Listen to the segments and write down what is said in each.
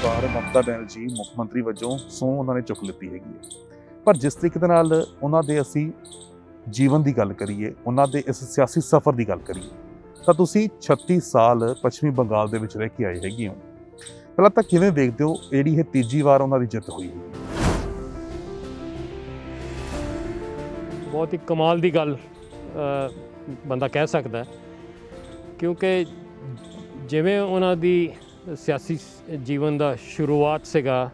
ਵਾਰ ਮਮਤਾ ਬੈਨਰਜੀ ਮੁੱਖ ਮੰਤਰੀ ਵਜੋਂ ਸਹੁੰ ਉਹਨਾਂ ਨੇ ਚੁੱਕ ਲਿੱਤੀ ਹੈਗੀ ਹੈ। ਪਰ ਜਿਸ ਤਰੀਕੇ ਦੇ ਨਾਲ ਉਹਨਾਂ ਦੇ ਅਸੀਂ ਜੀਵਨ ਦੀ ਗੱਲ ਕਰੀਏ, ਉਹਨਾਂ ਦੇ ਇਸ ਸਿਆਸੀ ਸਫ਼ਰ ਦੀ ਗੱਲ ਕਰੀਏ, ਤਾਂ ਤੁਸੀਂ 36 ਸਾਲ ਪੱਛਮੀ ਬੰਗਾਲ ਦੇ ਵਿੱਚ ਰਹਿ ਕੇ ਆਏ ਹੈਗੇ ਹੋ। ਪਹਿਲਾਂ ਤਾਂ ਕਿਵੇਂ ਵੇਖਦੇ ਹੋ ਜਿਹੜੀ ਇਹ ਤੀਜੀ ਵਾਰ ਉਹਨਾਂ ਦੀ ਜਿੱਤ ਹੋਈ ਹੈ? ਬਹੁਤ ਹੀ ਕਮਾਲ ਦੀ ਗੱਲ ਬੰਦਾ ਕਹਿ ਸਕਦਾ ਹੈ, ਕਿਉਂਕਿ ਜਿਵੇਂ ਉਹਨਾਂ ਦੀ ਸਿਆਸੀ ਜੀਵਨ ਦਾ ਸ਼ੁਰੂਆਤ ਸੀਗਾ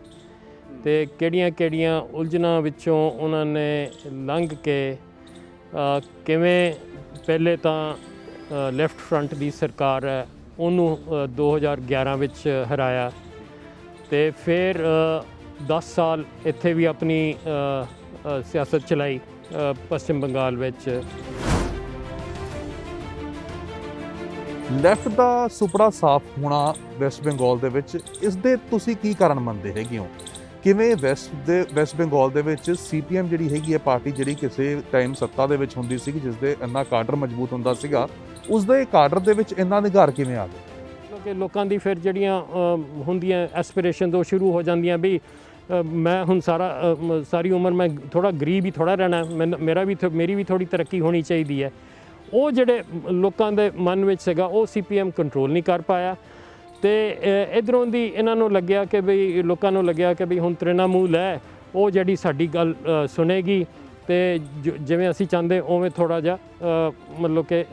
ਤੇ ਕਿਹੜੀਆਂ ਉਲਝਣਾਂ ਵਿੱਚੋਂ ਉਹਨਾਂ ਨੇ ਲੰਘ ਕੇ ਕਿਵੇਂ ਪਹਿਲੇ ਤਾਂ ਲੈਫਟ ਫਰੰਟ ਦੀ ਸਰਕਾਰ ਹੈ ਉਹਨੂੰ 2011 ਵਿੱਚ ਹਰਾਇਆ ਤੇ ਫਿਰ 10 ਸਾਲ ਇੱਥੇ ਵੀ ਆਪਣੀ ਸਿਆਸਤ ਚਲਾਈ ਪੱਛਮ ਬੰਗਾਲ ਵਿੱਚ। ਲੈਫਟ ਦਾ ਸੁਪੜਾ ਸਾਫ਼ ਹੋਣਾ ਵੈਸਟ ਬੰਗਾਲ ਦੇ ਵਿੱਚ, ਇਸ ਦੇ ਤੁਸੀਂ ਕੀ ਕਾਰਨ ਮੰਨਦੇ ਹੈਗੇ ਹੋ? ਕਿਵੇਂ ਵੈਸਟ ਬੰਗਾਲ ਦੇ ਵਿੱਚ CPM ਜਿਹੜੀ ਹੈਗੀ ਹੈ ਪਾਰਟੀ, ਜਿਹੜੀ ਕਿਸੇ ਟਾਈਮ ਸੱਤਾ ਦੇ ਵਿੱਚ ਹੁੰਦੀ ਸੀਗੀ, ਜਿਸ ਦੇ ਇੰਨਾ ਕਾਡਰ ਮਜ਼ਬੂਤ ਹੁੰਦਾ ਸੀਗਾ, ਉਸ ਦੇ ਕਾਡਰ ਦੇ ਵਿੱਚ ਇੰਨਾ ਨਿਘਾਰ ਕਿਵੇਂ ਆ ਗਿਆ? ਕਿਉਂਕਿ ਲੋਕਾਂ ਦੀ ਫਿਰ ਜਿਹੜੀਆਂ ਹੁੰਦੀਆਂ ਐਸਪੀਰੇਸ਼ਨ ਤੋਂ ਸ਼ੁਰੂ ਹੋ ਜਾਂਦੀਆਂ ਵੀ ਮੈਂ ਹੁਣ ਸਾਰੀ ਉਮਰ ਮੈਂ ਥੋੜ੍ਹਾ ਗਰੀਬ ਹੀ ਥੋੜ੍ਹਾ ਰਹਿਣਾ, ਮੇਰੀ ਵੀ ਥੋੜ੍ਹੀ ਤਰੱਕੀ ਹੋਣੀ ਚਾਹੀਦੀ ਹੈ। ਉਹ ਜਿਹੜੇ ਲੋਕਾਂ ਦੇ ਮਨ ਵਿੱਚ ਸੀਗਾ ਉਹ CPM ਕੰਟਰੋਲ ਨਹੀਂ ਕਰ ਪਾਇਆ ਤੇ ਇੱਧਰੋਂ ਦੀ ਇਹਨਾਂ ਨੂੰ ਲੱਗਿਆ ਕਿ ਵੀ ਲੋਕਾਂ ਨੂੰ ਲੱਗਿਆ ਕਿ ਵੀ ਹੁਣ ਤ੍ਰਿਣਮੂਲ ਹੈ ਉਹ ਜਿਹੜੀ ਸਾਡੀ ਗੱਲ ਸੁਣੇਗੀ ਤੇ ਜਿਵੇਂ ਅਸੀਂ ਚਾਹੁੰਦੇ ਉਵੇਂ ਥੋੜ੍ਹਾ ਜਿਹਾ ਮਤਲਬ ਕਿ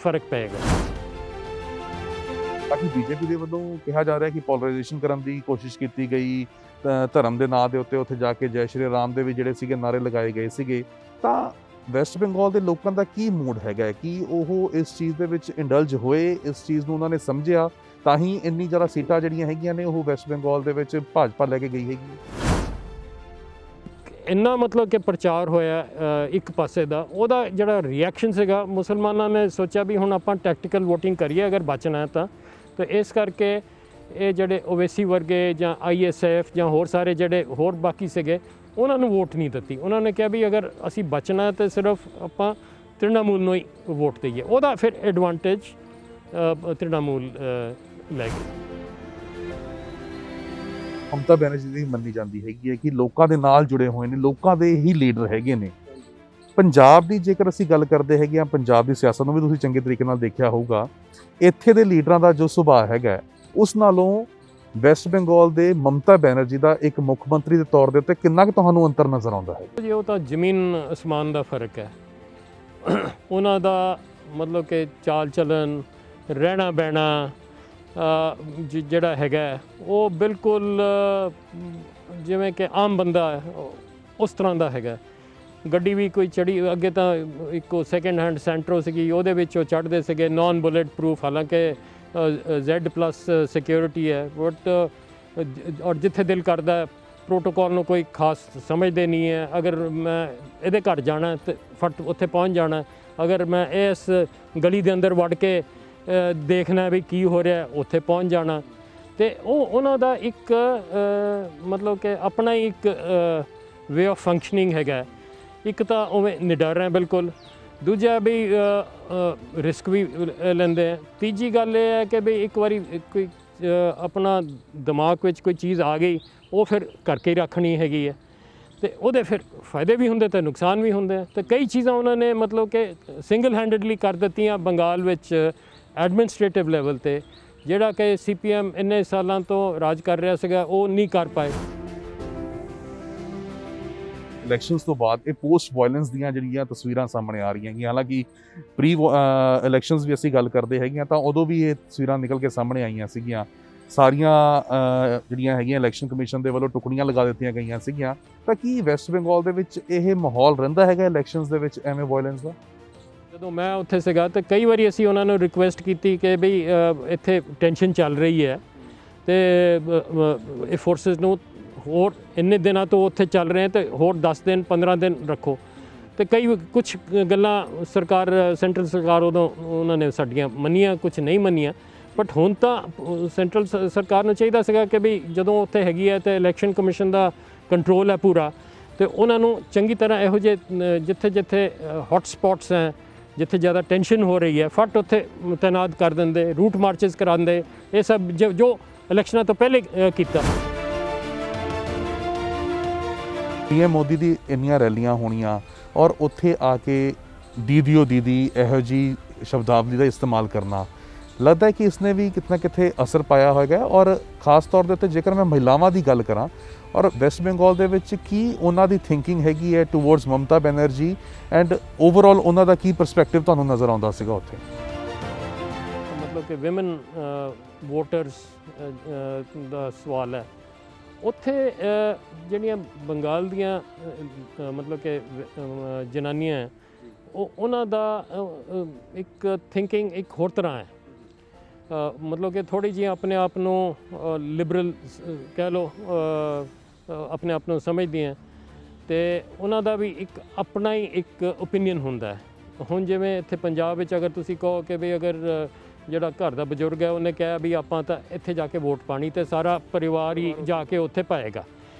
ਫਰਕ ਪਏਗਾ। ਬਾਕੀ BJP ਦੇ ਵੱਲੋਂ ਕਿਹਾ ਜਾ ਰਿਹਾ ਕਿ ਪੋਲਰਾਈਜੇਸ਼ਨ ਕਰਨ ਦੀ ਕੋਸ਼ਿਸ਼ ਕੀਤੀ ਗਈ, ਧਰਮ ਦੇ ਨਾਂ ਦੇ ਉੱਤੇ ਜਾ ਕੇ ਜੈ ਸ਼੍ਰੀ ਰਾਮ ਦੇ ਵੀ ਜਿਹੜੇ ਸੀਗੇ ਨਾਅਰੇ ਲਗਾਏ ਗਏ ਸੀਗੇ। ਤਾਂ ਵੈਸਟ ਬੰਗਾਲ ਦੇ ਲੋਕਾਂ ਦਾ ਕੀ ਮੂਡ ਹੈਗਾ ਕਿ ਉਹ ਇਸ ਚੀਜ਼ ਦੇ ਵਿੱਚ ਇੰਡਲਜ ਹੋਏ, ਇਸ ਚੀਜ਼ ਨੂੰ ਉਹਨਾਂ ਨੇ ਸਮਝਿਆ, ਤਾਂ ਹੀ ਇੰਨੀ ਜ਼ਿਆਦਾ ਸੀਟਾਂ ਜਿਹੜੀਆਂ ਹੈਗੀਆਂ ਨੇ ਉਹ ਵੈਸਟ ਬੰਗਾਲ ਦੇ ਵਿੱਚ ਭਾਜਪਾ ਲੈ ਕੇ ਗਈ ਹੈਗੀ। ਇੰਨਾ ਮਤਲਬ ਕਿ ਪ੍ਰਚਾਰ ਹੋਇਆ ਇੱਕ ਪਾਸੇ ਦਾ, ਉਹਦਾ ਜਿਹੜਾ ਰਿਐਕਸ਼ਨ ਸੀਗਾ, ਮੁਸਲਮਾਨਾਂ ਨੇ ਸੋਚਿਆ ਵੀ ਹੁਣ ਆਪਾਂ ਟੈਕਟੀਕਲ ਵੋਟਿੰਗ ਕਰੀਏ ਅਗਰ ਬਚਣਾ ਹੈ ਤਾਂ ਇਸ ਕਰਕੇ ਇਹ ਜਿਹੜੇ ਓਵੈਸੀ ਵਰਗੇ ਜਾਂ ISF ਜਾਂ ਹੋਰ ਸਾਰੇ ਜਿਹੜੇ ਹੋਰ ਬਾਕੀ ਸੀਗੇ ਉਹਨਾਂ ਨੂੰ ਵੋਟ ਨਹੀਂ ਦਿੱਤੀ। ਉਹਨਾਂ ਨੇ ਕਿਹਾ ਵੀ ਅਗਰ ਅਸੀਂ ਬਚਣਾ ਤਾਂ ਸਿਰਫ ਆਪਾਂ ਤ੍ਰਿਣਮੂਲ ਨੂੰ ਹੀ ਵੋਟ ਦਈਏ। ਉਹਦਾ ਫਿਰ ਐਡਵਾਂਟੇਜ ਤ੍ਰਿਣਮੂਲ ਲੈ ਗਈ। ਮਮਤਾ ਬੈਨਰਜੀ ਦੀ ਮੰਨੀ ਜਾਂਦੀ ਹੈਗੀ ਹੈ ਕਿ ਲੋਕਾਂ ਦੇ ਨਾਲ ਜੁੜੇ ਹੋਏ ਨੇ, ਲੋਕਾਂ ਦੇ ਹੀ ਲੀਡਰ ਹੈਗੇ ਨੇ। ਪੰਜਾਬ ਦੀ ਜੇਕਰ ਅਸੀਂ ਗੱਲ ਕਰਦੇ ਹੈਗੇ ਹਾਂ, ਪੰਜਾਬ ਦੀ ਸਿਆਸਤ ਨੂੰ ਵੀ ਤੁਸੀਂ ਚੰਗੇ ਤਰੀਕੇ ਨਾਲ ਦੇਖਿਆ ਹੋਊਗਾ, ਇੱਥੇ ਦੇ ਲੀਡਰਾਂ ਦਾ ਜੋ ਸੁਭਾਅ ਹੈਗਾ ਉਸ ਨਾਲੋਂ ਵੈਸਟ ਬੰਗਾਲ ਦੇ ਮਮਤਾ ਬੈਨਰਜੀ ਦਾ ਇੱਕ ਮੁੱਖ ਮੰਤਰੀ ਦੇ ਤੌਰ ਦੇ ਉੱਤੇ ਕਿੰਨਾ ਕੁ ਤੁਹਾਨੂੰ ਅੰਤਰ ਨਜ਼ਰ ਆਉਂਦਾ ਹੈ? ਜੀ ਉਹ ਤਾਂ ਜ਼ਮੀਨ ਅਸਮਾਨ ਦਾ ਫਰਕ ਹੈ। ਉਹਨਾਂ ਦਾ ਮਤਲਬ ਕਿ ਚਾਲ ਚਲਨ, ਰਹਿਣਾ ਬਹਿਣਾ ਜਿਹੜਾ ਹੈਗਾ ਉਹ ਬਿਲਕੁਲ ਜਿਵੇਂ ਕਿ ਆਮ ਬੰਦਾ ਉਸ ਤਰ੍ਹਾਂ ਦਾ ਹੈਗਾ। ਗੱਡੀ ਵੀ ਕੋਈ ਚੜੀ, ਅੱਗੇ ਤਾਂ ਇੱਕੋ ਸੈਕਿੰਡ ਹੈਂਡ ਸੈਂਟਰੋ ਸੀਗੀ, ਉਹਦੇ ਵਿੱਚ ਉਹ ਚੜ੍ਹਦੇ ਸੀਗੇ ਨਾਨ ਬੁਲੇਟ ਪ੍ਰੂਫ, ਹਾਲਾਂਕਿ Z+ ਸਿਕਿਉਰਿਟੀ ਹੈ, ਬਟ ਔਰ ਜਿੱਥੇ ਦਿਲ ਕਰਦਾ ਪ੍ਰੋਟੋਕੋਲ ਨੂੰ ਕੋਈ ਖਾਸ ਸਮਝਦੇ ਨਹੀਂ ਹੈ। ਅਗਰ ਮੈਂ ਇਹਦੇ ਘਰ ਜਾਣਾ ਤੇ ਫਟ ਉੱਥੇ ਪਹੁੰਚ ਜਾਣਾ, ਅਗਰ ਮੈਂ ਇਸ ਗਲੀ ਦੇ ਅੰਦਰ ਵੜ ਕੇ ਦੇਖਣਾ ਵੀ ਕੀ ਹੋ ਰਿਹਾ ਉੱਥੇ ਪਹੁੰਚ ਜਾਣਾ। ਤੇ ਉਹਨਾਂ ਦਾ ਇੱਕ ਮਤਲਬ ਕਿ ਆਪਣਾ ਹੀ ਇੱਕ ਵੇ ਆਫ ਫੰਕਸ਼ਨਿੰਗ ਹੈਗਾ। ਇੱਕ ਤਾਂ ਉਵੇਂ ਨਿਡਰ ਹੈ ਬਿਲਕੁਲ, ਦੂਜਾ ਵੀ ਰਿਸਕ ਵੀ ਲੈਂਦੇ ਹੈ। ਤੀਜੀ ਗੱਲ ਇਹ ਹੈ ਕਿ ਵੀ ਇੱਕ ਵਾਰੀ ਕੋਈ ਆਪਣਾ ਦਿਮਾਗ ਵਿੱਚ ਕੋਈ ਚੀਜ਼ ਆ ਗਈ ਉਹ ਫਿਰ ਕਰਕੇ ਹੀ ਰੱਖਣੀ ਹੈਗੀ ਹੈ ਤੇ ਉਹਦੇ ਫਿਰ ਫਾਇਦੇ ਵੀ ਹੁੰਦੇ ਤੇ ਨੁਕਸਾਨ ਵੀ ਹੁੰਦੇ ਤੇ ਕਈ ਚੀਜ਼ਾਂ ਉਹਨਾਂ ਨੇ ਮਤਲਬ ਕਿ ਸਿੰਗਲ ਹੈਂਡਡਲੀ ਕਰ ਦਿੱਤੀਆਂ ਬੰਗਾਲ ਵਿੱਚ ਐਡਮਿਨਿਸਟ੍ਰੇਟਿਵ ਲੈਵਲ 'ਤੇ, ਜਿਹੜਾ ਕਿ CPM ਇੰਨੇ ਸਾਲਾਂ ਤੋਂ ਰਾਜ ਕਰ ਰਿਹਾ ਸੀਗਾ ਉਹ ਨਹੀਂ ਕਰ ਪਾਏ। ਇਲੈਕਸ਼ਨਸ ਤੋਂ ਬਾਅਦ ਇਹ ਪੋਸਟ ਵਾਇਲੈਂਸ ਦੀਆਂ ਜਿਹੜੀਆਂ ਤਸਵੀਰਾਂ ਸਾਹਮਣੇ ਆ ਰਹੀਆਂ ਹੈਗੀਆਂ, ਹਾਲਾਂਕਿ ਪ੍ਰੀ ਇਲੈਕਸ਼ਨਸ ਵੀ ਅਸੀਂ ਗੱਲ ਕਰਦੇ ਹੈਗੀਆਂ ਤਾਂ ਉਦੋਂ ਵੀ ਇਹ ਤਸਵੀਰਾਂ ਨਿਕਲ ਕੇ ਸਾਹਮਣੇ ਆਈਆਂ ਸੀਗੀਆਂ। ਸਾਰੀਆਂ ਜਿਹੜੀਆਂ ਹੈਗੀਆਂ ਇਲੈਕਸ਼ਨ ਕਮਿਸ਼ਨ ਦੇ ਵੱਲੋਂ ਟੁਕੜੀਆਂ ਲਗਾ ਦਿੱਤੀਆਂ ਗਈਆਂ ਸੀਗੀਆਂ। ਤਾਂ ਕੀ ਵੈਸਟ ਬੰਗਾਲ ਦੇ ਵਿੱਚ ਇਹ ਮਾਹੌਲ ਰਹਿੰਦਾ ਹੈਗਾ ਇਲੈਕਸ਼ਨਸ ਦੇ ਵਿੱਚ ਐਵੇਂ ਵਾਇਲੈਂਸ ਦਾ? ਜਦੋਂ ਮੈਂ ਉੱਥੇ ਸੀਗਾ ਤਾਂ ਕਈ ਵਾਰੀ ਅਸੀਂ ਉਹਨਾਂ ਨੂੰ ਰਿਕੁਐਸਟ ਕੀਤੀ ਕਿ ਬਈ ਇੱਥੇ ਟੈਨਸ਼ਨ ਚੱਲ ਰਹੀ ਹੈ ਤੇ ਇਹ ਫੋਰਸਿਸ ਨੂੰ ਹੋਰ ਇੰਨੇ ਦਿਨਾਂ ਤੋਂ ਉੱਥੇ ਚੱਲ ਰਹੇ ਤੇ ਹੋਰ 10 ਦਿਨ 15 ਦਿਨ ਰੱਖੋ। ਤੇ ਕੁਛ ਗੱਲਾਂ ਸੈਂਟਰਲ ਸਰਕਾਰ ਉਦੋਂ ਉਹਨਾਂ ਨੇ ਸਾਡੀਆਂ ਮੰਨੀਆਂ, ਕੁਛ ਨਹੀਂ ਮੰਨੀਆਂ। ਬਟ ਹੁਣ ਤਾਂ ਸੈਂਟਰਲ ਸਰਕਾਰ ਨੂੰ ਚਾਹੀਦਾ ਸੀਗਾ ਕਿ ਵੀ ਜਦੋਂ ਉੱਥੇ ਹੈਗੀ ਹੈ ਤੇ ਇਲੈਕਸ਼ਨ ਕਮਿਸ਼ਨ ਦਾ ਕੰਟਰੋਲ ਹੈ ਪੂਰਾ, ਤੇ ਉਹਨਾਂ ਨੂੰ ਚੰਗੀ ਤਰ੍ਹਾਂ ਇਹੋ ਜਿਹੇ ਜਿੱਥੇ ਹੌਟ ਸਪੌਟਸ ਹੈ, ਜਿੱਥੇ ज़्यादा टेंशन हो रही है फट उत्थे तैनात कर देंगे, रूट मार्चिज़ कराते। ये सब जो ਇਲੈਕਸ਼ਨਾਂ ਤੋਂ ਪਹਿਲੇ ਕੀਤਾ। ਪੀਐਮ ਮੋਦੀ ਦੀ ਇੰਨੀਆਂ ਰੈਲੀਆਂ ਹੋਣੀਆਂ ਔਰ ਉੱਥੇ ਆ ਕੇ ਦੀਦੀਓ ਦੀਦੀ ਇਹੋ ਜਿਹੀ ਸ਼ਬਦਾਵਲੀ ਦਾ ਇਸਤੇਮਾਲ ਕਰਨਾ, ਲੱਗਦਾ ਹੈ ਕਿ ਇਸਨੇ ਵੀ ਕਿਤਨਾ ਕਿਤੇ ਅਸਰ ਪਾਇਆ ਹੋਏਗਾ। ਔਰ ਖਾਸ ਤੌਰ ਦੇ ਉੱਤੇ ਜੇਕਰ ਮੈਂ ਮਹਿਲਾਵਾਂ ਦੀ ਗੱਲ ਕਰਾਂ, ਔਰ ਵੈਸਟ ਬੰਗਾਲ ਦੇ ਵਿੱਚ ਕੀ ਉਹਨਾਂ ਦੀ ਥਿੰਕਿੰਗ ਹੈਗੀ ਹੈ towards Mamata Banerjee, and overall ਉਹਨਾਂ ਦਾ ਕੀ ਪਰਸਪੈਕਟਿਵ ਤੁਹਾਨੂੰ ਨਜ਼ਰ ਆਉਂਦਾ ਸੀਗਾ ਉੱਥੇ? ਮਤਲਬ ਕਿ ਵਿਮਨ ਵੋਟਰਸ ਦਾ ਸਵਾਲ ਹੈ ਉੱਥੇ। ਜਿਹੜੀਆਂ ਬੰਗਾਲ ਦੀਆਂ ਮਤਲਬ ਕਿ ਜਨਾਨੀਆਂ ਹੈ, ਉਹਨਾਂ ਦਾ ਇੱਕ ਥਿੰਕਿੰਗ ਇੱਕ ਹੋਰ ਤਰ੍ਹਾਂ ਹੈ। ਮਤਲਬ ਕਿ ਥੋੜ੍ਹੀ ਜਿਹੀ ਆਪਣੇ ਆਪ ਨੂੰ ਲਿਬਰਲ ਕਹਿ ਲਓ, ਆਪਣੇ ਆਪ ਨੂੰ ਸਮਝਦੀਆਂ, ਅਤੇ ਉਹਨਾਂ ਦਾ ਵੀ ਇੱਕ ਆਪਣਾ ਹੀ ਇੱਕ ਓਪੀਨੀਅਨ ਹੁੰਦਾ ਹੈ। ਹੁਣ ਜਿਵੇਂ ਇੱਥੇ ਪੰਜਾਬ ਵਿੱਚ ਅਗਰ ਤੁਸੀਂ ਕਹੋ ਕਿ ਵੀ ਅਗਰ ਜਿਹੜਾ ਘਰ ਦਾ ਬਜ਼ੁਰਗ ਹੈ ਉਹਨੇ ਕਿਹਾ ਵੀ ਆਪਾਂ ਤਾਂ ਇੱਥੇ ਜਾ ਕੇ ਵੋਟ ਪਾਣੀ, ਅਤੇ ਸਾਰਾ ਪਰਿਵਾਰ ਹੀ ਜਾ ਕੇ ਉੱਥੇ ਪਾਏਗਾ।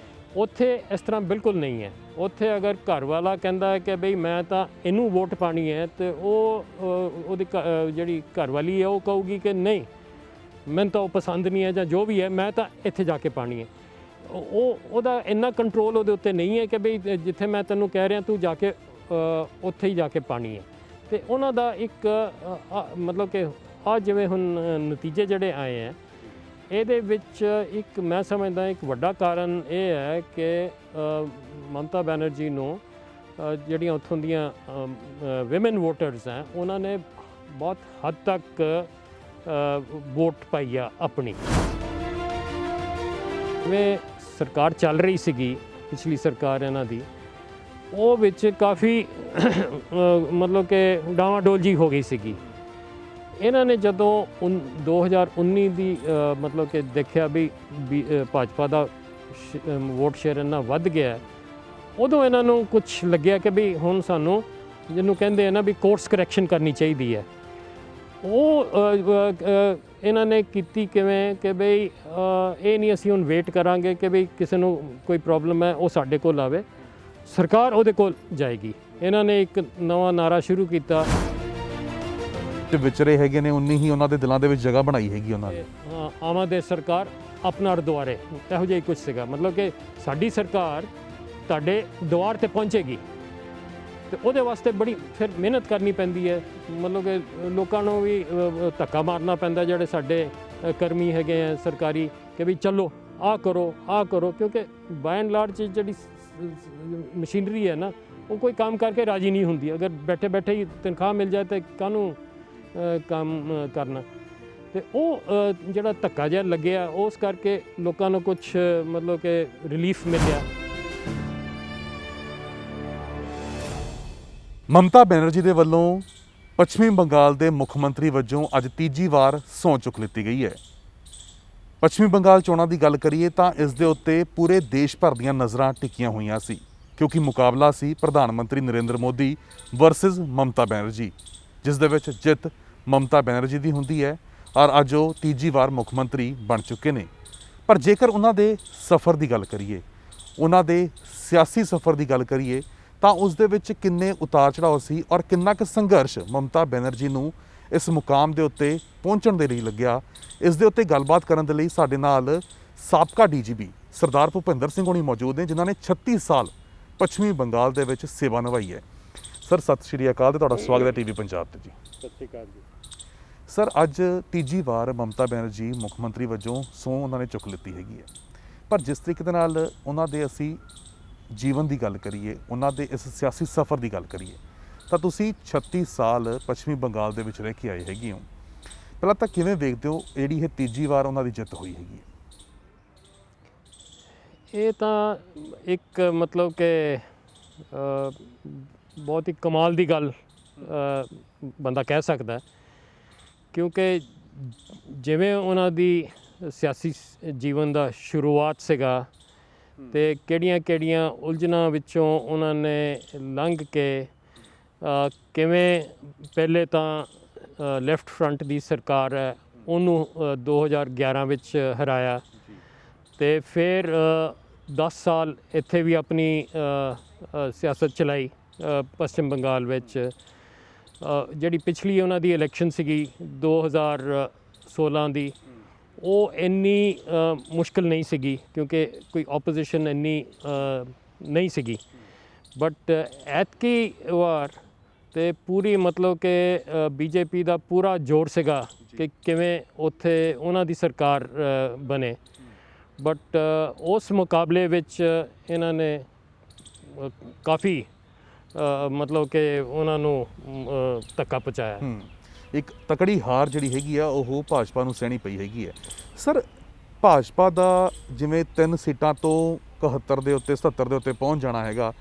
ਉੱਥੇ ਇਸ ਤਰ੍ਹਾਂ ਬਿਲਕੁਲ ਨਹੀਂ ਹੈ। ਉੱਥੇ ਅਗਰ ਘਰ ਵਾਲਾ ਕਹਿੰਦਾ ਹੈ ਕਿ ਬਈ ਮੈਂ ਤਾਂ ਇਹਨੂੰ ਵੋਟ ਪਾਣੀ ਹੈ, ਅਤੇ ਉਹਦੀ ਜਿਹੜੀ ਘਰ ਵਾਲੀ ਹੈ ਉਹ ਕਹੂਗੀ ਕਿ ਨਹੀਂ, ਮੈਨੂੰ ਤਾਂ ਉਹ ਪਸੰਦ ਨਹੀਂ ਹੈ ਜਾਂ ਜੋ ਵੀ ਹੈ, ਮੈਂ ਤਾਂ ਇੱਥੇ ਜਾ ਕੇ ਪਾਣੀ ਹੈ। ਉਹਦਾ ਇੰਨਾ ਕੰਟਰੋਲ ਉਹਦੇ ਉੱਤੇ ਨਹੀਂ ਹੈ ਕਿ ਬਈ ਜਿੱਥੇ ਮੈਂ ਤੈਨੂੰ ਕਹਿ ਰਿਹਾ ਤੂੰ ਜਾ ਕੇ ਉੱਥੇ ਹੀ ਜਾ ਕੇ ਪਾਣੀ ਹੈ। ਅਤੇ ਉਹਨਾਂ ਦਾ ਇੱਕ ਮਤਲਬ ਕਿ ਜਿਵੇਂ ਹੁਣ ਨਤੀਜੇ ਜਿਹੜੇ ਆਏ ਹੈ, ਇਹਦੇ ਵਿੱਚ ਇੱਕ ਮੈਂ ਸਮਝਦਾ ਇੱਕ ਵੱਡਾ ਕਾਰਨ ਇਹ ਹੈ ਕਿ ਮਮਤਾ ਬੈਨਰਜੀ ਨੂੰ ਜਿਹੜੀਆਂ ਉੱਥੋਂ ਦੀਆਂ ਵਿਮਨ ਵੋਟਰਸ ਹੈ, ਉਹਨਾਂ ਨੇ ਬਹੁਤ ਹੱਦ ਤੱਕ ਵੋਟ ਪਾਈ ਆ ਆਪਣੀ। ਜਿਵੇਂ ਸਰਕਾਰ ਚੱਲ ਰਹੀ ਸੀਗੀ ਪਿਛਲੀ ਸਰਕਾਰ ਇਹਨਾਂ ਦੀ, ਉਹ ਵਿੱਚ ਕਾਫੀ ਮਤਲਬ ਕਿ ਡਾਵਾਡੋਲ ਜੀ ਹੋ ਗਈ ਸੀਗੀ। ਇਹਨਾਂ ਨੇ ਜਦੋਂ 2019 ਦੀ ਮਤਲਬ ਕਿ ਦੇਖਿਆ ਵੀ ਭਾਜਪਾ ਦਾ ਵੋਟ ਸ਼ੇਅਰ ਇੰਨਾ ਵੱਧ ਗਿਆ, ਉਦੋਂ ਇਹਨਾਂ ਨੂੰ ਕੁਝ ਲੱਗਿਆ ਕਿ ਵੀ ਹੁਣ ਸਾਨੂੰ ਜਿਹਨੂੰ ਕਹਿੰਦੇ ਆ ਨਾ ਵੀ ਕੋਰਸ ਕਰੈਕਸ਼ਨ ਕਰਨੀ ਚਾਹੀਦੀ ਹੈ। ਉਹ ਇਹਨਾਂ ਨੇ ਕੀਤੀ ਕਿਵੇਂ ਕਿ ਬਈ ਇਹ ਨਹੀਂ ਅਸੀਂ ਹੁਣ ਵੇਟ ਕਰਾਂਗੇ ਕਿ ਬਈ ਕਿਸੇ ਨੂੰ ਕੋਈ ਪ੍ਰੋਬਲਮ ਹੈ ਉਹ ਸਾਡੇ ਕੋਲ ਆਵੇ, ਸਰਕਾਰ ਉਹਦੇ ਕੋਲ ਜਾਏਗੀ। ਇਹਨਾਂ ਨੇ ਇੱਕ ਨਵਾਂ ਨਾਰਾ ਸ਼ੁਰੂ ਕੀਤਾ, ਵਿਚਰੇ ਹੈਗੇ ਨੇ ਉਨੀ ਹੀ ਉਹਨਾਂ ਦੇ ਦਿਲਾਂ ਦੇ ਵਿੱਚ ਜਗ੍ਹਾ ਬਣਾਈ ਹੈਗੀ ਉਹਨਾਂ ਨੇ। ਆਵਾਂਗੇ ਸਰਕਾਰ ਆਪਣਾ ਦੁਆਰੇ, ਇਹੋ ਜਿਹਾ ਹੀ ਕੁਝ ਸੀਗਾ। ਮਤਲਬ ਕਿ ਸਾਡੀ ਸਰਕਾਰ ਤੁਹਾਡੇ ਦੁਆਰ 'ਤੇ ਪਹੁੰਚੇਗੀ, ਅਤੇ ਉਹਦੇ ਵਾਸਤੇ ਬੜੀ ਫਿਰ ਮਿਹਨਤ ਕਰਨੀ ਪੈਂਦੀ ਹੈ। ਮਤਲਬ ਕਿ ਲੋਕਾਂ ਨੂੰ ਵੀ ਧੱਕਾ ਮਾਰਨਾ ਪੈਂਦਾ, ਜਿਹੜੇ ਸਾਡੇ ਕਰਮੀ ਹੈਗੇ ਆ ਸਰਕਾਰੀ, ਕਿ ਵੀ ਚਲੋ ਆਹ ਕਰੋ, ਕਿਉਂਕਿ ਬਾਏ ਐਂਡ ਲਾਰਜ ਜਿਹੜੀ ਮਸ਼ੀਨਰੀ ਹੈ ਨਾ, ਉਹ ਕੋਈ ਕੰਮ ਕਰਕੇ ਰਾਜੀ ਨਹੀਂ ਹੁੰਦੀ। ਅਗਰ ਬੈਠੇ ਬੈਠੇ ਹੀ ਤਨਖਾਹ ਮਿਲ ਜਾਏ ਤਾਂ ਕਾਹਨੂੰ ਕੰਮ ਕਰਨਾ। ਅਤੇ ਉਹ ਜਿਹੜਾ ਧੱਕਾ ਜਿਹਾ ਲੱਗਿਆ, ਉਸ ਕਰਕੇ ਲੋਕਾਂ ਨੂੰ ਕੁਝ ਮਤਲਬ ਕਿ ਰਿਲੀਫ ਮਿਲਿਆ। ਮਮਤਾ ਬੈਨਰਜੀ ਦੇ ਵੱਲੋਂ ਪੱਛਮੀ ਬੰਗਾਲ ਦੇ ਮੁੱਖ ਮੰਤਰੀ ਵਜੋਂ ਅੱਜ ਤੀਜੀ ਵਾਰ ਸਹੁੰ ਚੁੱਕ ਲਿੱਤੀ ਗਈ ਹੈ। ਪੱਛਮੀ ਬੰਗਾਲ ਚੋਣਾਂ ਦੀ ਗੱਲ ਕਰੀਏ ਤਾਂ ਇਸ ਦੇ ਉੱਤੇ ਪੂਰੇ ਦੇਸ਼ ਭਰ ਦੀਆਂ ਨਜ਼ਰਾਂ ਟਿਕੀਆਂ ਹੋਈਆਂ ਸੀ, ਕਿਉਂਕਿ ਮੁਕਾਬਲਾ ਸੀ ਪ੍ਰਧਾਨ ਮੰਤਰੀ ਨਰਿੰਦਰ ਮੋਦੀ ਵਰਸਸ ਮਮਤਾ ਬੈਨਰਜੀ, ਜਿਸ ਦੇ ਵਿੱਚ ਜਿੱਤ ਮਮਤਾ ਬੈਨਰਜੀ ਦੀ ਹੁੰਦੀ ਹੈ ਔਰ ਅੱਜ ਉਹ ਤੀਜੀ ਵਾਰ ਮੁੱਖ ਮੰਤਰੀ ਬਣ ਚੁੱਕੇ ਨੇ। ਪਰ ਜੇਕਰ ਉਹਨਾਂ ਦੇ ਸਫ਼ਰ ਦੀ ਗੱਲ ਕਰੀਏ, ਉਹਨਾਂ ਦੇ ਸਿਆਸੀ ਸਫ਼ਰ ਦੀ ਗੱਲ ਕਰੀਏ, ਤਾਂ ਉਸ ਦੇ ਵਿੱਚ ਕਿੰਨੇ ਉਤਾਰ ਚੜਾਅ ਸੀ ਔਰ ਕਿੰਨਾ ਕੁ ਸੰਘਰਸ਼ ਮਮਤਾ ਬੈਨਰਜੀ ਨੂੰ ਇਸ ਮੁਕਾਮ ਦੇ ਉੱਤੇ ਪਹੁੰਚਣ ਦੇ ਲਈ ਲੱਗਿਆ, ਇਸ ਦੇ ਉੱਤੇ ਗੱਲਬਾਤ ਕਰਨ ਦੇ ਲਈ ਸਾਡੇ ਨਾਲ ਸਾਬਕਾ ਡੀਜੀਪੀ ਸਰਦਾਰ ਭੁਪਿੰਦਰ ਸਿੰਘ ਹੋਣੀ ਮੌਜੂਦ ਨੇ, ਜਿਨ੍ਹਾਂ ਨੇ 36 ਸਾਲ ਪੱਛਮੀ ਬੰਗਾਲ ਦੇ ਵਿੱਚ ਸੇਵਾ ਨਿਭਾਈ ਹੈ। ਸਰ ਸਤਿ ਸ਼੍ਰੀ ਅਕਾਲ ਤੇ ਤੁਹਾਡਾ ਸਵਾਗਤ ਹੈ ਟੀਵੀ ਪੰਜਾਬ ਤੇ ਜੀ। ਸਤਿ ਸ਼੍ਰੀ ਅਕਾਲ ਜੀ। ਸਰ ਅੱਜ ਤੀਜੀ ਵਾਰ ਮਮਤਾ ਬੈਨਰਜੀ ਮੁੱਖ ਮੰਤਰੀ ਵਜੋਂ ਸਹੁੰ ਉਹਨਾਂ ਨੇ ਚੁੱਕ ਲਿੱਤੀ ਹੈਗੀ ਹੈ, ਪਰ ਜਿਸ ਤਰੀਕੇ ਦੇ ਨਾਲ ਉਹਨਾਂ ਦੇ ਅਸੀਂ ਜੀਵਨ ਦੀ ਗੱਲ ਕਰੀਏ, ਉਹਨਾਂ ਦੇ ਇਸ ਸਿਆਸੀ ਸਫ਼ਰ ਦੀ ਗੱਲ ਕਰੀਏ, ਤਾਂ ਤੁਸੀਂ 36 ਸਾਲ ਪੱਛਮੀ ਬੰਗਾਲ ਦੇ ਵਿੱਚ ਰਹਿ ਕੇ ਆਏ ਹੈਗੇ ਹੋ। ਪਹਿਲਾਂ ਤਾਂ ਕਿਵੇਂ ਵੇਖਦੇ ਹੋ ਜਿਹੜੀ ਇਹ ਤੀਜੀ ਵਾਰ ਉਹਨਾਂ ਦੀ ਜਿੱਤ ਹੋਈ ਹੈਗੀ ਹੈ? ਇਹ ਤਾਂ ਇੱਕ ਮਤਲਬ ਕਿ ਬਹੁਤ ਹੀ ਕਮਾਲ ਦੀ ਗੱਲ ਬੰਦਾ ਕਹਿ ਸਕਦਾ, ਕਿਉਂਕਿ ਜਿਵੇਂ ਉਹਨਾਂ ਦੀ ਸਿਆਸੀ ਜੀਵਨ ਦਾ ਸ਼ੁਰੂਆਤ ਸੀਗਾ, ਅਤੇ ਕਿਹੜੀਆਂ ਉਲਝਣਾਂ ਵਿੱਚੋਂ ਉਹਨਾਂ ਨੇ ਲੰਘ ਕੇ ਕਿਵੇਂ ਪਹਿਲੇ ਤਾਂ ਲੈਫਟ ਫਰੰਟ ਦੀ ਸਰਕਾਰ ਹੈ ਉਹਨੂੰ 2011 ਵਿੱਚ ਹਰਾਇਆ, ਅਤੇ ਫਿਰ 10 ਸਾਲ ਇੱਥੇ ਵੀ ਆਪਣੀ ਸਿਆਸਤ ਚਲਾਈ ਪੱਛਮ ਬੰਗਾਲ ਵਿੱਚ। ਜਿਹੜੀ ਪਿਛਲੀ ਉਹਨਾਂ ਦੀ ਇਲੈਕਸ਼ਨ ਸੀਗੀ 2016 ਦੀ, ਉਹ ਇੰਨੀ ਮੁਸ਼ਕਿਲ ਨਹੀਂ ਸੀਗੀ ਕਿਉਂਕਿ ਕੋਈ ਆਪੋਜੀਸ਼ਨ ਇੰਨੀ ਨਹੀਂ ਸੀਗੀ। ਬਟ ਐਤਕੀ ਵਾਰ ਤੇ ਪੂਰੀ ਮਤਲਬ ਕਿ ਬੀਜੇਪੀ ਦਾ ਪੂਰਾ ਜ਼ੋਰ ਸੀਗਾ ਕਿ ਕਿਵੇਂ ਉੱਥੇ ਉਹਨਾਂ ਦੀ ਸਰਕਾਰ ਬਣੇ। ਬਟ ਉਸ ਮੁਕਾਬਲੇ ਵਿੱਚ ਇਹਨਾਂ ਨੇ ਕਾਫੀ ਮਤਲਬ ਕਿ ਉਹਨਾਂ ਨੂੰ ਧੱਕਾ ਪਹੁੰਚਾਇਆ। ਇੱਕ ਤਕੜੀ ਹਾਰ ਜਿਹੜੀ ਹੈਗੀ ਆ ਉਹ ਭਾਜਪਾ ਨੂੰ ਸਹਿਣੀ ਪਈ ਹੈਗੀ ਹੈ। ਸਰ, ਭਾਜਪਾ ਦਾ ਜਿਵੇਂ 3 ਸੀਟਾਂ ਤੋਂ 71 ਦੇ ਉੱਤੇ 77 ਦੇ ਉੱਤੇ ਪਹੁੰਚ ਜਾਣਾ ਹੈਗਾ,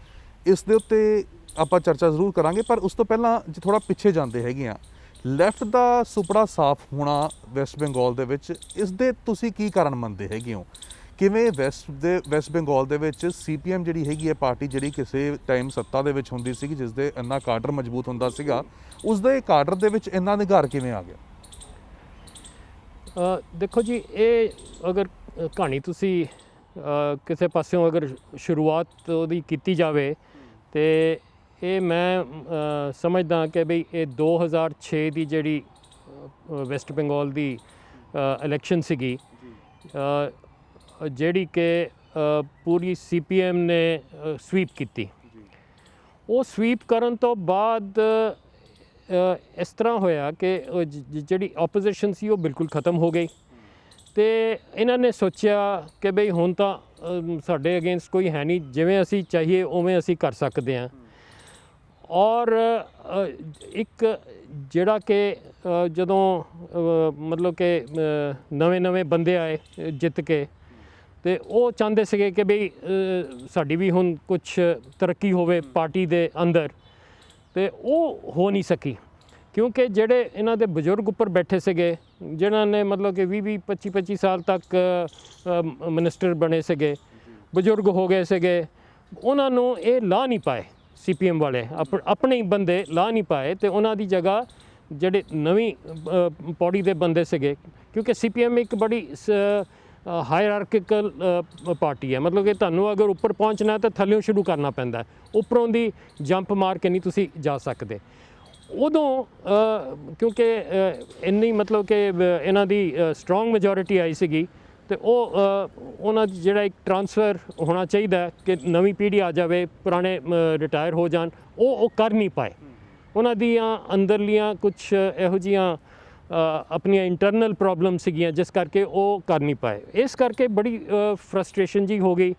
ਇਸ ਦੇ ਉੱਤੇ ਆਪਾਂ ਚਰਚਾ ਜ਼ਰੂਰ ਕਰਾਂਗੇ। ਪਰ ਉਸ ਤੋਂ ਪਹਿਲਾਂ ਜੇ ਥੋੜ੍ਹਾ ਪਿੱਛੇ ਜਾਂਦੇ ਹੈਗੇ ਆ, ਲੈਫਟ ਦਾ ਸੁਪੜਾ ਸਾਫ਼ ਹੋਣਾ ਵੈਸਟ ਬੰਗਾਲ ਦੇ ਵਿੱਚ, ਇਸ ਦੇ ਤੁਸੀਂ ਕੀ ਕਾਰਨ ਮੰਨਦੇ ਹੈਗੇ ਹੋ? ਕਿਵੇਂ ਵੈਸਟ ਬੰਗਾਲ ਦੇ ਵਿੱਚ CPM ਜਿਹੜੀ ਹੈਗੀ ਹੈ ਪਾਰਟੀ, ਜਿਹੜੀ ਕਿਸੇ ਟਾਈਮ ਸੱਤਾ ਦੇ ਵਿੱਚ ਹੁੰਦੀ ਸੀਗੀ, ਜਿਸ ਦੇ ਇੰਨਾ ਕਾਡਰ ਮਜ਼ਬੂਤ ਹੁੰਦਾ ਸੀਗਾ, ਉਸ ਦੇ ਕਾਡਰ ਦੇ ਵਿੱਚ ਇੰਨਾ ਨਿਘਾਰ ਕਿਵੇਂ ਆ ਗਿਆ? ਦੇਖੋ ਜੀ, ਇਹ ਅਗਰ ਕਹਾਣੀ ਤੁਸੀਂ ਕਿਸੇ ਪਾਸਿਓਂ ਅਗਰ ਸ਼ੁਰੂਆਤ ਉਹਦੀ ਕੀਤੀ ਜਾਵੇ ਤੇ ਇਹ ਮੈਂ ਸਮਝਦਾ ਕਿ ਬਈ ਇਹ 2006 ਦੀ ਜਿਹੜੀ ਵੈਸਟ ਬੰਗਾਲ ਦੀ ਇਲੈਕਸ਼ਨ ਸੀਗੀ, ਜਿਹੜੀ ਕਿ ਪੂਰੀ CPM ਨੇ ਸਵੀਪ ਕੀਤੀ। ਉਹ ਸਵੀਪ ਕਰਨ ਤੋਂ ਬਾਅਦ ਇਸ ਤਰ੍ਹਾਂ ਹੋਇਆ ਕਿ ਜਿਹੜੀ ਆਪੋਜੀਸ਼ਨ ਸੀ ਉਹ ਬਿਲਕੁਲ ਖਤਮ ਹੋ ਗਈ ਤੇ ਇਹਨਾਂ ਨੇ ਸੋਚਿਆ ਕਿ ਬਈ ਹੁਣ ਤਾਂ ਸਾਡੇ ਅਗੇਂਸਟ ਕੋਈ ਹੈ ਨਹੀਂ, ਜਿਵੇਂ ਅਸੀਂ ਚਾਹੀਏ ਉਵੇਂ ਅਸੀਂ ਕਰ ਸਕਦੇ ਹਾਂ। ਔਰ ਇੱਕ ਜਿਹੜਾ ਕਿ ਜਦੋਂ ਮਤਲਬ ਕਿ ਨਵੇਂ ਬੰਦੇ ਆਏ ਜਿੱਤ ਕੇ, ਤੇ ਉਹ ਚਾਹੁੰਦੇ ਸੀਗੇ ਕਿ ਬਈ ਸਾਡੀ ਵੀ ਹੁਣ ਕੁਛ ਤਰੱਕੀ ਹੋਵੇ ਪਾਰਟੀ ਦੇ ਅੰਦਰ, ਤੇ ਉਹ ਹੋ ਨਹੀਂ ਸਕੀ ਕਿਉਂਕਿ ਜਿਹੜੇ ਇਹਨਾਂ ਦੇ ਬਜ਼ੁਰਗ ਉੱਪਰ ਬੈਠੇ ਸੀਗੇ, ਜਿਨ੍ਹਾਂ ਨੇ ਮਤਲਬ ਕਿ 20 25 ਸਾਲ ਤੱਕ ਮਿਨਿਸਟਰ ਬਣੇ ਸੀਗੇ, ਬਜ਼ੁਰਗ ਹੋ ਗਏ ਸੀਗੇ, ਉਹਨਾਂ ਨੂੰ ਇਹ ਲਾ ਨਹੀਂ ਪਾਏ। CPM ਵਾਲੇ ਆਪਣੇ ਹੀ ਬੰਦੇ ਲਾ ਨਹੀਂ ਪਾਏ ਤੇ ਉਹਨਾਂ ਦੀ ਜਗ੍ਹਾ ਜਿਹੜੇ ਨਵੀਂ ਪੌੜੀ ਦੇ ਬੰਦੇ ਸੀਗੇ, ਕਿਉਂਕਿ CPM ਇੱਕ ਬੜੀ ਹਾਇਰਾਰਕੀਕਲ ਪਾਰਟੀ ਹੈ। ਮਤਲਬ ਕਿ ਤੁਹਾਨੂੰ ਅਗਰ ਉੱਪਰ ਪਹੁੰਚਣਾ ਤਾਂ ਥੱਲਿਓਂ ਸ਼ੁਰੂ ਕਰਨਾ ਪੈਂਦਾ, ਉੱਪਰੋਂ ਦੀ ਜੰਪ ਮਾਰ ਕੇ ਨਹੀਂ ਤੁਸੀਂ ਜਾ ਸਕਦੇ। ਉਦੋਂ ਕਿਉਂਕਿ ਇੰਨੀ ਮਤਲਬ ਕਿ ਇਹਨਾਂ ਦੀ ਸਟਰੋਂਗ ਮੈਜੋਰਿਟੀ ਆਈ ਸੀਗੀ ਤੇ ਉਹਨਾਂ ਦੀ ਜਿਹੜਾ ਇੱਕ ਟਰਾਂਸਫਰ ਹੋਣਾ ਚਾਹੀਦਾ ਕਿ ਨਵੀਂ ਪੀੜ੍ਹੀ ਆ ਜਾਵੇ, ਪੁਰਾਣੇ ਰਿਟਾਇਰ ਹੋ ਜਾਣ, ਉਹ ਕਰ ਨਹੀਂ ਪਾਏ। ਉਹਨਾਂ ਦੀਆਂ ਅੰਦਰਲੀਆਂ ਕੁਛ ਇਹੋ ਜਿਹੀਆਂ ਆਪਣੀਆਂ ਇੰਟਰਨਲ ਪ੍ਰੋਬਲਮ ਸੀਗੀਆਂ ਜਿਸ ਕਰਕੇ ਉਹ ਕਰ ਨਹੀਂ ਪਾਏ। ਇਸ ਕਰਕੇ ਬੜੀ ਫਰਸਟ੍ਰੇਸ਼ਨ ਜੀ ਹੋ ਗਈ।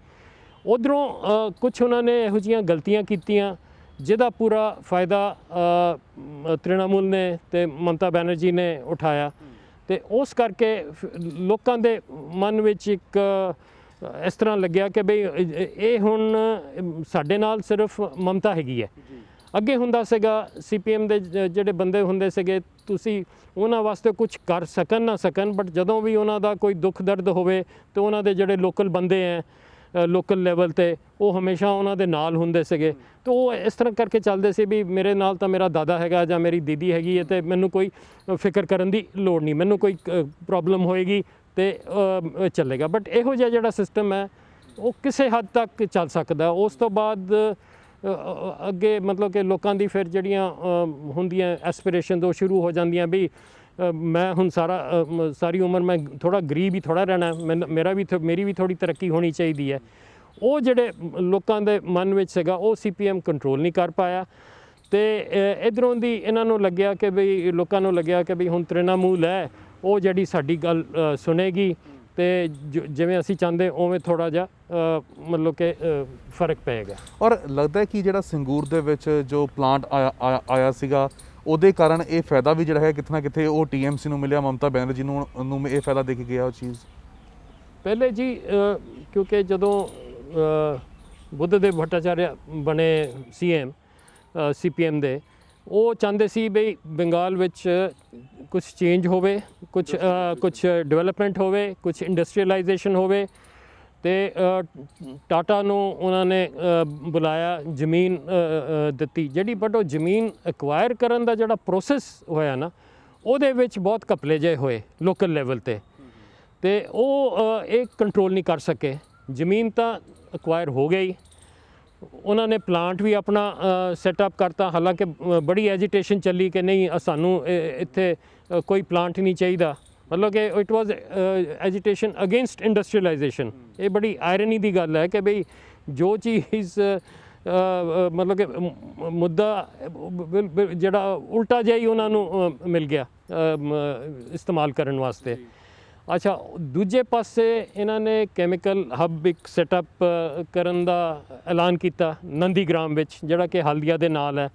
ਉੱਧਰੋਂ ਕੁਛ ਉਹਨਾਂ ਨੇ ਇਹੋ ਜਿਹੀਆਂ ਗਲਤੀਆਂ ਕੀਤੀਆਂ ਜਿਹਦਾ ਪੂਰਾ ਫਾਇਦਾ ਤ੍ਰਿਣਮੂਲ ਨੇ ਤੇ ਮਮਤਾ ਬੈਨਰਜੀ ਨੇ ਉਠਾਇਆ ਤੇ ਉਸ ਕਰਕੇ ਲੋਕਾਂ ਦੇ ਮਨ ਵਿੱਚ ਇੱਕ ਇਸ ਤਰ੍ਹਾਂ ਲੱਗਿਆ ਕਿ ਬਈ ਇਹ ਹੁਣ ਸਾਡੇ ਨਾਲ ਸਿਰਫ ਮਮਤਾ ਹੈਗੀ ਹੈ। ਅੱਗੇ ਹੁੰਦਾ ਸੀਗਾ CPM ਦੇ ਜਿਹੜੇ ਬੰਦੇ ਹੁੰਦੇ ਸੀਗੇ, ਤੁਸੀਂ ਉਹਨਾਂ ਵਾਸਤੇ ਕੁਝ ਕਰ ਸਕਣ ਨਾ ਸਕਣ, ਬਟ ਜਦੋਂ ਵੀ ਉਹਨਾਂ ਦਾ ਕੋਈ ਦੁੱਖ ਦਰਦ ਹੋਵੇ ਤੇ ਉਹਨਾਂ ਦੇ ਜਿਹੜੇ ਲੋਕਲ ਬੰਦੇ ਹੈ ਲੋਕਲ ਲੈਵਲ ਤੇ, ਉਹ ਹਮੇਸ਼ਾ ਉਹਨਾਂ ਦੇ ਨਾਲ ਹੁੰਦੇ ਸੀਗੇ। ਤੇ ਉਹ ਇਸ ਤਰ੍ਹਾਂ ਕਰਕੇ ਚੱਲਦੇ ਸੀ ਵੀ ਮੇਰੇ ਨਾਲ ਤਾਂ ਮੇਰਾ ਦਾਦਾ ਹੈਗਾ ਜਾਂ ਮੇਰੀ ਦੀਦੀ ਹੈਗੀ ਹੈ ਤੇ ਮੈਨੂੰ ਕੋਈ ਫਿਕਰ ਕਰਨ ਦੀ ਲੋੜ ਨਹੀਂ, ਮੈਨੂੰ ਕੋਈ ਪ੍ਰੋਬਲਮ ਹੋਏਗੀ ਤੇ ਚੱਲੇਗਾ। ਬਟ ਇਹੋ ਜਿਹਾ ਜਿਹੜਾ ਸਿਸਟਮ ਹੈ ਉਹ ਕਿਸੇ ਹੱਦ ਤੱਕ ਚੱਲ ਸਕਦਾ। ਉਸ ਤੋਂ ਬਾਅਦ ਅੱਗੇ ਮਤਲਬ ਕਿ ਲੋਕਾਂ ਦੀ ਫਿਰ ਜਿਹੜੀਆਂ ਹੁੰਦੀਆਂ ਐਸਪੀਰੇਸ਼ਨ ਉਹ ਸ਼ੁਰੂ ਹੋ ਜਾਂਦੀਆਂ ਵੀ ਮੈਂ ਹੁਣ ਸਾਰੀ ਉਮਰ ਮੈਂ ਥੋੜ੍ਹਾ ਗਰੀਬ ਹੀ ਥੋੜ੍ਹਾ ਰਹਿਣਾ, ਮੇਰੀ ਵੀ ਥੋੜ੍ਹੀ ਤਰੱਕੀ ਹੋਣੀ ਚਾਹੀਦੀ ਹੈ। ਉਹ ਜਿਹੜੇ ਲੋਕਾਂ ਦੇ ਮਨ ਵਿੱਚ ਸੀਗਾ ਉਹ CPM ਕੰਟਰੋਲ ਨਹੀਂ ਕਰ ਪਾਇਆ ਤੇ ਇੱਧਰੋਂ ਦੀ ਇਹਨਾਂ ਨੂੰ ਲੱਗਿਆ ਕਿ ਬਈ ਲੋਕਾਂ ਨੂੰ ਲੱਗਿਆ ਕਿ ਬਈ ਹੁਣ ਤ੍ਰਿਣਮੂਲ ਹੈ ਉਹ ਜਿਹੜੀ ਸਾਡੀ ਗੱਲ ਸੁਣੇਗੀ ਤੇ ਜਿਵੇਂ ਅਸੀਂ ਚਾਹੁੰਦੇ ਉਵੇਂ ਥੋੜ੍ਹਾ ਜਿਹਾ ਮਤਲਬ ਕਿ ਫਰਕ ਪਏਗਾ। ਔਰ ਲੱਗਦਾ ਕਿ ਜਿਹੜਾ ਸੰਗਰੂਰ ਦੇ ਵਿੱਚ ਜੋ ਪਲਾਂਟ ਆਇਆ ਸੀਗਾ ਉਹਦੇ ਕਾਰਨ ਇਹ ਫਾਇਦਾ ਵੀ ਜਿਹੜਾ ਹੈ ਕਿਤੇ ਨਾ ਕਿਤੇ ਉਹ TMC ਨੂੰ ਮਿਲਿਆ, ਮਮਤਾ ਬੈਨਰਜੀ ਨੂੰ ਇਹ ਫਾਇਦਾ ਦੇ ਕੇ ਗਿਆ ਉਹ ਚੀਜ਼। ਪਹਿਲੇ ਜੀ ਕਿਉਂਕਿ ਜਦੋਂ ਬੁੱਧਦੇਵ ਭੱਟਾਚਾਰਿਆ ਬਣੇ CM CPM ਦੇ, ਉਹ ਚਾਹੁੰਦੇ ਸੀ ਬਈ ਬੰਗਾਲ ਵਿੱਚ ਕੁਝ ਚੇਂਜ ਹੋਵੇ, ਕੁਝ ਡਿਵੈਲਪਮੈਂਟ ਹੋਵੇ, ਕੁਝ ਇੰਡਸਟਰੀਅਲਾਈਜੇਸ਼ਨ ਹੋਵੇ ਤੇ ਟਾਟਾ ਨੂੰ ਉਹਨਾਂ ਨੇ ਬੁਲਾਇਆ, ਜ਼ਮੀਨ ਦਿੱਤੀ ਜਿਹੜੀ, ਬਟ ਉਹ ਜ਼ਮੀਨ ਐਕਵਾਇਰ ਕਰਨ ਦਾ ਜਿਹੜਾ ਪ੍ਰੋਸੈਸ ਹੋਇਆ ਨਾ ਉਹਦੇ ਵਿੱਚ ਬਹੁਤ ਘਪਲੇ ਜਿਹੇ ਹੋਏ ਲੋਕਲ ਲੈਵਲ ਤੇ ਉਹ ਇਹ ਕੰਟਰੋਲ ਨਹੀਂ ਕਰ ਸਕੇ। ਜ਼ਮੀਨ ਤਾਂ ਐਕਵਾਇਰ ਹੋ ਗਈ, ਉਹਨਾਂ ਨੇ ਪਲਾਂਟ ਵੀ ਆਪਣਾ ਸੈਟਅਪ ਕਰਤਾ, ਹਾਲਾਂਕਿ ਬੜੀ ਐਜੀਟੇਸ਼ਨ ਚੱਲੀ ਕਿ ਨਹੀਂ ਸਾਨੂੰ ਇੱਥੇ ਕੋਈ ਪਲਾਂਟ ਨਹੀਂ ਚਾਹੀਦਾ, ਮਤਲਬ ਕਿ it was agitation against industrialisation. ਇਹ ਬੜੀ ਆਇਰਨੀ ਦੀ ਗੱਲ ਹੈ ਕਿ ਬਈ ਜੋ ਚੀਜ਼ ਮਤਲਬ ਕਿ ਮੁੱਦਾ ਜਿਹੜਾ ਉਲਟਾ ਜਿਹਾ ਹੀ ਉਹਨਾਂ ਨੂੰ ਮਿਲ ਗਿਆ ਇਸਤੇਮਾਲ ਕਰਨ ਵਾਸਤੇ। ਅੱਛਾ, ਦੂਜੇ ਪਾਸੇ ਇਹਨਾਂ ਨੇ ਕੈਮੀਕਲ ਹੱਬ ਇੱਕ ਸੈਟਅਪ ਕਰਨ ਦਾ ਐਲਾਨ ਕੀਤਾ ਨੰਦੀਗ੍ਰਾਮ ਵਿੱਚ, ਜਿਹੜਾ ਕਿ ਹਲਦੀਆ ਦੇ ਨਾਲ ਹੈ।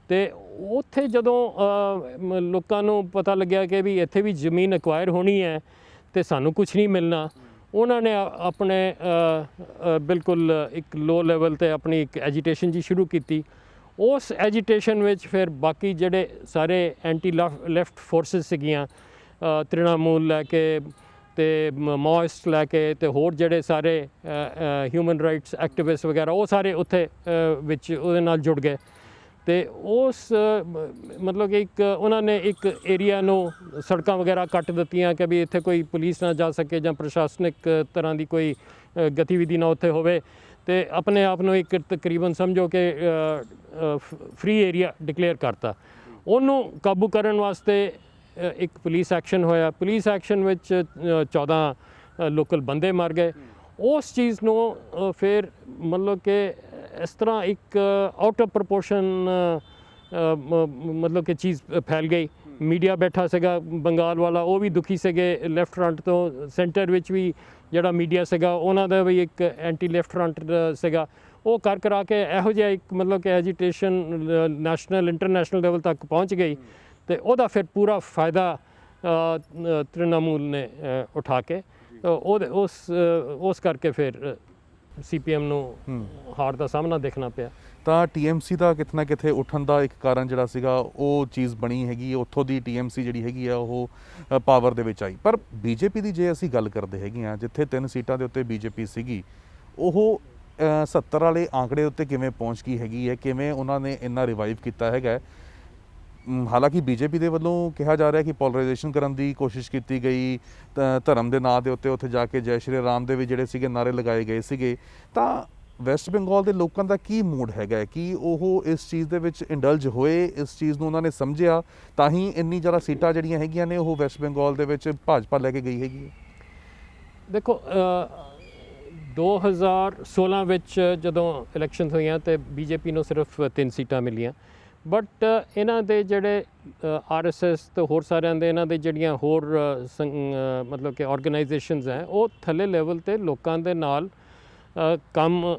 ਅਤੇ ਉੱਥੇ ਜਦੋਂ ਲੋਕਾਂ ਨੂੰ ਪਤਾ ਲੱਗਿਆ ਕਿ ਵੀ ਇੱਥੇ ਵੀ ਜ਼ਮੀਨ ਐਕਵਾਇਰ ਹੋਣੀ ਹੈ ਅਤੇ ਸਾਨੂੰ ਕੁਛ ਨਹੀਂ ਮਿਲਣਾ, ਉਹਨਾਂ ਨੇ ਆਪਣੇ ਬਿਲਕੁਲ ਇੱਕ ਲੋ ਲੈਵਲ 'ਤੇ ਆਪਣੀ ਇੱਕ ਐਜੀਟੇਸ਼ਨ ਜੀ ਸ਼ੁਰੂ ਕੀਤੀ। ਉਸ ਐਜੀਟੇਸ਼ਨ ਵਿੱਚ ਫਿਰ ਬਾਕੀ ਜਿਹੜੇ ਸਾਰੇ ਐਂਟੀ ਲੈਫਟ ਫੋਰਸਿਸ ਸੀਗੀਆਂ, ਤ੍ਰਿਣਮੂਲ ਲੈ ਕੇ ਅਤੇ ਮਾਓਇਸਟ ਲੈ ਕੇ ਅਤੇ ਹੋਰ ਜਿਹੜੇ ਸਾਰੇ ਹਿਊਮਨ ਰਾਈਟਸ ਐਕਟਿਵਿਸਟ ਵਗੈਰਾ, ਉਹ ਸਾਰੇ ਉੱਥੇ ਵਿੱਚ ਉਹਦੇ ਨਾਲ ਜੁੜ ਗਏ। ਅਤੇ ਉਸ ਮਤਲਬ ਕਿ ਇੱਕ ਉਹਨਾਂ ਨੇ ਇੱਕ ਏਰੀਆ ਨੂੰ ਸੜਕਾਂ ਵਗੈਰਾ ਕੱਟ ਦਿੱਤੀਆਂ ਕਿ ਵੀ ਇੱਥੇ ਕੋਈ ਪੁਲਿਸ ਨਾ ਜਾ ਸਕੇ ਜਾਂ ਪ੍ਰਸ਼ਾਸਨਿਕ ਤਰ੍ਹਾਂ ਦੀ ਕੋਈ ਗਤੀਵਿਧੀ ਨਾ ਉੱਥੇ ਹੋਵੇ, ਅਤੇ ਆਪਣੇ ਆਪ ਨੂੰ ਇੱਕ ਤਕਰੀਬਨ ਸਮਝੋ ਕਿ ਫ੍ਰੀ ਏਰੀਆ ਡਿਕਲੇਅਰ ਕਰਤਾ। ਉਹਨੂੰ ਕਾਬੂ ਕਰਨ ਵਾਸਤੇ ਇੱਕ ਪੁਲਿਸ ਐਕਸ਼ਨ ਹੋਇਆ। ਪੁਲਿਸ ਐਕਸ਼ਨ ਵਿੱਚ 14 ਲੋਕਲ ਬੰਦੇ ਮਰ ਗਏ। ਉਸ ਚੀਜ਼ ਨੂੰ ਫਿਰ ਮਤਲਬ ਕਿ ਇਸ ਤਰ੍ਹਾਂ ਇੱਕ ਆਊਟ ਆਫ ਪ੍ਰਪੋਰਸ਼ਨ ਮਤਲਬ ਕਿ ਚੀਜ਼ ਫੈਲ ਗਈ। ਮੀਡੀਆ ਬੈਠਾ ਸੀਗਾ ਬੰਗਾਲ ਵਾਲਾ, ਉਹ ਵੀ ਦੁਖੀ ਸੀਗੇ ਲੈਫਟ ਫਰੰਟ ਤੋਂ। ਸੈਂਟਰ ਵਿੱਚ ਵੀ ਜਿਹੜਾ ਮੀਡੀਆ ਸੀਗਾ ਉਹਨਾਂ ਦਾ ਵੀ ਇੱਕ ਐਂਟੀ ਲੈਫਟ ਫਰੰਟ ਸੀਗਾ। ਉਹ ਕਰਾ ਕੇ ਇਹੋ ਜਿਹਾ ਇੱਕ ਮਤਲਬ ਕਿ ਐਜੀਟੇਸ਼ਨ ਨੈਸ਼ਨਲ ਇੰਟਰਨੈਸ਼ਨਲ ਲੈਵਲ ਤੱਕ ਪਹੁੰਚ ਗਈ, ਅਤੇ ਉਹਦਾ ਫਿਰ ਪੂਰਾ ਫਾਇਦਾ ਤ੍ਰਿਣਮੂਲ ਨੇ ਉਠਾ ਕੇ ਉਹਦੇ ਉਸ ਕਰਕੇ ਫਿਰ CPM ਨੂੰ ਹਾਰ ਦਾ ਸਾਹਮਣਾ ਦੇਖਣਾ ਪਿਆ। ਤਾਂ TMC ਦਾ ਕਿਤੇ ਨਾ ਕਿਤੇ ਉੱਠਣ ਦਾ ਇੱਕ ਕਾਰਨ ਜਿਹੜਾ ਸੀਗਾ ਉਹ ਚੀਜ਼ ਬਣੀ ਹੈਗੀ, ਉੱਥੋਂ ਦੀ TMC ਜਿਹੜੀ ਹੈਗੀ ਆ ਉਹ ਪਾਵਰ ਦੇ ਵਿੱਚ ਆਈ। ਪਰ BJP ਦੀ ਜੇ ਅਸੀਂ ਗੱਲ ਕਰਦੇ ਹੈਗੇ ਹਾਂ, ਜਿੱਥੇ 3 ਸੀਟਾਂ ਦੇ ਉੱਤੇ BJP ਸੀਗੀ, ਉਹ 70 ਵਾਲੇ ਆંકੜੇ ਉੱਤੇ ਕਿਵੇਂ ਪਹੁੰਚ ਗਈ ਹੈਗੀ ਹੈ, ਕਿਵੇਂ ਉਹਨਾਂ ਨੇ ਇੰਨਾ ਰਿਵਾਈਵ ਕੀਤਾ ਹੈਗਾ। ਹਾਲਾਂਕਿ BJP ਦੇ ਵੱਲੋਂ ਕਿਹਾ ਜਾ ਰਿਹਾ ਕਿ ਪੋਲਰਾਈਜੇਸ਼ਨ ਕਰਨ ਦੀ ਕੋਸ਼ਿਸ਼ ਕੀਤੀ ਗਈ, ਧਰਮ ਦੇ ਨਾਂ ਦੇ ਉੱਤੇ ਉੱਥੇ ਜਾ ਕੇ ਜੈ ਸ਼੍ਰੀ ਰਾਮ ਦੇ ਵੀ ਜਿਹੜੇ ਸੀਗੇ ਨਾਅਰੇ ਲਗਾਏ ਗਏ ਸੀਗੇ। ਤਾਂ ਵੈਸਟ ਬੰਗਾਲ ਦੇ ਲੋਕਾਂ ਦਾ ਕੀ ਮੂਡ ਹੈਗਾ, ਕਿ ਉਹ ਇਸ ਚੀਜ਼ ਦੇ ਵਿੱਚ ਇੰਡਲਜ ਹੋਏ, ਇਸ ਚੀਜ਼ ਨੂੰ ਉਹਨਾਂ ਨੇ ਸਮਝਿਆ, ਤਾਂ ਹੀ ਇੰਨੀ ਜ਼ਿਆਦਾ ਸੀਟਾਂ ਜਿਹੜੀਆਂ ਹੈਗੀਆਂ ਨੇ ਉਹ ਵੈਸਟ ਬੰਗਾਲ ਦੇ ਵਿੱਚ ਭਾਜਪਾ ਲੈ ਕੇ ਗਈ ਹੈਗੀ ਹੈ। ਦੇਖੋ 2016 ਵਿੱਚ ਜਦੋਂ ਇਲੈਕਸ਼ਨ ਹੋਈਆਂ ਤਾਂ BJP ਨੂੰ ਸਿਰਫ 3 ਸੀਟਾਂ ਮਿਲੀਆਂ, ਬਟ ਇਹਨਾਂ ਦੇ ਜਿਹੜੇ RSS ਅਤੇ ਹੋਰ ਸਾਰਿਆਂ ਦੇ ਇਹਨਾਂ ਦੇ ਜਿਹੜੀਆਂ ਹੋਰ ਮਤਲਬ ਕਿ ਆਰਗੇਨਾਈਜੇਸ਼ਨਸ ਹੈ, ਉਹ ਥੱਲੇ ਲੈਵਲ 'ਤੇ ਲੋਕਾਂ ਦੇ ਨਾਲ ਕੰਮ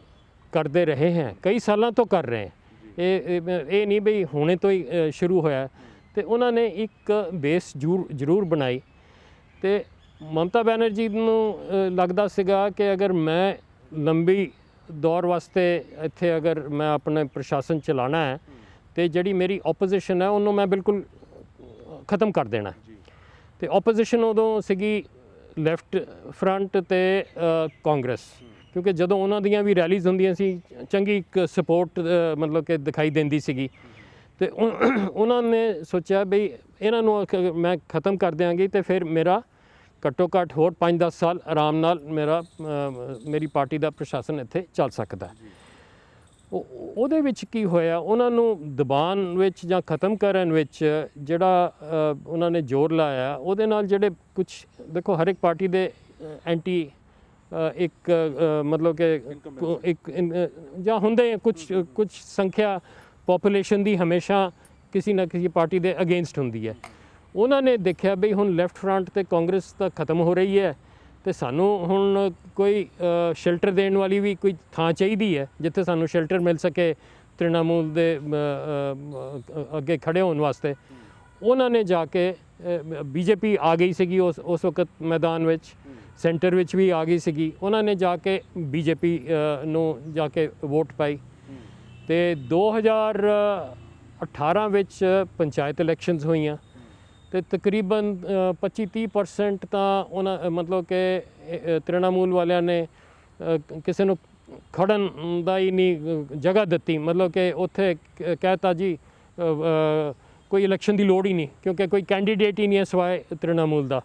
ਕਰਦੇ ਰਹੇ ਹੈ, ਕਈ ਸਾਲਾਂ ਤੋਂ ਕਰ ਰਹੇ ਹੈ। ਇਹ ਨਹੀਂ ਬਈ ਹੁਣੇ ਤੋਂ ਹੀ ਸ਼ੁਰੂ ਹੋਇਆ। ਅਤੇ ਉਹਨਾਂ ਨੇ ਇੱਕ ਬੇਸ ਜ਼ਰੂਰ ਬਣਾਈ। ਅਤੇ ਮਮਤਾ ਬੈਨਰਜੀ ਨੂੰ ਲੱਗਦਾ ਸੀਗਾ ਕਿ ਅਗਰ ਮੈਂ ਲੰਬੀ ਦੌਰ ਵਾਸਤੇ ਇੱਥੇ ਅਗਰ ਮੈਂ ਆਪਣਾ ਪ੍ਰਸ਼ਾਸਨ ਚਲਾਉਣਾ ਹੈ, ਅਤੇ ਜਿਹੜੀ ਮੇਰੀ ਓਪੋਜੀਸ਼ਨ ਹੈ ਉਹਨੂੰ ਮੈਂ ਬਿਲਕੁਲ ਖ਼ਤਮ ਕਰ ਦੇਣਾ। ਅਤੇ ਓਪੋਜੀਸ਼ਨ ਉਦੋਂ ਸੀਗੀ ਲੈਫਟ ਫਰੰਟ ਅਤੇ ਕਾਂਗਰਸ, ਕਿਉਂਕਿ ਜਦੋਂ ਉਹਨਾਂ ਦੀਆਂ ਵੀ ਰੈਲੀਜ਼ ਹੁੰਦੀਆਂ ਸੀ ਚੰਗੀ ਇੱਕ ਸਪੋਰਟ ਮਤਲਬ ਕਿ ਦਿਖਾਈ ਦਿੰਦੀ ਸੀਗੀ। ਅਤੇ ਉਹਨਾਂ ਨੇ ਸੋਚਿਆ ਬਈ ਇਹਨਾਂ ਨੂੰ ਮੈਂ ਖ਼ਤਮ ਕਰ ਦਿਆਂਗੀ ਅਤੇ ਫਿਰ ਮੇਰਾ ਘੱਟੋ ਘੱਟ ਹੋਰ 5-10 ਸਾਲ ਆਰਾਮ ਨਾਲ ਮੇਰੀ ਪਾਰਟੀ ਦਾ ਪ੍ਰਸ਼ਾਸਨ ਇੱਥੇ ਚੱਲ ਸਕਦਾ। ਉਹਦੇ ਵਿੱਚ ਕੀ ਹੋਇਆ, ਉਹਨਾਂ ਨੂੰ ਦਬਾਉਣ ਵਿੱਚ ਜਾਂ ਖ਼ਤਮ ਕਰਨ ਵਿੱਚ ਜਿਹੜਾ ਉਹਨਾਂ ਨੇ ਜ਼ੋਰ ਲਾਇਆ, ਉਹਦੇ ਨਾਲ ਜਿਹੜੇ ਕੁਛ ਦੇਖੋ ਹਰ ਇੱਕ ਪਾਰਟੀ ਦੇ ਐਂਟੀ ਇੱਕ ਮਤਲਬ ਕਿ ਇੱਕ ਜਾਂ ਹੁੰਦੇ ਕੁਛ ਸੰਖਿਆ ਪੋਪੂਲੇਸ਼ਨ ਦੀ ਹਮੇਸ਼ਾ ਕਿਸੇ ਨਾ ਕਿਸੇ ਪਾਰਟੀ ਦੇ ਅਗੇਂਸਟ ਹੁੰਦੀ ਹੈ। ਉਹਨਾਂ ਨੇ ਦੇਖਿਆ ਬਈ ਹੁਣ ਲੈਫਟ ਫਰੰਟ ਅਤੇ ਕਾਂਗਰਸ ਤਾਂ ਖ਼ਤਮ ਹੋ ਰਹੀ ਹੈ, ਅਤੇ ਸਾਨੂੰ ਹੁਣ ਕੋਈ ਸ਼ੈਲਟਰ ਦੇਣ ਵਾਲੀ ਵੀ ਕੋਈ ਥਾਂ ਚਾਹੀਦੀ ਹੈ ਜਿੱਥੇ ਸਾਨੂੰ ਸ਼ੈਲਟਰ ਮਿਲ ਸਕੇ ਤ੍ਰਿਣਮੂਲ ਦੇ ਅੱਗੇ ਖੜ੍ਹੇ ਹੋਣ ਵਾਸਤੇ। ਉਹਨਾਂ ਨੇ ਜਾ ਕੇ BJP ਆ ਗਈ ਸੀਗੀ ਉਸ ਵਕਤ ਮੈਦਾਨ ਵਿੱਚ, ਸੈਂਟਰ ਵਿੱਚ ਵੀ ਆ ਗਈ ਸੀਗੀ। ਉਹਨਾਂ ਨੇ ਜਾ ਕੇ BJP ਨੂੰ ਜਾ ਕੇ ਵੋਟ ਪਾਈ। ਅਤੇ 2018 ਵਿੱਚ ਪੰਚਾਇਤ ਇਲੈਕਸ਼ਨਸ ਹੋਈਆਂ, ਅਤੇ ਤਕਰੀਬਨ 25-30% ਤਾਂ ਉਹਨਾਂ ਮਤਲਬ ਕਿ ਤ੍ਰਿਣਮੂਲ ਵਾਲਿਆਂ ਨੇ ਕਿਸੇ ਨੂੰ ਖੜਨ ਦਾ ਹੀ ਨਹੀਂ ਜਗ੍ਹਾ ਦਿੱਤੀ। ਮਤਲਬ ਕਿ ਉੱਥੇ ਕਹਿਤਾ ਜੀ ਕੋਈ ਇਲੈਕਸ਼ਨ ਦੀ ਲੋੜ ਹੀ ਨਹੀਂ, ਕਿਉਂਕਿ ਕੋਈ ਕੈਂਡੀਡੇਟ ਹੀ ਨਹੀਂ ਹੈ ਸਿਵਾਏ ਤ੍ਰਿਣਮੂਲ ਦਾ।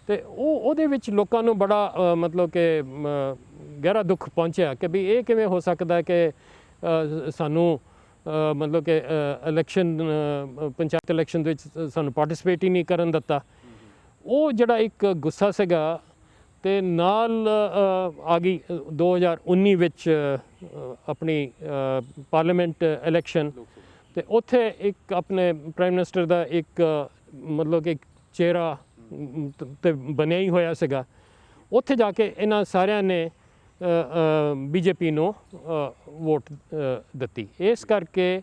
ਅਤੇ ਉਹਦੇ ਵਿੱਚ ਲੋਕਾਂ ਨੂੰ ਬੜਾ ਮਤਲਬ ਕਿ ਗਹਿਰਾ ਦੁੱਖ ਪਹੁੰਚਿਆ ਕਿ ਵੀ ਇਹ ਕਿਵੇਂ ਹੋ ਸਕਦਾ ਕਿ ਸਾਨੂੰ ਮਤਲਬ ਕਿ ਇਲੈਕਸ਼ਨ ਪੰਚਾਇਤ ਇਲੈਕਸ਼ਨ ਦੇ ਵਿੱਚ ਸਾਨੂੰ ਪਾਰਟਿਸਿਪੇਟ ਹੀ ਨਹੀਂ ਕਰਨ ਦਿੱਤਾ। ਉਹ ਜਿਹੜਾ ਇੱਕ ਗੁੱਸਾ ਸੀਗਾ ਤੇ ਨਾਲ ਆ ਗਈ 2019 ਵਿੱਚ ਆਪਣੀ ਪਾਰਲੀਮੈਂਟ ਇਲੈਕਸ਼ਨ, ਤੇ ਉੱਥੇ ਇੱਕ ਆਪਣੇ ਪ੍ਰਾਈਮ ਮਿਨਿਸਟਰ ਦਾ ਇੱਕ ਮਤਲਬ ਕਿ ਚਿਹਰਾ ਤੇ ਬਣਿਆ ਹੀ ਹੋਇਆ ਸੀਗਾ। ਉੱਥੇ ਜਾ ਕੇ ਇਹਨਾਂ ਸਾਰਿਆਂ ਨੇ ਬੀਜੇਪੀ ਨੂੰ ਵੋਟ ਦਿੱਤੀ। ਇਸ ਕਰਕੇ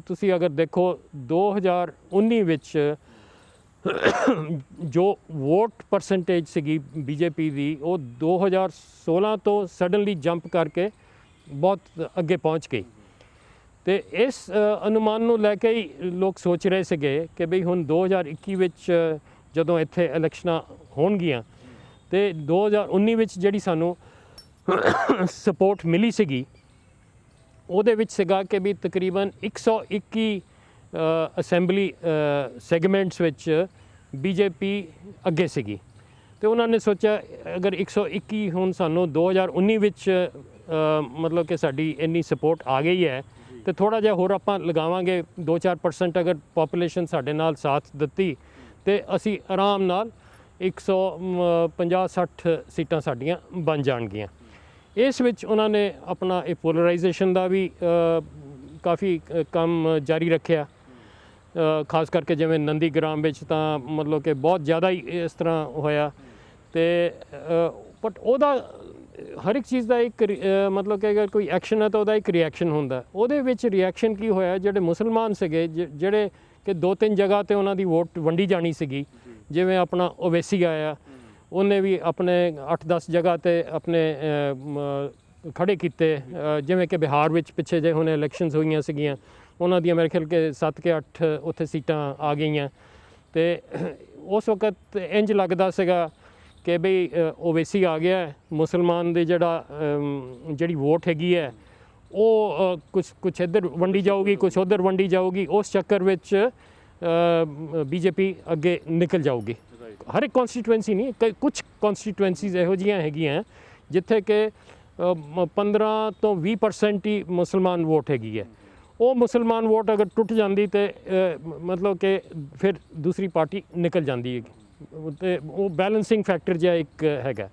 ਤੁਸੀਂ ਅਗਰ ਦੇਖੋ 2019 ਵਿੱਚ ਜੋ ਵੋਟ ਪਰਸੈਂਟੇਜ ਸੀਗੀ ਬੀਜੇਪੀ ਦੀ, ਉਹ 2016 ਤੋਂ ਸਡਨਲੀ ਜੰਪ ਕਰਕੇ ਬਹੁਤ ਅੱਗੇ ਪਹੁੰਚ ਗਈ। ਤੇ ਇਸ ਅਨੁਮਾਨ ਨੂੰ ਲੈ ਕੇ ਹੀ ਲੋਕ ਸੋਚ ਰਹੇ ਸੀਗੇ ਕਿ ਬਈ ਹੁਣ 2021 ਵਿੱਚ ਜਦੋਂ ਇੱਥੇ ਇਲੈਕਸ਼ਨਾਂ ਹੋਣਗੀਆਂ ਤੇ 2019 ਵਿੱਚ ਜਿਹੜੀ ਸਾਨੂੰ ਸਪੋਰਟ ਮਿਲੀ ਸੀਗੀ ਉਹਦੇ ਵਿੱਚ ਸੀਗਾ ਕਿ ਵੀ ਤਕਰੀਬਨ 121 ਅਸੈਂਬਲੀ ਸੈਗਮੈਂਟਸ ਵਿੱਚ ਬੀਜੇਪੀ ਅੱਗੇ ਸੀਗੀ। ਤੇ ਉਹਨਾਂ ਨੇ ਸੋਚਿਆ ਅਗਰ 121 ਹੁਣ ਸਾਨੂੰ 2019 ਵਿੱਚ ਮਤਲਬ ਕਿ ਸਾਡੀ ਇੰਨੀ ਸਪੋਰਟ ਆ ਗਈ ਹੈ ਤੇ ਥੋੜ੍ਹਾ ਜਿਹਾ ਹੋਰ ਆਪਾਂ ਲਗਾਵਾਂਗੇ 2-4% ਅਗਰ ਪਾਪੂਲੇਸ਼ਨ ਸਾਡੇ ਨਾਲ ਸਾਥ ਦਿੱਤੀ ਤੇ ਅਸੀਂ ਆਰਾਮ ਨਾਲ 150-60 ਸੀਟਾਂ ਸਾਡੀਆਂ ਬਣ ਜਾਣਗੀਆਂ। ਇਸ ਵਿੱਚ ਉਹਨਾਂ ਨੇ ਆਪਣਾ ਇਹ ਪੋਲਰਾਈਜੇਸ਼ਨ ਦਾ ਵੀ ਕਾਫੀ ਕੰਮ ਜਾਰੀ ਰੱਖਿਆ, ਖਾਸ ਕਰਕੇ ਜਿਵੇਂ ਨੰਦੀਗ੍ਰਾਮ ਵਿੱਚ ਤਾਂ ਮਤਲਬ ਕਿ ਬਹੁਤ ਜ਼ਿਆਦਾ ਹੀ ਇਸ ਤਰ੍ਹਾਂ ਹੋਇਆ। ਤੇ ਬਟ ਉਹਦਾ ਹਰ ਇੱਕ ਚੀਜ਼ ਦਾ ਇੱਕ ਮਤਲਬ ਕਿ ਅਗਰ ਕੋਈ ਐਕਸ਼ਨ ਹੈ ਤਾਂ ਉਹਦਾ ਇੱਕ ਰਿਐਕਸ਼ਨ ਹੁੰਦਾ। ਉਹਦੇ ਵਿੱਚ ਰਿਐਕਸ਼ਨ ਕੀ ਹੋਇਆ, ਜਿਹੜੇ ਮੁਸਲਮਾਨ ਸੀਗੇ ਜਿਹੜੇ ਕਿ 2-3 ਜਗ੍ਹਾ ਤੇ ਉਹਨਾਂ ਦੀ ਵੋਟ ਵੰਡੀ ਜਾਣੀ ਸੀਗੀ, ਜਿਵੇਂ ਆਪਣਾ ਓਵੈਸੀ ਆਇਆ, ਉਹਨੇ ਵੀ ਆਪਣੇ 8-10 ਜਗ੍ਹਾ ਤੇ ਆਪਣੇ ਖੜੇ ਕੀਤੇ। ਜਿਵੇਂ ਕਿ ਬਿਹਾਰ ਵਿੱਚ ਪਿੱਛੇ ਜੇ ਹੁਣ ਇਲੈਕਸ਼ਨਸ ਹੋਈਆਂ ਸੀਗੀਆਂ, ਉਹਨਾਂ ਦੀਆਂ ਮੇਰੇ ਖਿਆਲ ਕਿ 7 ਕਿ 8 ਉੱਥੇ ਸੀਟਾਂ ਆ ਗਈਆਂ। ਤੇ ਉਸ ਵਕਤ ਇੰਜ ਲੱਗਦਾ ਸੀਗਾ ਕਿ ਬਈ ਓਵੈਸੀ ਆ ਗਿਆ, ਮੁਸਲਮਾਨ ਦੀ ਜਿਹੜੀ ਵੋਟ ਹੈਗੀ ਹੈ ਉਹ ਕੁਛ ਇੱਧਰ ਵੰਡੀ ਜਾਊਗੀ, ਕੁਛ ਉੱਧਰ ਵੰਡੀ ਜਾਊਗੀ। ਉਸ ਚੱਕਰ ਵਿੱਚ ਬੀਜੇਪੀ ਅੱਗੇ ਨਿਕਲ ਜਾਊਗੀ। ਹਰ ਇੱਕ ਕੌਂਸਟੀਟੂਐਂਸੀ ਨਹੀਂ, ਕੁਛ ਕੌਂਸਟੀਟੂਐਂਸੀਜ਼ ਇਹੋ ਜਿਹੀਆਂ ਹੈਗੀਆਂ ਜਿੱਥੇ ਕਿ 15 ਤੋਂ 20% ਹੀ ਮੁਸਲਮਾਨ ਵੋਟ ਹੈਗੀ ਹੈ। ਉਹ ਮੁਸਲਮਾਨ ਵੋਟ ਅਗਰ ਟੁੱਟ ਜਾਂਦੀ ਤੇ ਮਤਲਬ ਕਿ ਫਿਰ ਦੂਸਰੀ ਪਾਰਟੀ ਨਿਕਲ ਜਾਂਦੀ ਹੈਗੀ। ਤੇ ਉਹ ਬੈਲੈਂਸਿੰਗ ਫੈਕਟਰ ਜਿਹਾ ਇੱਕ ਹੈਗਾ।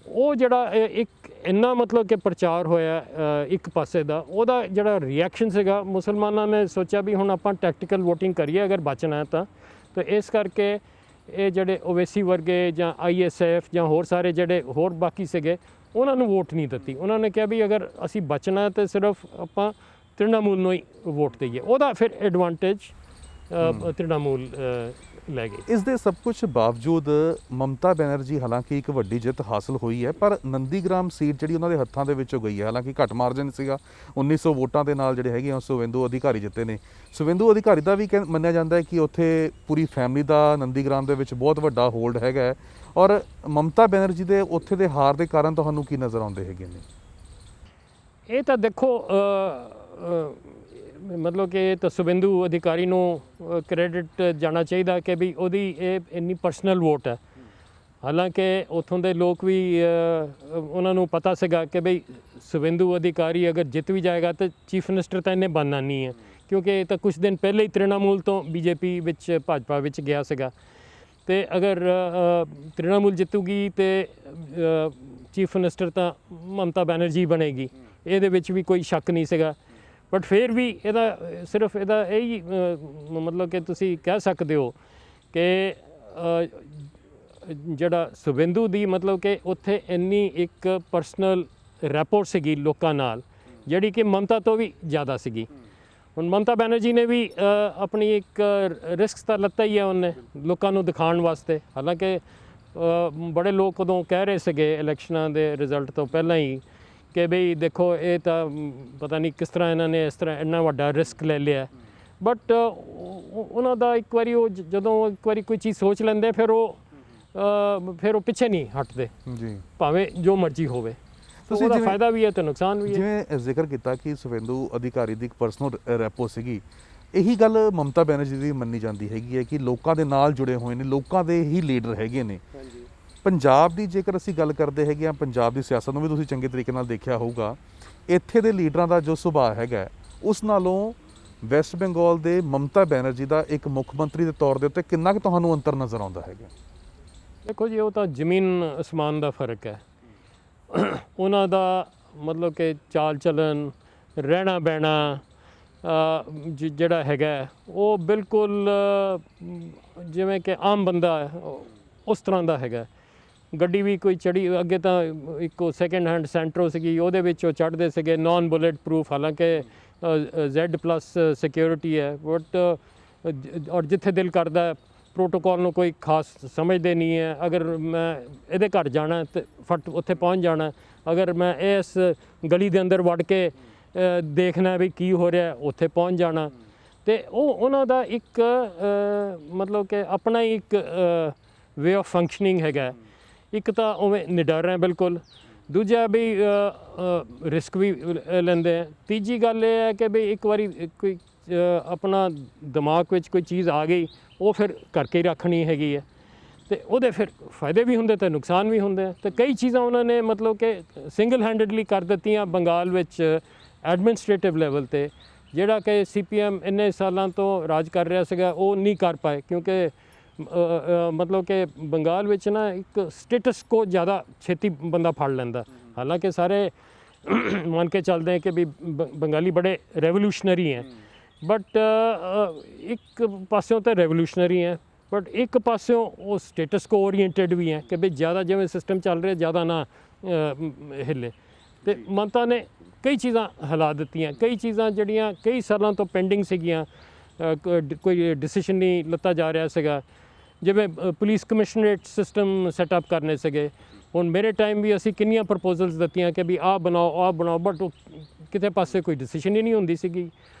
ਉਹ ਜਿਹੜਾ ਇੱਕ ਇੰਨਾ ਮਤਲਬ ਕਿ ਪ੍ਰਚਾਰ ਹੋਇਆ ਇੱਕ ਪਾਸੇ ਦਾ, ਉਹਦਾ ਜਿਹੜਾ ਰਿਐਕਸ਼ਨ ਸੀਗਾ, ਮੁਸਲਮਾਨਾਂ ਨੇ ਸੋਚਿਆ ਵੀ ਹੁਣ ਆਪਾਂ ਟੈਕਟੀਕਲ ਵੋਟਿੰਗ ਕਰੀਏ ਅਗਰ ਬਚਣਾ ਹੈ ਤਾਂ। ਇਸ ਕਰਕੇ ਇਹ ਜਿਹੜੇ ਓਵੈਸੀ ਵਰਗੇ ਜਾਂ ISF ਜਾਂ ਹੋਰ ਸਾਰੇ ਜਿਹੜੇ ਹੋਰ ਬਾਕੀ ਸੀਗੇ, ਉਹਨਾਂ ਨੂੰ ਵੋਟ ਨਹੀਂ ਦਿੱਤੀ। ਉਹਨਾਂ ਨੇ ਕਿਹਾ ਵੀ ਅਗਰ ਅਸੀਂ ਬਚਣਾ ਤਾਂ ਸਿਰਫ ਆਪਾਂ ਤ੍ਰਿਣਮੂਲ ਨੂੰ ਹੀ ਵੋਟ ਦਈਏ। ਉਹਦਾ ਫਿਰ ਐਡਵਾਂਟੇਜ ਤ੍ਰਿਣਮੂਲ ਲੈ ਗਏ। ਇਸ ਦੇ ਸਭ ਕੁਝ ਬਾਵਜੂਦ ਮਮਤਾ ਬੈਨਰਜੀ ਹਾਲਾਂਕਿ ਇੱਕ ਵੱਡੀ ਜਿੱਤ ਹਾਸਲ ਹੋਈ ਹੈ, ਪਰ ਨੰਦੀਗ੍ਰਾਮ ਸੀਟ ਜਿਹੜੀ ਉਹਨਾਂ ਦੇ ਹੱਥਾਂ ਦੇ ਵਿੱਚੋਂ ਗਈ ਹੈ, ਹਾਲਾਂਕਿ ਘੱਟ ਮਾਰਜਨ ਸੀਗਾ, 1900 ਵੋਟਾਂ ਦੇ ਨਾਲ ਜਿਹੜੇ ਹੈਗੇ ਆ ਸੁਵਿੰਦੂ ਅਧਿਕਾਰੀ ਜਿੱਤੇ ਨੇ। ਸੁਵਿੰਦੂ ਅਧਿਕਾਰੀ ਦਾ ਵੀ ਮੰਨਿਆ ਜਾਂਦਾ ਹੈ ਕਿ ਉੱਥੇ ਪੂਰੀ ਫੈਮਿਲੀ ਦਾ ਨੰਦੀਗ੍ਰਾਮ ਦੇ ਵਿੱਚ ਬਹੁਤ ਵੱਡਾ ਹੋਲਡ ਹੈਗਾ ਹੈ। ਔਰ ਮਮਤਾ ਬੈਨਰਜੀ ਦੇ ਉੱਥੇ ਦੇ ਹਾਰ ਦੇ ਕਾਰਨ ਤੁਹਾਨੂੰ ਕੀ ਨਜ਼ਰ ਆਉਂਦੇ ਹੈਗੇ ਨੇ? ਇਹ ਤਾਂ ਦੇਖੋ ਮਤਲਬ ਕਿ ਤਾਂ ਸੁਵਿੰਦੂ ਅਧਿਕਾਰੀ ਨੂੰ ਕ੍ਰੈਡਿਟ ਜਾਣਾ ਚਾਹੀਦਾ ਕਿ ਵੀ ਉਹਦੀ ਇਹ ਇੰਨੀ ਪਰਸਨਲ ਵੋਟ ਹੈ। ਹਾਲਾਂਕਿ ਉੱਥੋਂ ਦੇ ਲੋਕ ਵੀ ਉਹਨਾਂ ਨੂੰ ਪਤਾ ਸੀਗਾ ਕਿ ਬਈ ਸੁਵਿੰਦੂ ਅਧਿਕਾਰੀ ਅਗਰ ਜਿੱਤ ਵੀ ਜਾਏਗਾ ਤਾਂ ਚੀਫ ਮਿਨਿਸਟਰ ਤਾਂ ਇਹਨੇ ਬਣਨਾ ਨਹੀਂ ਹੈ, ਕਿਉਂਕਿ ਇਹ ਤਾਂ ਕੁਛ ਦਿਨ ਪਹਿਲੇ ਹੀ ਤ੍ਰਿਣਮੂਲ ਤੋਂ BJP ਵਿੱਚ ਭਾਜਪਾ ਵਿੱਚ ਗਿਆ ਸੀਗਾ। ਤੇ ਅਗਰ ਤ੍ਰਿਣਮੂਲ ਜਿੱਤੂਗੀ ਤੇ ਚੀਫ ਮਿਨਿਸਟਰ ਤਾਂ ਮਮਤਾ ਬੈਨਰਜੀ ਬਣੇਗੀ, ਇਹਦੇ ਵਿੱਚ ਵੀ ਕੋਈ ਸ਼ੱਕ ਨਹੀਂ ਸੀਗਾ। ਬਟ ਫਿਰ ਵੀ ਇਹਦਾ ਸਿਰਫ ਇਹਦਾ ਇਹੀ ਮਤਲਬ ਕਿ ਤੁਸੀਂ ਕਹਿ ਸਕਦੇ ਹੋ ਕਿ ਜਿਹੜਾ ਸੁਵਿੰਦੂ ਦੀ ਮਤਲਬ ਕਿ ਉੱਥੇ ਇੰਨੀ ਇੱਕ ਪਰਸਨਲ ਰੈਪੋ ਸੀਗੀ ਲੋਕਾਂ ਨਾਲ, ਜਿਹੜੀ ਕਿ ਮਮਤਾ ਤੋਂ ਵੀ ਜ਼ਿਆਦਾ ਸੀਗੀ। ਹੁਣ ਮਮਤਾ ਬੈਨਰਜੀ ਨੇ ਵੀ ਆਪਣੀ ਇੱਕ ਰਿਸਕ ਤਾਂ ਲੱਤਾ ਹੀ ਹੈ ਉਹਨੇ ਲੋਕਾਂ ਨੂੰ ਦਿਖਾਉਣ ਵਾਸਤੇ। ਹਾਲਾਂਕਿ ਬੜੇ ਲੋਕ ਉਦੋਂ ਕਹਿ ਰਹੇ ਸੀਗੇ ਇਲੈਕਸ਼ਨਾਂ ਦੇ ਰਿਜ਼ਲਟ ਤੋਂ ਪਹਿਲਾਂ ਹੀ ਕਿ ਬਈ ਦੇਖੋ ਇਹ ਤਾਂ ਪਤਾ ਨਹੀਂ ਕਿਸ ਤਰ੍ਹਾਂ ਇਹਨਾਂ ਨੇ ਇਸ ਤਰ੍ਹਾਂ ਇੰਨਾ ਵੱਡਾ ਰਿਸਕ ਲੈ ਲਿਆ। ਬਟ ਉਹਨਾਂ ਦਾ ਇੱਕ ਵਾਰੀ ਉਹ ਜਦੋਂ ਇੱਕ ਵਾਰੀ ਕੋਈ ਚੀਜ਼ ਸੋਚ ਲੈਂਦੇ ਫਿਰ ਉਹ ਪਿੱਛੇ ਨਹੀਂ ਹਟਦੇ ਜੀ, ਭਾਵੇਂ ਜੋ ਮਰਜ਼ੀ ਹੋਵੇ। ਤੁਸੀਂ ਉਹਦਾ ਫਾਇਦਾ ਵੀ ਹੈ ਤੇ ਨੁਕਸਾਨ ਵੀ ਹੈ। ਜਿਵੇਂ ਜ਼ਿਕਰ ਕੀਤਾ ਕਿ ਸੁਵਿੰਦੂ ਅਧਿਕਾਰੀ ਦੀ ਇੱਕ ਪਰਸਨਲ ਰੈਪੋ ਸੀਗੀ, ਇਹੀ ਗੱਲ ਮਮਤਾ ਬੈਨਰਜੀ ਦੀ ਮੰਨੀ ਜਾਂਦੀ ਹੈਗੀ ਹੈ ਕਿ ਲੋਕਾਂ ਦੇ ਨਾਲ ਜੁੜੇ ਹੋਏ ਨੇ, ਲੋਕਾਂ ਦੇ ਹੀ ਲੀਡਰ ਹੈਗੇ ਨੇ। ਪੰਜਾਬ ਦੀ ਜੇਕਰ ਅਸੀਂ ਗੱਲ ਕਰਦੇ ਹੈਗੇ ਹਾਂ, ਪੰਜਾਬ ਦੀ ਸਿਆਸਤ ਨੂੰ ਵੀ ਤੁਸੀਂ ਚੰਗੇ ਤਰੀਕੇ ਨਾਲ ਦੇਖਿਆ ਹੋਊਗਾ, ਇੱਥੇ ਦੇ ਲੀਡਰਾਂ ਦਾ ਜੋ ਸੁਭਾਅ ਹੈਗਾ ਉਸ ਨਾਲੋਂ ਵੈਸਟ ਬੰਗਾਲ ਦੇ ਮਮਤਾ ਬੈਨਰਜੀ ਦਾ ਇੱਕ ਮੁੱਖ ਮੰਤਰੀ ਦੇ ਤੌਰ ਦੇ ਉੱਤੇ ਕਿੰਨਾ ਕੁ ਤੁਹਾਨੂੰ ਅੰਤਰ ਨਜ਼ਰ ਆਉਂਦਾ ਹੈਗਾ? ਦੇਖੋ ਜੀ, ਉਹ ਤਾਂ ਜ਼ਮੀਨ ਅਸਮਾਨ ਦਾ ਫਰਕ ਹੈ। ਉਹਨਾਂ ਦਾ ਮਤਲਬ ਕਿ ਚਾਲ ਚਲਨ, ਰਹਿਣਾ ਬਹਿਣਾ ਜਿਹੜਾ ਹੈਗਾ ਉਹ ਬਿਲਕੁਲ ਜਿਵੇਂ ਕਿ ਆਮ ਬੰਦਾ ਹੈ, ਉਸ ਤਰ੍ਹਾਂ ਦਾ ਹੈਗਾ। ਗੱਡੀ ਵੀ ਕੋਈ ਚੜੀ, ਅੱਗੇ ਤਾਂ ਇੱਕੋ ਸੈਕਿੰਡ ਹੈਂਡ ਸੈਂਟਰੋ ਸੀਗੀ, ਉਹਦੇ ਵਿੱਚ ਉਹ ਚੜ੍ਹਦੇ ਸੀਗੇ ਨਾਨ ਬੁਲੇਟ ਪ੍ਰੂਫ, ਹਾਲਾਂਕਿ Z+ ਸਿਕਿਉਰਿਟੀ ਹੈ, ਬਟ ਔਰ ਜਿੱਥੇ ਦਿਲ ਕਰਦਾ ਪ੍ਰੋਟੋਕੋਲ ਨੂੰ ਕੋਈ ਖਾਸ ਸਮਝਦੇ ਨਹੀਂ ਹੈ। ਅਗਰ ਮੈਂ ਇਹਦੇ ਘਰ ਜਾਣਾ ਤੇ ਫਟ ਉੱਥੇ ਪਹੁੰਚ ਜਾਣਾ, ਅਗਰ ਮੈਂ ਇਸ ਗਲੀ ਦੇ ਅੰਦਰ ਵੜ ਕੇ ਦੇਖਣਾ ਵੀ ਕੀ ਹੋ ਰਿਹਾ, ਉੱਥੇ ਪਹੁੰਚ ਜਾਣਾ। ਅਤੇ ਉਹਨਾਂ ਦਾ ਇੱਕ ਮਤਲਬ ਕਿ ਆਪਣਾ ਹੀ ਇੱਕ ਵੇ ਆਫ ਫੰਕਸ਼ਨਿੰਗ ਹੈਗਾ। ਇੱਕ ਤਾਂ ਉਵੇਂ ਨਿਡਰ ਹੈ ਬਿਲਕੁਲ, ਦੂਜਾ ਵੀ ਰਿਸਕ ਵੀ ਲੈਂਦੇ ਹੈ। ਤੀਜੀ ਗੱਲ ਇਹ ਹੈ ਕਿ ਵੀ ਇੱਕ ਵਾਰੀ ਕੋਈ ਆਪਣਾ ਦਿਮਾਗ ਵਿੱਚ ਕੋਈ ਚੀਜ਼ ਆ ਗਈ, ਉਹ ਫਿਰ ਕਰਕੇ ਹੀ ਰੱਖਣੀ ਹੈਗੀ ਹੈ, ਅਤੇ ਉਹਦੇ ਫਿਰ ਫਾਇਦੇ ਵੀ ਹੁੰਦੇ ਅਤੇ ਨੁਕਸਾਨ ਵੀ ਹੁੰਦੇ। ਅਤੇ ਕਈ ਚੀਜ਼ਾਂ ਉਹਨਾਂ ਨੇ ਮਤਲਬ ਕਿ ਸਿੰਗਲ ਹੈਂਡਡਲੀ ਕਰ ਦਿੱਤੀਆਂ ਬੰਗਾਲ ਵਿੱਚ ਐਡਮਿਨਿਸਟ੍ਰੇਟਿਵ ਲੈਵਲ 'ਤੇ, ਜਿਹੜਾ ਕਿ CPM ਇੰਨੇ ਸਾਲਾਂ ਤੋਂ ਰਾਜ ਕਰ ਰਿਹਾ ਸੀਗਾ, ਉਹ ਨਹੀਂ ਕਰ ਪਾਏ। ਕਿਉਂਕਿ ਮਤਲਬ ਕਿ ਬੰਗਾਲ ਵਿੱਚ ਨਾ ਇੱਕ ਸਟੇਟਸ ਕੋ ਜ਼ਿਆਦਾ ਛੇਤੀ ਬੰਦਾ ਫੜ ਲੈਂਦਾ। ਹਾਲਾਂਕਿ ਸਾਰੇ ਮੰਨ ਕੇ ਚੱਲਦੇ ਹੈ ਕਿ ਵੀ ਬੰਗਾਲੀ ਬੜੇ ਰੈਵੋਲੂਸ਼ਨਰੀ ਹੈ, ਬਟ ਇੱਕ ਪਾਸਿਓਂ ਤਾਂ ਰੈਵੋਲੂਸ਼ਨਰੀ ਹੈ, ਬਟ ਇੱਕ ਪਾਸਿਓਂ ਉਹ ਸਟੇਟਸ ਕੋ ਓਰੀਐਂਟਡ ਵੀ ਹੈ ਕਿ ਵੀ ਜ਼ਿਆਦਾ ਜਿਵੇਂ ਸਿਸਟਮ ਚੱਲ ਰਿਹਾ ਜ਼ਿਆਦਾ ਨਾ ਹਿੱਲੇ। ਅਤੇ ਮਮਤਾ ਨੇ ਕਈ ਚੀਜ਼ਾਂ ਹਿਲਾ ਦਿੱਤੀਆਂ, ਕਈ ਚੀਜ਼ਾਂ ਜਿਹੜੀਆਂ ਕਈ ਸਾਲਾਂ ਤੋਂ ਪੈਂਡਿੰਗ ਸੀਗੀਆਂ, ਕੋਈ ਡਿਸੀਸ਼ਨ ਨਹੀਂ ਲਿੱਤਾ ਜਾ ਰਿਹਾ ਸੀਗਾ। ਜਿਵੇਂ ਪੁਲਿਸ ਕਮਿਸ਼ਨਰੇਟ ਸਿਸਟਮ ਸੈਟਅਪ ਕਰਨੇ ਸੀਗੇ, ਹੁਣ ਮੇਰੇ ਟਾਈਮ ਵੀ ਅਸੀਂ ਕਿੰਨੀਆਂ ਪ੍ਰਪੋਜ਼ਲਸ ਦਿੱਤੀਆਂ ਕਿ ਵੀ ਆਹ ਬਣਾਓ, ਬਟ ਉਹ ਕਿਤੇ ਪਾਸੇ ਕੋਈ ਡਿਸੀਸ਼ਨ ਹੀ ਨਹੀਂ ਹੁੰਦੀ ਸੀਗੀ।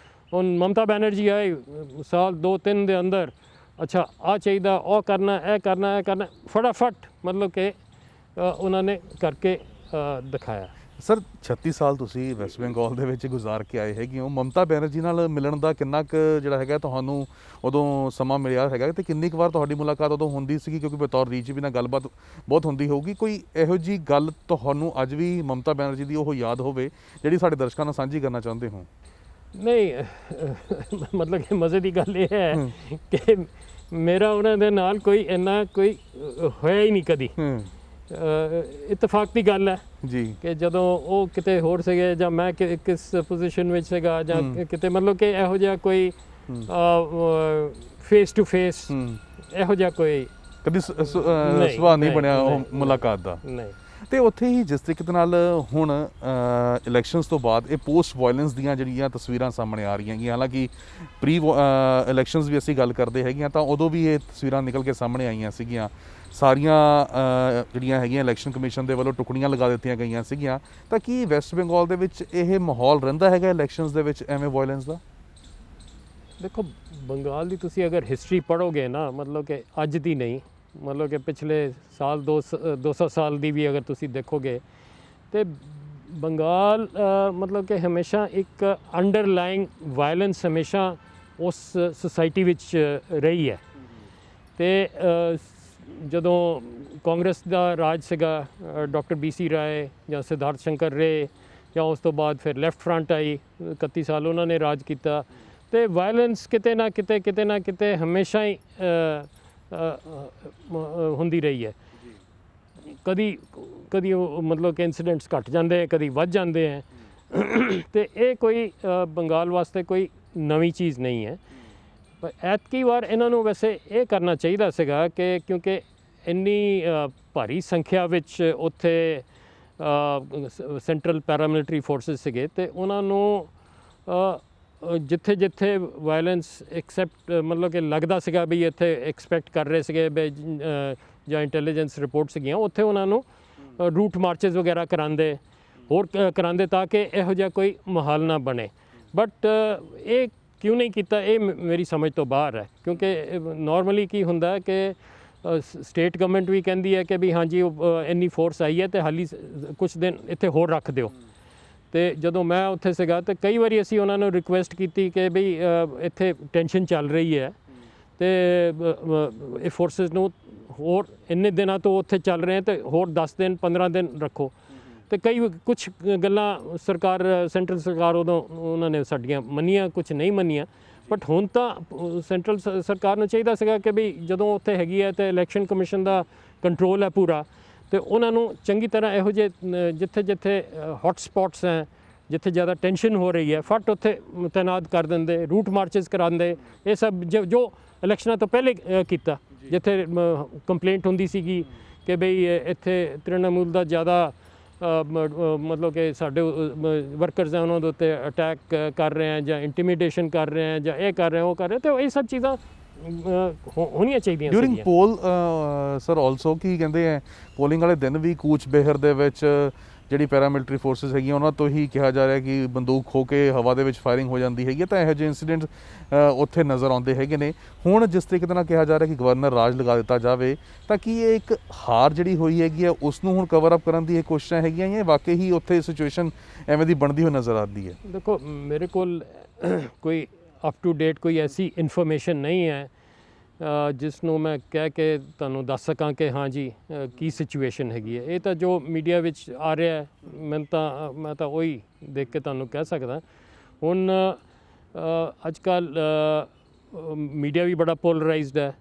ਹੁਣ ਮਮਤਾ ਬੈਨਰਜੀ ਆਏ ਸਾਲ 2-3 ਦੇ ਅੰਦਰ, ਅੱਛਾ ਆਹ ਚਾਹੀਦਾ, ਉਹ ਕਰਨਾ, ਇਹ ਕਰਨਾ, ਇਹ ਕਰਨਾ, ਫਟਾਫਟ ਮਤਲਬ ਕਿ ਉਹਨਾਂ ਨੇ ਕਰਕੇ ਦਿਖਾਇਆ। ਸਰ 36 ਸਾਲ ਤੁਸੀਂ ਵੈਸਟ ਬੰਗਾਲ ਦੇ ਵਿੱਚ ਗੁਜ਼ਾਰ ਕੇ ਆਏ ਹੈਗੇ ਹੋ, ਮਮਤਾ ਬੈਨਰਜੀ ਨਾਲ ਮਿਲਣ ਦਾ ਕਿੰਨਾ ਕੁ ਜਿਹੜਾ ਹੈਗਾ ਤੁਹਾਨੂੰ ਉਦੋਂ ਸਮਾਂ ਮਿਲਿਆ ਹੈਗਾ, ਅਤੇ ਕਿੰਨੀ ਕੁ ਵਾਰ ਤੁਹਾਡੀ ਮੁਲਾਕਾਤ ਉਦੋਂ ਹੁੰਦੀ ਸੀਗੀ? ਕਿਉਂਕਿ ਬਤੌਰ ਰੀਚ ਵੀ ਨਾਲ ਗੱਲਬਾਤ ਬਹੁਤ ਹੁੰਦੀ ਹੋਊਗੀ। ਕੋਈ ਇਹੋ ਜਿਹੀ ਗੱਲ ਤੁਹਾਨੂੰ ਅੱਜ ਵੀ ਮਮਤਾ ਬੈਨਰਜੀ ਦੀ ਉਹ ਯਾਦ ਹੋਵੇ ਜਿਹੜੀ ਸਾਡੇ ਦਰਸ਼ਕਾਂ ਨਾਲ ਸਾਂਝੀ ਕਰਨਾ ਚਾਹੁੰਦੇ ਹੋ? ਨਹੀਂ, ਮਤਲਬ ਕਿ ਮਜ਼ੇ ਦੀ ਗੱਲ ਇਹ ਹੈ ਕਿ ਮੇਰਾ ਉਹਨਾਂ ਦੇ ਨਾਲ ਕੋਈ ਇੰਨਾ ਕੋਈ ਹੋਇਆ ਹੀ ਨਹੀਂ ਕਦੀ। ਇਤਫਾਕ ਦੀ ਗੱਲ ਹੈ ਜੀ ਕਿ ਜਦੋਂ ਉਹ ਕਿਤੇ ਹੋਰ ਸੀਗੇ ਜਾਂ ਮੈਂ ਕਿਸ ਪੋਜੀਸ਼ਨ ਵਿੱਚ ਸੀਗਾ ਜਾਂ ਕਿਤੇ, ਮਤਲਬ ਕਿ ਇਹੋ ਜਿਹਾ ਕੋਈ ਫੇਸ ਟੂ ਫੇਸ ਇਹੋ ਜਿਹਾ ਕੋਈ ਕਦੀ ਸੁਭਾਅ ਨਹੀਂ ਬਣਿਆ ਉਹ ਮੁਲਾਕਾਤ ਦਾ। ਨਹੀਂ। ਅਤੇ ਉੱਥੇ ਹੀ ਜਿਸ ਤਰੀਕੇ ਨਾਲ ਹੁਣ ਇਲੈਕਸ਼ਨਸ ਤੋਂ ਬਾਅਦ ਇਹ ਪੋਸਟ ਵਾਇਲੈਂਸ ਦੀਆਂ ਜਿਹੜੀਆਂ ਤਸਵੀਰਾਂ ਸਾਹਮਣੇ ਆ ਰਹੀਆਂ ਹੈਗੀਆਂ, ਹਾਲਾਂਕਿ ਪ੍ਰੀ ਇਲੈਕਸ਼ਨਸ ਵੀ ਅਸੀਂ ਗੱਲ ਕਰਦੇ ਹੈਗੀਆਂ ਤਾਂ ਉਦੋਂ ਵੀ ਇਹ ਤਸਵੀਰਾਂ ਨਿਕਲ ਕੇ ਸਾਹਮਣੇ ਆਈਆਂ ਸੀਗੀਆਂ। ਸਾਰੀਆਂ ਜਿਹੜੀਆਂ ਹੈਗੀਆਂ ਇਲੈਕਸ਼ਨ ਕਮਿਸ਼ਨ ਦੇ ਵੱਲੋਂ ਟੁਕੜੀਆਂ ਲਗਾ ਦਿੱਤੀਆਂ ਗਈਆਂ ਸੀਗੀਆਂ। ਤਾਂ ਕੀ ਵੈਸਟ ਬੰਗਾਲ ਦੇ ਵਿੱਚ ਇਹ ਮਾਹੌਲ ਰਹਿੰਦਾ ਹੈਗਾ ਇਲੈਕਸ਼ਨਸ ਦੇ ਵਿੱਚ ਐਵੇਂ ਵਾਇਲੈਂਸ ਦਾ? ਦੇਖੋ, ਬੰਗਾਲ ਦੀ ਤੁਸੀਂ ਅਗਰ ਹਿਸਟਰੀ ਪੜ੍ਹੋਗੇ ਨਾ, ਮਤਲਬ ਕਿ ਅੱਜ ਦੀ ਨਹੀਂ, ਮਤਲਬ ਕਿ ਪਿਛਲੇ ਸਾਲ 200 ਸਾਲ ਦੀ ਵੀ ਅਗਰ ਤੁਸੀਂ ਦੇਖੋਗੇ ਤੇ ਬੰਗਾਲ ਮਤਲਬ ਕਿ ਹਮੇਸ਼ਾ ਇੱਕ ਅੰਡਰਲਾਈਂਗ ਵਾਇਲੈਂਸ ਹਮੇਸ਼ਾ ਉਸ ਸੁਸਾਇਟੀ ਵਿੱਚ ਰਹੀ ਹੈ। ਤੇ ਜਦੋਂ ਕਾਂਗਰਸ ਦਾ ਰਾਜ ਸੀਗਾ, ਡਾਕਟਰ BC ਰਾਏ ਜਾਂ ਸਿਧਾਰਥ ਸ਼ੰਕਰ ਰੇ, ਜਾਂ ਉਸ ਤੋਂ ਬਾਅਦ ਫਿਰ ਲੈਫਟ ਫਰੰਟ ਆਈ, 31 ਸਾਲ ਉਹਨਾਂ ਨੇ ਰਾਜ ਕੀਤਾ, ਤੇ ਵਾਇਲੈਂਸ ਕਿਤੇ ਨਾ ਕਿਤੇ ਹਮੇਸ਼ਾ ਹੀ ਹੁੰਦੀ ਰਹੀ ਹੈ। ਕਦੀ ਉਹ ਮਤਲਬ ਕਿ ਇਨਸੀਡੈਂਟਸ ਘੱਟ ਜਾਂਦੇ, ਕਦੀ ਵੱਧ ਜਾਂਦੇ ਹੈ। ਤੇ ਇਹ ਕੋਈ ਬੰਗਾਲ ਵਾਸਤੇ ਕੋਈ ਨਵੀਂ ਚੀਜ਼ ਨਹੀਂ ਹੈ। ਪਰ ਐਤਕੀ ਵਾਰ ਇਹਨਾਂ ਨੂੰ ਵੈਸੇ ਇਹ ਕਰਨਾ ਚਾਹੀਦਾ ਸੀਗਾ ਕਿ ਕਿਉਂਕਿ ਇੰਨੀ ਭਾਰੀ ਸੰਖਿਆ ਵਿੱਚ ਉੱਥੇ ਸੈਂਟਰਲ ਪੈਰਾਮਿਲਟਰੀ ਫੋਰਸਿਸ ਸੀਗੇ, ਅਤੇ ਉਹਨਾਂ ਨੂੰ ਜਿੱਥੇ ਵਾਇਲੈਂਸ ਮਤਲਬ ਕਿ ਲੱਗਦਾ ਸੀਗਾ ਵੀ ਇੱਥੇ ਐਕਸਪੈਕਟ ਕਰ ਰਹੇ ਸੀਗੇ ਵੀ ਜਾਂ ਇੰਟੈਲੀਜੈਂਸ ਰਿਪੋਰਟ ਸੀਗੀਆਂ, ਉੱਥੇ ਉਹਨਾਂ ਨੂੰ ਰੂਟ ਮਾਰਚਿਸ ਵਗੈਰਾ ਕਰਾਉਂਦੇ ਤਾਂ ਕਿ ਇਹੋ ਜਿਹਾ ਕੋਈ ਮਾਹੌਲ ਨਾ ਬਣੇ। ਬਟ ਇਹ ਕਿਉਂ ਨਹੀਂ ਕੀਤਾ, ਇਹ ਮੇਰੀ ਸਮਝ ਤੋਂ ਬਾਹਰ ਹੈ। ਕਿਉਂਕਿ ਨਾਰਮਲੀ ਕੀ ਹੁੰਦਾ ਕਿ ਸਟੇਟ ਗਵਰਨਮੈਂਟ ਵੀ ਕਹਿੰਦੀ ਹੈ ਕਿ ਵੀ ਹਾਂਜੀ ਇੰਨੀ ਫੋਰਸ ਆਈ ਹੈ ਅਤੇ ਹਾਲੀ ਕੁਛ ਦਿਨ ਇੱਥੇ ਹੋਰ ਰੱਖ ਦਿਓ। ਅਤੇ ਜਦੋਂ ਮੈਂ ਉੱਥੇ ਸੀਗਾ ਤਾਂ ਕਈ ਵਾਰੀ ਅਸੀਂ ਉਹਨਾਂ ਨੂੰ ਰਿਕੁਐਸਟ ਕੀਤੀ ਕਿ ਵੀ ਇੱਥੇ ਟੈਨਸ਼ਨ ਚੱਲ ਰਹੀ ਹੈ ਅਤੇ ਇਹ ਫੋਰਸਿਸ ਨੂੰ ਹੋਰ ਇੰਨੇ ਦਿਨਾਂ ਤੋਂ ਉੱਥੇ ਚੱਲ ਰਹੇ ਅਤੇ ਹੋਰ 10 ਦਿਨ 15 ਦਿਨ ਰੱਖੋ। ਅਤੇ ਕੁਛ ਗੱਲਾਂ ਸੈਂਟਰਲ ਸਰਕਾਰ ਉਦੋਂ ਉਹਨਾਂ ਨੇ ਸਾਡੀਆਂ ਮੰਨੀਆਂ, ਕੁਛ ਨਹੀਂ ਮੰਨੀਆਂ। ਬਟ ਹੁਣ ਤਾਂ ਸੈਂਟਰਲ ਸਰਕਾਰ ਨੂੰ ਚਾਹੀਦਾ ਸੀਗਾ ਕਿ ਵੀ ਜਦੋਂ ਉੱਥੇ ਹੈਗੀ ਹੈ ਅਤੇ ਇਲੈਕਸ਼ਨ ਕਮਿਸ਼ਨ ਦਾ ਕੰਟਰੋਲ ਹੈ ਪੂਰਾ, ਤੇ ਉਹਨਾਂ ਨੂੰ ਚੰਗੀ ਤਰ੍ਹਾਂ ਇਹੋ ਜਿਹੇ ਜਿੱਥੇ ਜਿੱਥੇ ਹੌਟ ਸਪੌਟਸ ਹੈ, ਜਿੱਥੇ ਜ਼ਿਆਦਾ ਟੈਨਸ਼ਨ ਹੋ ਰਹੀ ਹੈ, ਫਟ ਉੱਥੇ ਤੈਨਾਤ ਕਰ ਦਿੰਦੇ, ਰੂਟ ਮਾਰਚਸ ਕਰਾਉਂਦੇ। ਇਹ ਸਭ ਜੋ ਇਲੈਕਸ਼ਨਾਂ ਤੋਂ ਪਹਿਲੇ ਕੀਤਾ, ਜਿੱਥੇ ਕੰਪਲੇਂਟ ਹੁੰਦੀ ਸੀਗੀ ਕਿ ਬਈ ਇੱਥੇ ਤ੍ਰਿਣਮੂਲ ਦਾ ਜ਼ਿਆਦਾ ਮਤਲਬ ਕਿ ਸਾਡੇ ਵਰਕਰਸ ਹੈ ਉਹਨਾਂ ਦੇ ਉੱਤੇ ਅਟੈਕ ਕਰ ਰਹੇ ਹੈ, ਜਾਂ ਇੰਟੀਮੀਡੇਸ਼ਨ ਕਰ ਰਹੇ ਹੈ, ਜਾਂ ਇਹ ਕਰ ਰਹੇ ਉਹ ਕਰ ਰਹੇ, ਤੇ ਇਹ ਸਭ ਚੀਜ਼ਾਂ ਹੋਣੀਆਂ ਚਾਹੀਦੀਆਂ ਡਿਊਰਿੰਗ ਪੋਲ ਸਰ ਆਲਸੋ ਕੀ ਕਹਿੰਦੇ ਆ, ਪੋਲਿੰਗ ਵਾਲੇ ਦਿਨ ਵੀ ਕੂਚ ਬਿਹਾਰ ਦੇ ਵਿੱਚ ਜਿਹੜੀ ਪੈਰਾਮਿਲਟਰੀ ਫੋਰਸਿਸ ਹੈਗੀਆਂ ਉਹਨਾਂ ਤੋਂ ਹੀ ਕਿਹਾ ਜਾ ਰਿਹਾ ਕਿ ਬੰਦੂਕ ਖੋ ਕੇ ਹਵਾ ਦੇ ਵਿੱਚ ਫਾਇਰਿੰਗ ਹੋ ਜਾਂਦੀ ਹੈਗੀ, ਤਾਂ ਇਹੋ ਜਿਹੇ ਇੰਸੀਡੈਂਟ ਉੱਥੇ ਨਜ਼ਰ ਆਉਂਦੇ ਹੈਗੇ ਨੇ। ਹੁਣ ਜਿਸ ਤਰੀਕੇ ਦੇ ਨਾਲ ਕਿਹਾ ਜਾ ਰਿਹਾ ਕਿ ਗਵਰਨਰ ਰਾਜ ਲਗਾ ਦਿੱਤਾ ਜਾਵੇ, ਤਾਂ ਕੀ ਇਹ ਇੱਕ ਹਾਰ ਜਿਹੜੀ ਹੋਈ ਹੈਗੀ ਆ ਉਸ ਨੂੰ ਹੁਣ ਕਵਰ ਅਪ ਕਰਨ ਦੀ ਇਹ ਕੋਸ਼ਿਸ਼ਾਂ ਹੈਗੀਆਂ, ਜਾਂ ਵਾਕਈ ਹੀ ਉੱਥੇ ਸਿਚੁਏਸ਼ਨ ਐਵੇਂ ਦੀ ਬਣਦੀ ਹੋਈ ਨਜ਼ਰ ਆਉਂਦੀ ਹੈ? ਦੇਖੋ, ਮੇਰੇ ਕੋਲ ਕੋਈ ਅਪ ਟੂ ਡੇਟ ਕੋਈ ਐਸੀ ਇਨਫੋਰਮੇਸ਼ਨ ਨਹੀਂ ਹੈ ਜਿਸ ਨੂੰ ਮੈਂ ਕਹਿ ਕੇ ਤੁਹਾਨੂੰ ਦੱਸ ਸਕਾਂ ਕਿ ਹਾਂ ਜੀ ਕੀ ਸਿਚੁਏਸ਼ਨ ਹੈਗੀ ਹੈ। ਇਹ ਤਾਂ ਜੋ ਮੀਡੀਆ ਵਿੱਚ ਆ ਰਿਹਾ ਮੈਂ ਤਾਂ ਉਹੀ ਦੇਖ ਕੇ ਤੁਹਾਨੂੰ ਕਹਿ ਸਕਦਾ। ਹੁਣ ਅੱਜ ਕੱਲ੍ਹ ਮੀਡੀਆ ਵੀ ਬੜਾ ਪੋਲਰਾਈਜ਼ਡ ਹੈ,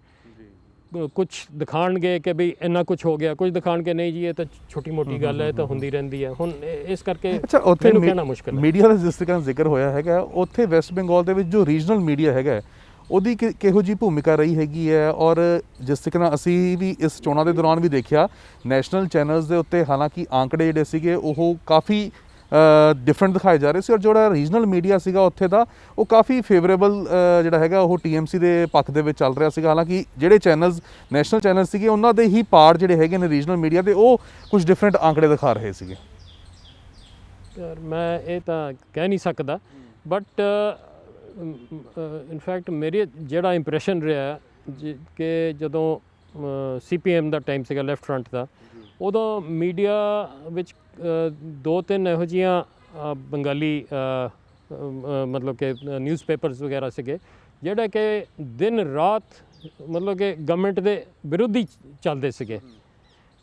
ਕੁਝ ਦਿਖਾਉਣਗੇ ਕਿ ਬਈ ਇੰਨਾ ਕੁਝ ਹੋ ਗਿਆ, ਕੁਝ ਦਿਖਾਉਣਗੇ ਨਹੀਂ ਜੀ ਇਹ ਤਾਂ ਛੋਟੀ ਮੋਟੀ ਗੱਲ ਹੈ, ਇਹ ਤਾਂ ਹੁੰਦੀ ਰਹਿੰਦੀ ਹੈ। ਹੁਣ ਇਸ ਕਰਕੇ ਉੱਥੇ ਕਹਿਣਾ ਮੁਸ਼ਕਿਲ ਹੈ। ਮੀਡੀਆ ਦਾ ਜਿਸ ਤਰੀਕੇ ਨਾਲ ਜ਼ਿਕਰ ਹੋਇਆ ਹੈਗਾ, ਉੱਥੇ ਵੈਸਟ ਬੰਗਾਲ ਦੇ ਵਿੱਚ ਜੋ ਰੀਜਨਲ ਮੀਡੀਆ ਹੈਗਾ ਉਹਦੀ ਕਿਹੋ ਜਿਹੀ ਭੂਮਿਕਾ ਰਹੀ ਹੈਗੀ ਹੈ, ਔਰ ਜਿਸ ਤਰੀਕੇ ਨਾਲ ਅਸੀਂ ਵੀ ਇਸ ਚੋਣਾਂ ਦੇ ਦੌਰਾਨ ਵੀ ਦੇਖਿਆ ਨੈਸ਼ਨਲ ਚੈਨਲਸ ਦੇ ਉੱਤੇ ਹਾਲਾਂਕਿ ਆંકੜੇ ਜਿਹੜੇ ਸੀਗੇ ਉਹ ਕਾਫੀ ਡਿਫਰੈਂਟ ਦਿਖਾਏ ਜਾ ਰਹੇ ਸੀ, ਔਰ ਜਿਹੜਾ ਰੀਜਨਲ ਮੀਡੀਆ ਸੀਗਾ ਉੱਥੇ ਦਾ ਉਹ ਕਾਫੀ ਫੇਵਰੇਬਲ ਜਿਹੜਾ ਹੈਗਾ ਉਹ TMC ਦੇ ਪੱਖ ਦੇ ਵਿੱਚ ਚੱਲ ਰਿਹਾ ਸੀਗਾ। ਹਾਲਾਂਕਿ ਜਿਹੜੇ ਚੈਨਲਸ ਨੈਸ਼ਨਲ ਚੈਨਲ ਸੀਗੇ ਉਹਨਾਂ ਦੇ ਹੀ ਪਾਰਟ ਜਿਹੜੇ ਹੈਗੇ ਨੇ ਰੀਜਨਲ ਮੀਡੀਆ ਦੇ, ਉਹ ਕੁਝ ਡਿਫਰੈਂਟ ਆંકੜੇ ਦਿਖਾ ਰਹੇ ਸੀਗੇ। ਯਾਰ ਮੈਂ ਇਹ ਤਾਂ ਕਹਿ ਨਹੀਂ ਸਕਦਾ, ਬਟ ਇਨਫੈਕਟ ਮੇਰੇ ਜਿਹੜਾ ਇੰਪਰੈਸ਼ਨ ਰਿਹਾ ਕਿ ਜਦੋਂ CPM ਦਾ ਟਾਈਮ ਸੀਗਾ, ਲੈਫਟ ਫਰੰਟ ਦਾ, ਉਦੋਂ ਮੀਡੀਆ ਵਿੱਚ 2-3 ਇਹੋ ਜਿਹੀਆਂ ਬੰਗਾਲੀ ਮਤਲਬ ਕਿ ਨਿਊਜ਼ਪੇਪਰਸ ਵਗੈਰਾ ਸੀਗੇ ਜਿਹੜਾ ਕਿ ਦਿਨ ਰਾਤ ਮਤਲਬ ਕਿ ਗਵਰਨਮੈਂਟ ਦੇ ਵਿਰੁੱਧ ਹੀ ਚੱਲਦੇ ਸੀਗੇ।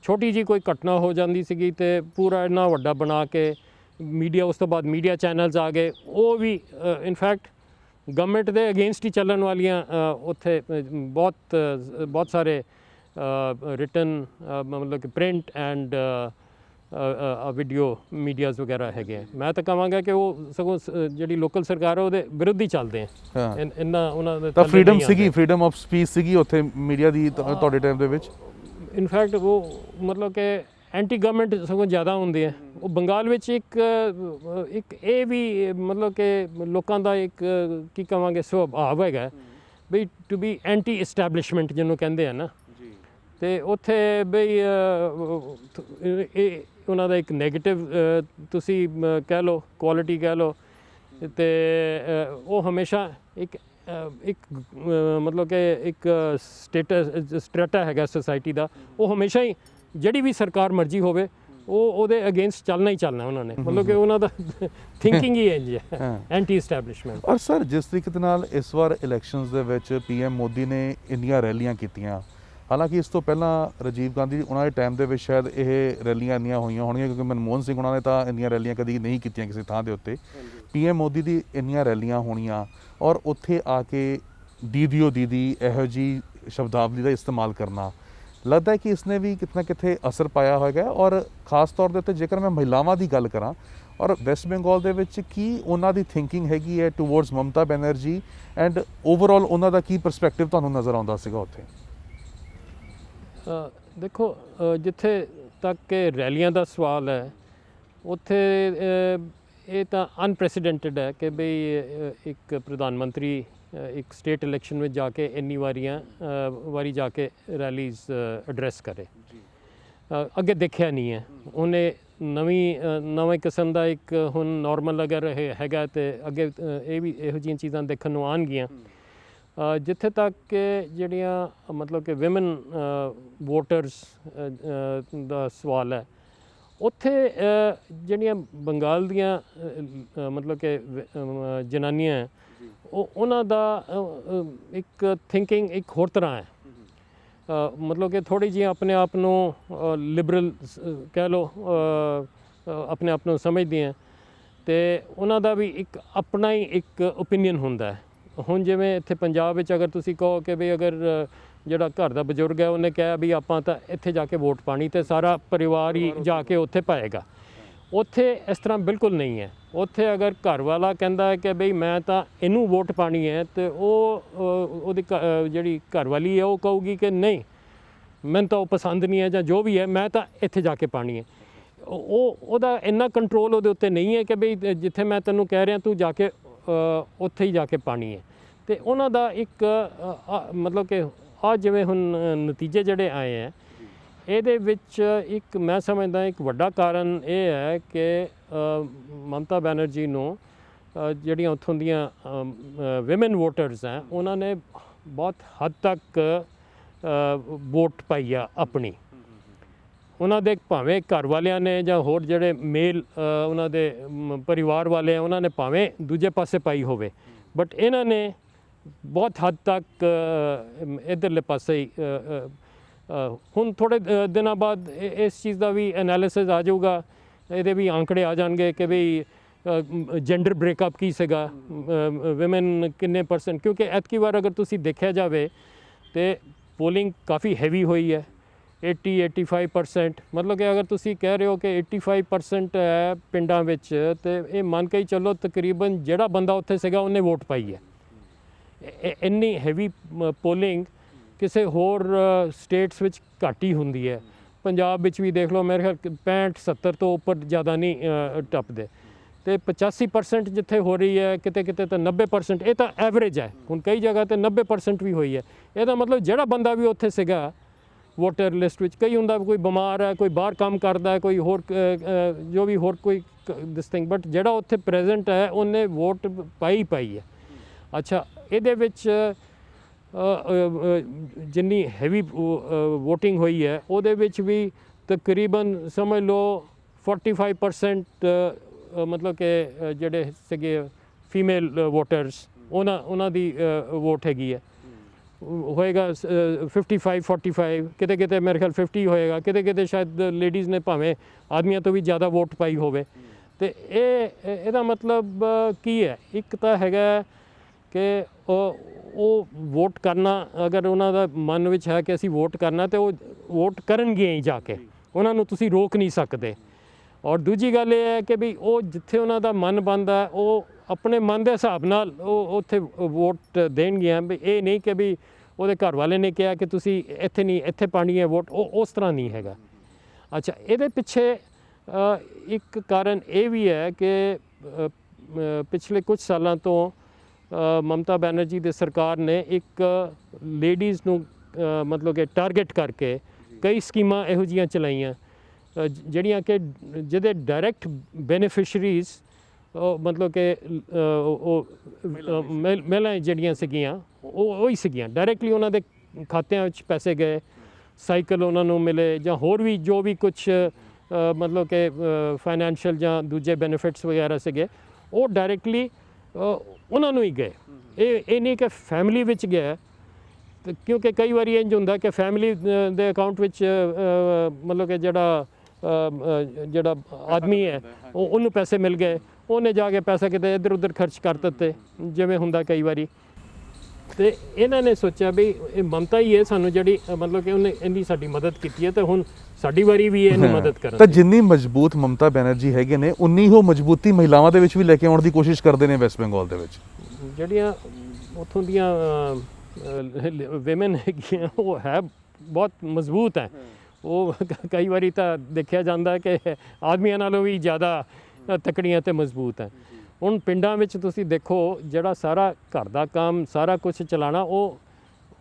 ਛੋਟੀ ਜੀ ਕੋਈ ਘਟਨਾ ਹੋ ਜਾਂਦੀ ਸੀਗੀ ਤੇ ਪੂਰਾ ਇੰਨਾ ਵੱਡਾ ਬਣਾ ਕੇ ਮੀਡੀਆ, ਉਸ ਤੋਂ ਬਾਅਦ ਮੀਡੀਆ ਚੈਨਲਸ ਆ ਗਏ, ਉਹ ਵੀ ਇਨਫੈਕਟ ਗਵਰਨਮੈਂਟ ਦੇ ਅਗੇਂਸਟ ਹੀ ਚੱਲਣ ਵਾਲੀਆਂ ਉੱਥੇ ਬਹੁਤ ਸਾਰੇ ਰਿਟਨ ਮਤਲਬ ਕਿ ਪ੍ਰਿੰਟ ਐਂਡ ਵੀਡੀਓ ਮੀਡੀਆਜ਼ ਵਗੈਰਾ ਹੈਗੇ। ਮੈਂ ਤਾਂ ਕਹਾਂਗਾ ਕਿ ਉਹ ਸਗੋਂ ਜਿਹੜੀ ਲੋਕਲ ਸਰਕਾਰ ਹੈ ਉਹਦੇ ਵਿਰੁੱਧ ਹੀ ਚੱਲਦੇ ਆ। ਇੰਨਾ ਉਹਨਾਂ ਦੇ ਤਾਂ ਫਰੀडम ਸੀਗੀ, ਫਰੀडम ਆਫ ਸਪੀਚ ਸੀਗੀ ਉੱਥੇ ਮੀਡੀਆ ਦੀ ਤੁਹਾਡੇ ਟਾਈਮ ਦੇ ਵਿੱਚ? ਇਨਫੈਕਟ ਉਹ ਮਤਲਬ ਕਿ ਐਂਟੀ ਗਵਰਨਮੈਂਟ ਸਗੋਂ ਜ਼ਿਆਦਾ ਹੁੰਦੇ ਆ। ਉਹ ਬੰਗਾਲ ਵਿੱਚ ਇੱਕ ਇਹ ਵੀ ਮਤਲਬ ਕਿ ਲੋਕਾਂ ਦਾ ਇੱਕ ਕੀ ਕਹਾਂਗੇ ਸੁਭਾਅ ਹੈਗਾ ਬਈ ਟੂ ਬੀ ਐਂਟੀ ਇਸਟੈਬਲਿਸ਼ਮੈਂਟ ਜਿਹਨੂੰ ਕਹਿੰਦੇ ਆ ਨਾ, ਅਤੇ ਉੱਥੇ ਬਈ ਇਹ ਉਹਨਾਂ ਦਾ ਇੱਕ ਨੈਗੇਟਿਵ ਤੁਸੀਂ ਕਹਿ ਲਓ, ਕੁਆਲਿਟੀ ਕਹਿ ਲਓ, ਅਤੇ ਉਹ ਹਮੇਸ਼ਾ ਇੱਕ ਮਤਲਬ ਕਿ ਇੱਕ ਸਟ੍ਰੈਟਾ ਹੈਗਾ ਸੁਸਾਇਟੀ ਦਾ, ਉਹ ਹਮੇਸ਼ਾ ਹੀ ਜਿਹੜੀ ਵੀ ਸਰਕਾਰ ਮਰਜ਼ੀ ਹੋਵੇ ਉਹਦੇ ਅਗੇਂਸਟ ਚੱਲਣਾ ਹੀ ਚੱਲਣਾ ਉਹਨਾਂ ਨੇ। ਮਤਲਬ ਕਿ ਉਹਨਾਂ ਦਾ ਥਿੰਕਿੰਗ ਹੀ ਇੰਝ ਹੈ, ਐਂਟੀ ਇਸਟੈਬਲਿਸ਼ਮੈਂਟ। ਔਰ ਸਰ ਜਿਸ ਤਰੀਕੇ ਦੇ ਨਾਲ ਇਸ ਵਾਰ ਇਲੈਕਸ਼ਨਸ ਦੇ ਵਿੱਚ PM ਮੋਦੀ ਨੇ ਇੰਨੀਆਂ ਰੈਲੀਆਂ ਕੀਤੀਆਂ, ਹਾਲਾਂਕਿ ਇਸ ਤੋਂ ਪਹਿਲਾਂ ਰਾਜੀਵ ਗਾਂਧੀ ਉਹਨਾਂ ਦੇ ਟਾਈਮ ਦੇ ਵਿੱਚ ਸ਼ਾਇਦ ਇਹ ਰੈਲੀਆਂ ਇੰਨੀਆਂ ਹੋਈਆਂ ਹੋਣਗੀਆਂ, ਕਿਉਂਕਿ ਮਨਮੋਹਨ ਸਿੰਘ ਉਹਨਾਂ ਨੇ ਤਾਂ ਇੰਨੀਆਂ ਰੈਲੀਆਂ ਕਦੀ ਨਹੀਂ ਕੀਤੀਆਂ ਕਿਸੇ ਥਾਂ ਦੇ ਉੱਤੇ। PM ਮੋਦੀ ਦੀ ਇੰਨੀਆਂ ਰੈਲੀਆਂ ਹੋਣੀਆਂ ਔਰ ਉੱਥੇ ਆ ਕੇ ਦੀਦੀਓ ਦੀਦੀ ਇਹੋ ਜਿਹੀ ਸ਼ਬਦਾਵਲੀ ਦਾ ਇਸਤੇਮਾਲ ਕਰਨਾ, ਲੱਗਦਾ ਹੈ ਕਿ ਇਸਨੇ ਵੀ ਕਿਤੇ ਨਾ ਕਿਤੇ ਅਸਰ ਪਾਇਆ ਹੋਏਗਾ। ਔਰ ਖਾਸ ਤੌਰ ਦੇ ਉੱਤੇ ਜੇਕਰ ਮੈਂ ਮਹਿਲਾਵਾਂ ਦੀ ਗੱਲ ਕਰਾਂ, ਔਰ ਵੈਸਟ ਬੰਗਾਲ ਦੇ ਵਿੱਚ ਕੀ ਉਹਨਾਂ ਦੀ ਥਿੰਕਿੰਗ ਹੈਗੀ ਹੈ towards Mamata Banerjee, and overall ਉਹਨਾਂ ਦਾ ਕੀ ਪਰਸਪੈਕਟਿਵ ਤੁਹਾਨੂੰ ਨਜ਼ਰ ਆਉਂਦਾ ਸੀਗਾ ਉੱਥੇ? ਦੇਖੋ, ਜਿੱਥੇ ਤੱਕ ਕਿ ਰੈਲੀਆਂ ਦਾ ਸਵਾਲ ਹੈ ਉੱਥੇ ਇਹ ਤਾਂ ਅਨਪ੍ਰੈਸੀਡੈਂਟਡ ਹੈ ਕਿ ਬਈ ਇੱਕ ਪ੍ਰਧਾਨ ਮੰਤਰੀ ਇੱਕ ਸਟੇਟ ਇਲੈਕਸ਼ਨ ਵਿੱਚ ਜਾ ਕੇ ਇੰਨੀ ਵਾਰੀ ਜਾ ਕੇ ਰੈਲੀਜ਼ ਐਡਰੈਸ ਕਰੇ। ਅੱਗੇ ਦੇਖਿਆ ਨਹੀਂ ਹੈ ਉਹਨੇ। ਨਵੇਂ ਕਿਸਮ ਦਾ ਇੱਕ ਹੁਣ ਨਾਰਮਲ ਅਗਰ ਹੈਗਾ ਤੇ ਅੱਗੇ ਇਹ ਵੀ ਇਹੋ ਜਿਹੀਆਂ ਚੀਜ਼ਾਂ ਦੇਖਣ ਨੂੰ ਆਉਣਗੀਆਂ। ਜਿੱਥੇ ਤੱਕ ਕਿ ਜਿਹੜੀਆਂ ਮਤਲਬ ਕਿ ਵਿਮਨ ਵੋਟਰਸ ਦਾ ਸਵਾਲ ਹੈ, ਉੱਥੇ ਜਿਹੜੀਆਂ ਬੰਗਾਲ ਦੀਆਂ ਮਤਲਬ ਕਿ ਜਨਾਨੀਆਂ ਉਹਨਾਂ ਦਾ ਇੱਕ ਥਿੰਕਿੰਗ ਇੱਕ ਹੋਰ ਤਰ੍ਹਾਂ ਹੈ। ਮਤਲਬ ਕਿ ਥੋੜ੍ਹੀ ਜਿਹੀ ਆਪਣੇ ਆਪ ਨੂੰ ਲਿਬਰਲ ਕਹਿ ਲਓ, ਆਪਣੇ ਆਪ ਨੂੰ ਸਮਝਦੀਆਂ, ਅਤੇ ਉਹਨਾਂ ਦਾ ਵੀ ਇੱਕ ਆਪਣਾ ਹੀ ਇੱਕ ਓਪੀਨੀਅਨ ਹੁੰਦਾ ਹੈ। ਹੁਣ ਜਿਵੇਂ ਇੱਥੇ ਪੰਜਾਬ ਵਿੱਚ ਅਗਰ ਤੁਸੀਂ ਕਹੋ ਕਿ ਵੀ ਅਗਰ ਜਿਹੜਾ ਘਰ ਦਾ ਬਜ਼ੁਰਗ ਹੈ ਉਹਨੇ ਕਿਹਾ ਵੀ ਆਪਾਂ ਤਾਂ ਇੱਥੇ ਜਾ ਕੇ ਵੋਟ ਪਾਣੀ ਤੇ ਸਾਰਾ ਪਰਿਵਾਰ ਹੀ ਜਾ ਕੇ ਉੱਥੇ ਪਾਏਗਾ। ਉੱਥੇ ਇਸ ਤਰ੍ਹਾਂ ਬਿਲਕੁਲ ਨਹੀਂ ਹੈ। ਉੱਥੇ ਅਗਰ ਘਰ ਵਾਲਾ ਕਹਿੰਦਾ ਹੈ ਕਿ ਬਈ ਮੈਂ ਤਾਂ ਇਹਨੂੰ ਵੋਟ ਪਾਣੀ ਹੈ ਤੇ ਉਹਦੀ ਜਿਹੜੀ ਘਰ ਵਾਲੀ ਹੈ ਉਹ ਕਹੂਗੀ ਕਿ ਨਹੀਂ ਮੈਨੂੰ ਤਾਂ ਉਹ ਪਸੰਦ ਨਹੀਂ ਹੈ ਜਾਂ ਜੋ ਵੀ ਹੈ ਮੈਂ ਤਾਂ ਇੱਥੇ ਜਾ ਕੇ ਪਾਣੀ ਹੈ। ਉਹਦਾ ਇੰਨਾ ਕੰਟਰੋਲ ਉਹਦੇ ਉੱਤੇ ਨਹੀਂ ਹੈ ਕਿ ਬਈ ਜਿੱਥੇ ਮੈਂ ਤੈਨੂੰ ਕਹਿ ਰਿਹਾ ਤੂੰ ਜਾ ਕੇ ਉੱਥੇ ਹੀ ਜਾ ਕੇ ਪਾਣੀ ਹੈ। ਅਤੇ ਉਹਨਾਂ ਦਾ ਇੱਕ ਮਤਲਬ ਕਿ ਜਿਵੇਂ ਹੁਣ ਨਤੀਜੇ ਜਿਹੜੇ ਆਏ ਹੈ ਇਹਦੇ ਵਿੱਚ ਇੱਕ ਮੈਂ ਸਮਝਦਾ ਇੱਕ ਵੱਡਾ ਕਾਰਨ ਇਹ ਹੈ ਕਿ ਮਮਤਾ ਬੈਨਰਜੀ ਨੂੰ ਜਿਹੜੀਆਂ ਉੱਥੋਂ ਦੀਆਂ ਵਿਮਨ ਵੋਟਰਸ ਹੈ ਉਹਨਾਂ ਨੇ ਬਹੁਤ ਹੱਦ ਤੱਕ ਵੋਟ ਪਾਈ ਆ ਆਪਣੀ। ਉਹਨਾਂ ਦੇ ਭਾਵੇਂ ਘਰ ਵਾਲਿਆਂ ਨੇ ਜਾਂ ਹੋਰ ਜਿਹੜੇ ਮੇਲ ਉਹਨਾਂ ਦੇ ਪਰਿਵਾਰ ਵਾਲੇ ਆ ਉਹਨਾਂ ਨੇ ਭਾਵੇਂ ਦੂਜੇ ਪਾਸੇ ਪਾਈ ਹੋਵੇ, ਬਟ ਇਹਨਾਂ ਨੇ ਬਹੁਤ ਹੱਦ ਤੱਕ ਇੱਧਰਲੇ ਪਾਸੇ ਹੀ ਹੁਣ ਥੋੜ੍ਹੇ ਦਿਨਾਂ ਬਾਅਦ ਇਸ ਚੀਜ਼ ਦਾ ਵੀ ਐਨਾਲਿਸਿਸ ਆ ਜਾਊਗਾ, ਇਹਦੇ ਵੀ ਆંકੜੇ ਆ ਜਾਣਗੇ ਕਿ ਵੀ ਜੈਂਡਰ ਬ੍ਰੇਕਅਪ ਕੀ ਸੀਗਾ, ਵਿਮਨ ਕਿੰਨੇ ਪਰਸੈਂਟ, ਕਿਉਂਕਿ ਐਤਕੀ ਵਾਰ ਅਗਰ ਤੁਸੀਂ ਦੇਖਿਆ ਜਾਵੇ ਤੇ ਪੋਲਿੰਗ ਕਾਫੀ ਹੈਵੀ ਹੋਈ ਹੈ 80-85%। ਮਤਲਬ ਕਿ ਅਗਰ ਤੁਸੀਂ ਕਹਿ ਰਹੇ ਹੋ ਕਿ 85% ਹੈ ਪਿੰਡਾਂ ਵਿੱਚ ਤੇ ਇਹ ਮੰਨ ਕੇ ਹੀ ਚੱਲੋ ਤਕਰੀਬਨ ਜਿਹੜਾ ਬੰਦਾ ਉੱਥੇ ਸੀਗਾ ਉਹਨੇ ਵੋਟ ਪਾਈ ਹੈ। ਇੰਨੀ ਹੈਵੀ ਪੋਲਿੰਗ ਕਿਸੇ ਹੋਰ ਸਟੇਟਸ ਵਿੱਚ ਘੱਟ ਹੀ ਹੁੰਦੀ ਹੈ। ਪੰਜਾਬ ਵਿੱਚ ਵੀ ਦੇਖ ਲਓ ਮੇਰੇ ਖਿਆਲ 65-70 ਤੋਂ ਉੱਪਰ ਜ਼ਿਆਦਾ ਨਹੀਂ ਟੱਪਦੇ ਤੇ 85% ਜਿੱਥੇ ਹੋ ਰਹੀ ਹੈ ਕਿਤੇ ਕਿਤੇ ਤਾਂ 90%। ਇਹ ਤਾਂ ਐਵਰੇਜ ਹੈ, ਹੁਣ ਕਈ ਜਗ੍ਹਾ ਤੇ 90% ਵੀ ਹੋਈ ਹੈ। ਇਹਦਾ ਮਤਲਬ ਜਿਹੜਾ ਬੰਦਾ ਵੀ ਉੱਥੇ ਸੀਗਾ ਵੋਟਰ ਲਿਸਟ ਵਿੱਚ, ਕਈ ਹੁੰਦਾ ਕੋਈ ਬਿਮਾਰ ਹੈ, ਕੋਈ ਬਾਹਰ ਕੰਮ ਕਰਦਾ, ਕੋਈ ਹੋਰ ਜੋ ਵੀ ਹੋਰ ਕੋਈ ਦਿਸ ਥਿੰਗ, ਬਟ ਜਿਹੜਾ ਉੱਥੇ ਪ੍ਰੈਜ਼ੈਂਟ ਹੈ ਉਹਨੇ ਵੋਟ ਪਾਈ ਹੈ। ਅੱਛਾ, ਇਹਦੇ ਵਿੱਚ ਜਿੰਨੀ ਹੈਵੀ ਵੋਟਿੰਗ ਹੋਈ ਹੈ ਉਹਦੇ ਵਿੱਚ ਵੀ ਤਕਰੀਬਨ ਸਮਝ ਲਓ 45% ਮਤਲਬ ਕਿ ਜਿਹੜੇ ਸੀਗੇ ਫੀਮੇਲ ਵੋਟਰਸ ਉਹਨਾਂ ਦੀ ਵੋਟ ਹੈਗੀ ਹੈ, ਹੋਏਗਾ 55-45, ਕਿਤੇ ਕਿਤੇ ਮੇਰੇ ਖਿਆਲ 50 ਹੋਏਗਾ, ਕਿਤੇ ਕਿਤੇ ਸ਼ਾਇਦ ਲੇਡੀਜ਼ ਨੇ ਭਾਵੇਂ ਆਦਮੀਆਂ ਤੋਂ ਵੀ ਜ਼ਿਆਦਾ ਵੋਟ ਪਾਈ ਹੋਵੇ। ਅਤੇ ਇਹਦਾ ਮਤਲਬ ਕੀ ਹੈ? ਇੱਕ ਤਾਂ ਹੈਗਾ ਕਿ ਉਹ ਵੋਟ ਕਰਨਾ, ਅਗਰ ਉਹਨਾਂ ਦਾ ਮਨ ਵਿੱਚ ਹੈ ਕਿ ਅਸੀਂ ਵੋਟ ਕਰਨਾ ਤੇ ਉਹ ਵੋਟ ਕਰਨਗੇ ਹੀ ਜਾ ਕੇ, ਉਹਨਾਂ ਨੂੰ ਤੁਸੀਂ ਰੋਕ ਨਹੀਂ ਸਕਦੇ। ਔਰ ਦੂਜੀ ਗੱਲ ਇਹ ਹੈ ਕਿ ਵੀ ਉਹ ਜਿੱਥੇ ਉਹਨਾਂ ਦਾ ਮਨ ਬਣਦਾ ਉਹ ਆਪਣੇ ਮਨ ਦੇ ਹਿਸਾਬ ਨਾਲ ਉਹ ਉੱਥੇ ਵੋਟ ਦੇਣਗੀਆਂ। ਵੀ ਇਹ ਨਹੀਂ ਕਿ ਵੀ ਉਹਦੇ ਘਰ ਵਾਲੇ ਨੇ ਕਿਹਾ ਕਿ ਤੁਸੀਂ ਇੱਥੇ ਨਹੀਂ ਇੱਥੇ ਪਾਣੀ ਹੈ ਵੋਟ, ਉਹ ਉਸ ਤਰ੍ਹਾਂ ਨਹੀਂ ਹੈਗਾ। ਅੱਛਾ, ਇਹਦੇ ਪਿੱਛੇ ਇੱਕ ਕਾਰਨ ਇਹ ਵੀ ਹੈ ਕਿ ਪਿਛਲੇ ਕੁਝ ਸਾਲਾਂ ਤੋਂ ਮਮਤਾ ਬੈਨਰਜੀ ਦੀ ਸਰਕਾਰ ਨੇ ਇੱਕ ਲੇਡੀਜ਼ ਨੂੰ ਮਤਲਬ ਕਿ ਟਾਰਗੇਟ ਕਰਕੇ ਕਈ ਸਕੀਮਾਂ ਇਹੋ ਜਿਹੀਆਂ ਚਲਾਈਆਂ ਜਿਹੜੀਆਂ ਕਿ ਜਿਹਦੇ ਡਾਇਰੈਕਟ ਬੈਨੀਫਿਸ਼ਰੀਜ਼ ਮਤਲਬ ਕਿ ਉਹ ਮਹਿਲਾਵਾਂ ਜਿਹੜੀਆਂ ਸੀਗੀਆਂ ਉਹ ਹੀ ਸੀਗੀਆਂ, ਡਾਇਰੈਕਟਲੀ ਉਹਨਾਂ ਦੇ ਖਾਤਿਆਂ ਵਿੱਚ ਪੈਸੇ ਗਏ, ਸਾਈਕਲ ਉਹਨਾਂ ਨੂੰ ਮਿਲੇ ਜਾਂ ਹੋਰ ਵੀ ਜੋ ਵੀ ਕੁਛ ਮਤਲਬ ਕਿ ਫਾਈਨੈਂਸ਼ੀਅਲ ਜਾਂ ਦੂਜੇ ਬੈਨੀਫਿਟਸ ਵਗੈਰਾ ਸੀਗੇ ਉਹ ਡਾਇਰੈਕਟਲੀ ਉਹਨਾਂ ਨੂੰ ਹੀ ਗਏ। ਇਹ ਨਹੀਂ ਕਿ ਫੈਮਿਲੀ ਵਿੱਚ ਗਿਆ, ਕਿਉਂਕਿ ਕਈ ਵਾਰੀ ਇੰਝ ਹੁੰਦਾ ਕਿ ਫੈਮਿਲੀ ਦੇ ਅਕਾਊਂਟ ਵਿੱਚ ਮਤਲਬ ਕਿ ਜਿਹੜਾ ਆਦਮੀ ਹੈ ਉਹਨੂੰ ਪੈਸੇ ਮਿਲ ਗਏ, ਉਹਨੇ ਜਾ ਕੇ ਪੈਸਾ ਕਿਤੇ ਇੱਧਰ ਉੱਧਰ ਖਰਚ ਕਰ ਦਿੱਤੇ, ਜਿਵੇਂ ਹੁੰਦਾ ਕਈ ਵਾਰੀ। ਅਤੇ ਇਹਨਾਂ ਨੇ ਸੋਚਿਆ ਵੀ ਇਹ ਮਮਤਾ ਹੀ ਹੈ ਸਾਨੂੰ ਜਿਹੜੀ ਮਤਲਬ ਕਿ ਉਹਨੇ ਇੰਨੀ ਸਾਡੀ ਮਦਦ ਕੀਤੀ ਹੈ ਤੇ ਹੁਣ ਸਾਡੀ ਵਾਰੀ ਵੀ ਇਹਨੂੰ ਮਦਦ ਕਰਨ। ਤਾਂ ਜਿੰਨੀ ਮਜ਼ਬੂਤ ਮਮਤਾ ਬੈਨਰਜੀ ਹੈਗੇ ਨੇ ਉਨੀ ਉਹ ਮਜ਼ਬੂਤੀ ਮਹਿਲਾਵਾਂ ਦੇ ਵਿੱਚ ਵੀ ਲੈ ਕੇ ਆਉਣ ਦੀ ਕੋਸ਼ਿਸ਼ ਕਰਦੇ ਨੇ ਵੈਸਟ ਬੰਗਾਲ ਦੇ ਵਿੱਚ। ਜਿਹੜੀਆਂ ਉੱਥੋਂ ਦੀਆਂ ਵਿਮਨ ਹੈਗੀਆਂ ਉਹ ਹੈ ਬਹੁਤ ਮਜ਼ਬੂਤ ਹੈ। ਉਹ ਕਈ ਵਾਰੀ ਤਾਂ ਦੇਖਿਆ ਜਾਂਦਾ ਕਿ ਆਦਮੀਆਂ ਨਾਲੋਂ ਵੀ ਜ਼ਿਆਦਾ ਤਕੜੀਆਂ ਅਤੇ ਮਜ਼ਬੂਤ ਹੈ। ਹੁਣ ਪਿੰਡਾਂ ਵਿੱਚ ਤੁਸੀਂ ਦੇਖੋ ਜਿਹੜਾ ਸਾਰਾ ਘਰ ਦਾ ਕੰਮ ਸਾਰਾ ਕੁਛ ਚਲਾਉਣਾ ਉਹ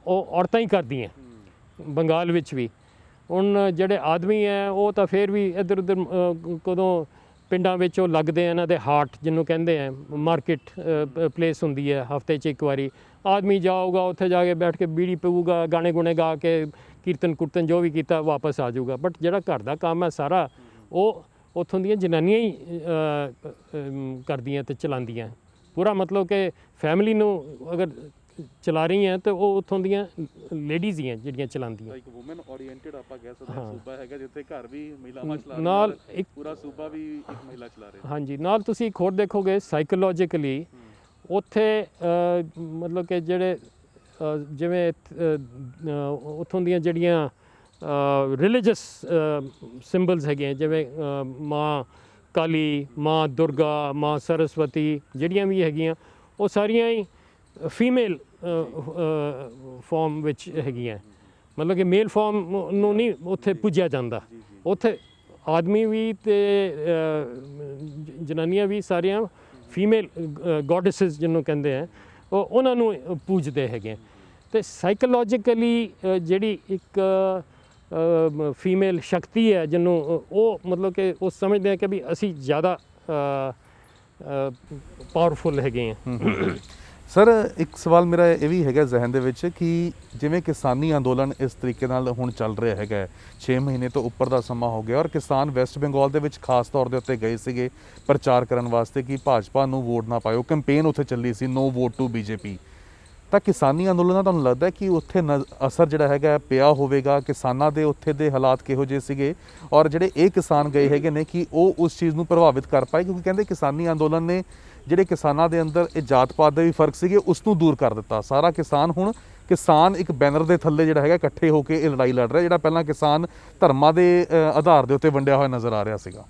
ਔਰਤਾਂ ਹੀ ਕਰਦੀਆਂ ਬੰਗਾਲ ਵਿੱਚ ਵੀ। ਹੁਣ ਜਿਹੜੇ ਆਦਮੀ ਹੈ ਉਹ ਤਾਂ ਫਿਰ ਵੀ ਇੱਧਰ ਉੱਧਰ ਕਦੋਂ ਪਿੰਡਾਂ ਵਿੱਚ ਉਹ ਲੱਗਦੇ ਆ, ਇਹਨਾਂ ਦੇ ਹਾਟ ਜਿਹਨੂੰ ਕਹਿੰਦੇ ਆ, ਮਾਰਕੀਟ ਪਲੇਸ ਹੁੰਦੀ ਹੈ ਹਫਤੇ 'ਚ ਇੱਕ ਵਾਰੀ। ਆਦਮੀ ਜਾਊਗਾ ਉੱਥੇ ਜਾ ਕੇ ਬੈਠ ਕੇ ਬੀੜੀ ਪੀਊਗਾ, ਗਾਣੇ ਗੁਣੇ ਗਾ ਕੇ ਕੀਰਤਨ ਕੁਰਤਨ ਜੋ ਵੀ ਕੀਤਾ ਵਾਪਸ ਆ ਜਾਊਗਾ। ਬਟ ਜਿਹੜਾ ਘਰ ਦਾ ਕੰਮ ਹੈ ਸਾਰਾ ਉਹ ਉੱਥੋਂ ਦੀਆਂ ਜਨਾਨੀਆਂ ਹੀ ਕਰਦੀਆਂ ਅਤੇ ਚਲਾਉਂਦੀਆਂ ਪੂਰਾ। ਮਤਲਬ ਕਿ ਫੈਮਿਲੀ ਨੂੰ ਅਗਰ ਚਲਾ ਰਹੀ ਹੈ ਤਾਂ ਉਹ ਉੱਥੋਂ ਦੀਆਂ ਲੇਡੀਜ਼ ਹੀ ਹੈ ਜਿਹੜੀਆਂ ਚਲਾਉਂਦੀਆਂ। ਇੱਕ ਵੂਮਨ ਓਰੀਐਂਟਡ ਆਪਾਂ ਕਹਿ ਸਕਦੇ ਹਾਂ ਸੂਬਾ ਹੈਗਾ ਜਿੱਥੇ ਘਰ ਵੀ ਮਹਿਲਾਵਾਂ ਚਲਾ ਰਹੀਆਂ ਨਾਲ ਇੱਕ ਪੂਰਾ ਸੂਬਾ ਵੀ ਇੱਕ ਮਹਿਲਾ ਚਲਾ ਰਹੀ। ਹਾਂਜੀ, ਨਾਲ ਤੁਸੀਂ ਇੱਕ ਹੋਰ ਦੇਖੋਗੇ ਸਾਈਕੋਲੋਜੀਕਲੀ ਉੱਥੇ ਮਤਲਬ ਕਿ ਜਿਹੜੇ ਜਿਵੇਂ ਉੱਥੋਂ ਦੀਆਂ ਜਿਹੜੀਆਂ ਰਿਲੀਜੀਅਸ ਸਿੰਬਲਸ ਹੈਗੇ, ਜਿਵੇਂ ਮਾਂ ਕਾਲੀ, ਮਾਂ ਦੁਰਗਾ, ਮਾਂ ਸਰਸਵਤੀ, ਜਿਹੜੀਆਂ ਵੀ ਹੈਗੀਆਂ ਉਹ ਸਾਰੀਆਂ ਹੀ ਫੀਮੇਲ ਫਾਰਮ ਵਿੱਚ ਹੈਗੀਆਂ। ਮਤਲਬ ਕਿ ਮੇਲ ਫਾਰਮ ਨੂੰ ਨਹੀਂ ਉੱਥੇ ਪੂਜਿਆ ਜਾਂਦਾ, ਉੱਥੇ ਆਦਮੀ ਵੀ ਤੇ ਜਨਾਨੀਆਂ ਵੀ ਸਾਰੀਆਂ ਫੀਮੇਲ ਗੋਡਿਸਸ ਜਿਹਨੂੰ ਕਹਿੰਦੇ ਆ, ਉਹਨਾਂ ਨੂੰ ਪੂਜਦੇ ਹੈਗੇ। ਅਤੇ ਸਾਈਕੋਲੋਜੀਕਲੀ ਜਿਹੜੀ ਇੱਕ ਫੀਮੇਲ ਸ਼ਕਤੀ ਹੈ ਜਿਹਨੂੰ ਉਹ ਮਤਲਬ ਕਿ ਉਹ ਸਮਝਦੇ ਆ ਕਿ ਵੀ ਅਸੀਂ ਜ਼ਿਆਦਾ ਪਾਵਰਫੁਲ ਹੈਗੇ ਹਾਂ। ਸਰ ਇੱਕ ਸਵਾਲ ਮੇਰਾ ਇਹ ਵੀ ਹੈਗਾ ਜ਼ਿਹਨ ਦੇ ਵਿੱਚ ਕਿ ਜਿਵੇਂ ਕਿਸਾਨੀ ਅੰਦੋਲਨ ਇਸ ਤਰੀਕੇ ਨਾਲ ਹੁਣ ਚੱਲ ਰਿਹਾ ਹੈਗਾ, 6 ਮਹੀਨੇ ਤੋਂ ਉੱਪਰ ਦਾ ਸਮਾਂ ਹੋ ਗਿਆ, ਔਰ ਕਿਸਾਨ ਵੈਸਟ ਬੰਗਾਲ ਦੇ ਵਿੱਚ ਖਾਸ ਤੌਰ ਦੇ ਉੱਤੇ ਗਏ ਸੀਗੇ ਪ੍ਰਚਾਰ ਕਰਨ ਵਾਸਤੇ ਕਿ ਭਾਜਪਾ ਨੂੰ ਵੋਟ ਨਾ ਪਾਇਓ। ਕੈਂਪੇਨ ਉੱਥੇ ਚੱਲੀ ਸੀ, ਨੋ ਵੋਟ ਟੂ ਬੀਜੇਪੀ। ਤਾਂ ਕਿਸਾਨੀ ਅੰਦੋਲਨ ਦਾ ਤੁਹਾਨੂੰ ਲੱਗਦਾ ਕਿ ਉੱਥੇ ਅਸਰ ਜਿਹੜਾ ਹੈਗਾ ਪਿਆ ਹੋਵੇਗਾ? ਕਿਸਾਨਾਂ ਦੇ ਉੱਥੇ ਦੇ ਹਾਲਾਤ ਕਿਹੋ ਜਿਹੇ ਸੀਗੇ, ਔਰ ਜਿਹੜੇ ਇਹ ਕਿਸਾਨ ਗਏ ਹੈਗੇ ਨੇ ਕਿ ਉਹ ਉਸ ਚੀਜ਼ ਨੂੰ ਪ੍ਰਭਾਵਿਤ ਕਰ ਪਾਏ? ਕਿਉਂਕਿ ਕਹਿੰਦੇ ਕਿਸਾਨੀ ਅੰਦੋਲਨ ਨੇ ਜਿਹੜੇ ਕਿਸਾਨਾਂ ਦੇ ਅੰਦਰ ਇਹ ਜਾਤ ਪਾਤ ਦੇ ਵੀ ਫਰਕ ਸੀਗੇ ਉਸ ਨੂੰ ਦੂਰ ਕਰ ਦਿੱਤਾ। ਸਾਰਾ ਕਿਸਾਨ ਇੱਕ ਬੈਨਰ ਦੇ ਥੱਲੇ ਜਿਹੜਾ ਹੈਗਾ ਇਕੱਠੇ ਹੋ ਕੇ ਇਹ ਲੜਾਈ ਲੜ ਰਿਹਾ, ਜਿਹੜਾ ਪਹਿਲਾਂ ਕਿਸਾਨ ਧਰਮਾਂ ਦੇ ਆਧਾਰ ਦੇ ਉੱਤੇ ਵੰਡਿਆ ਹੋਇਆ ਨਜ਼ਰ ਆ ਰਿਹਾ ਸੀਗਾ।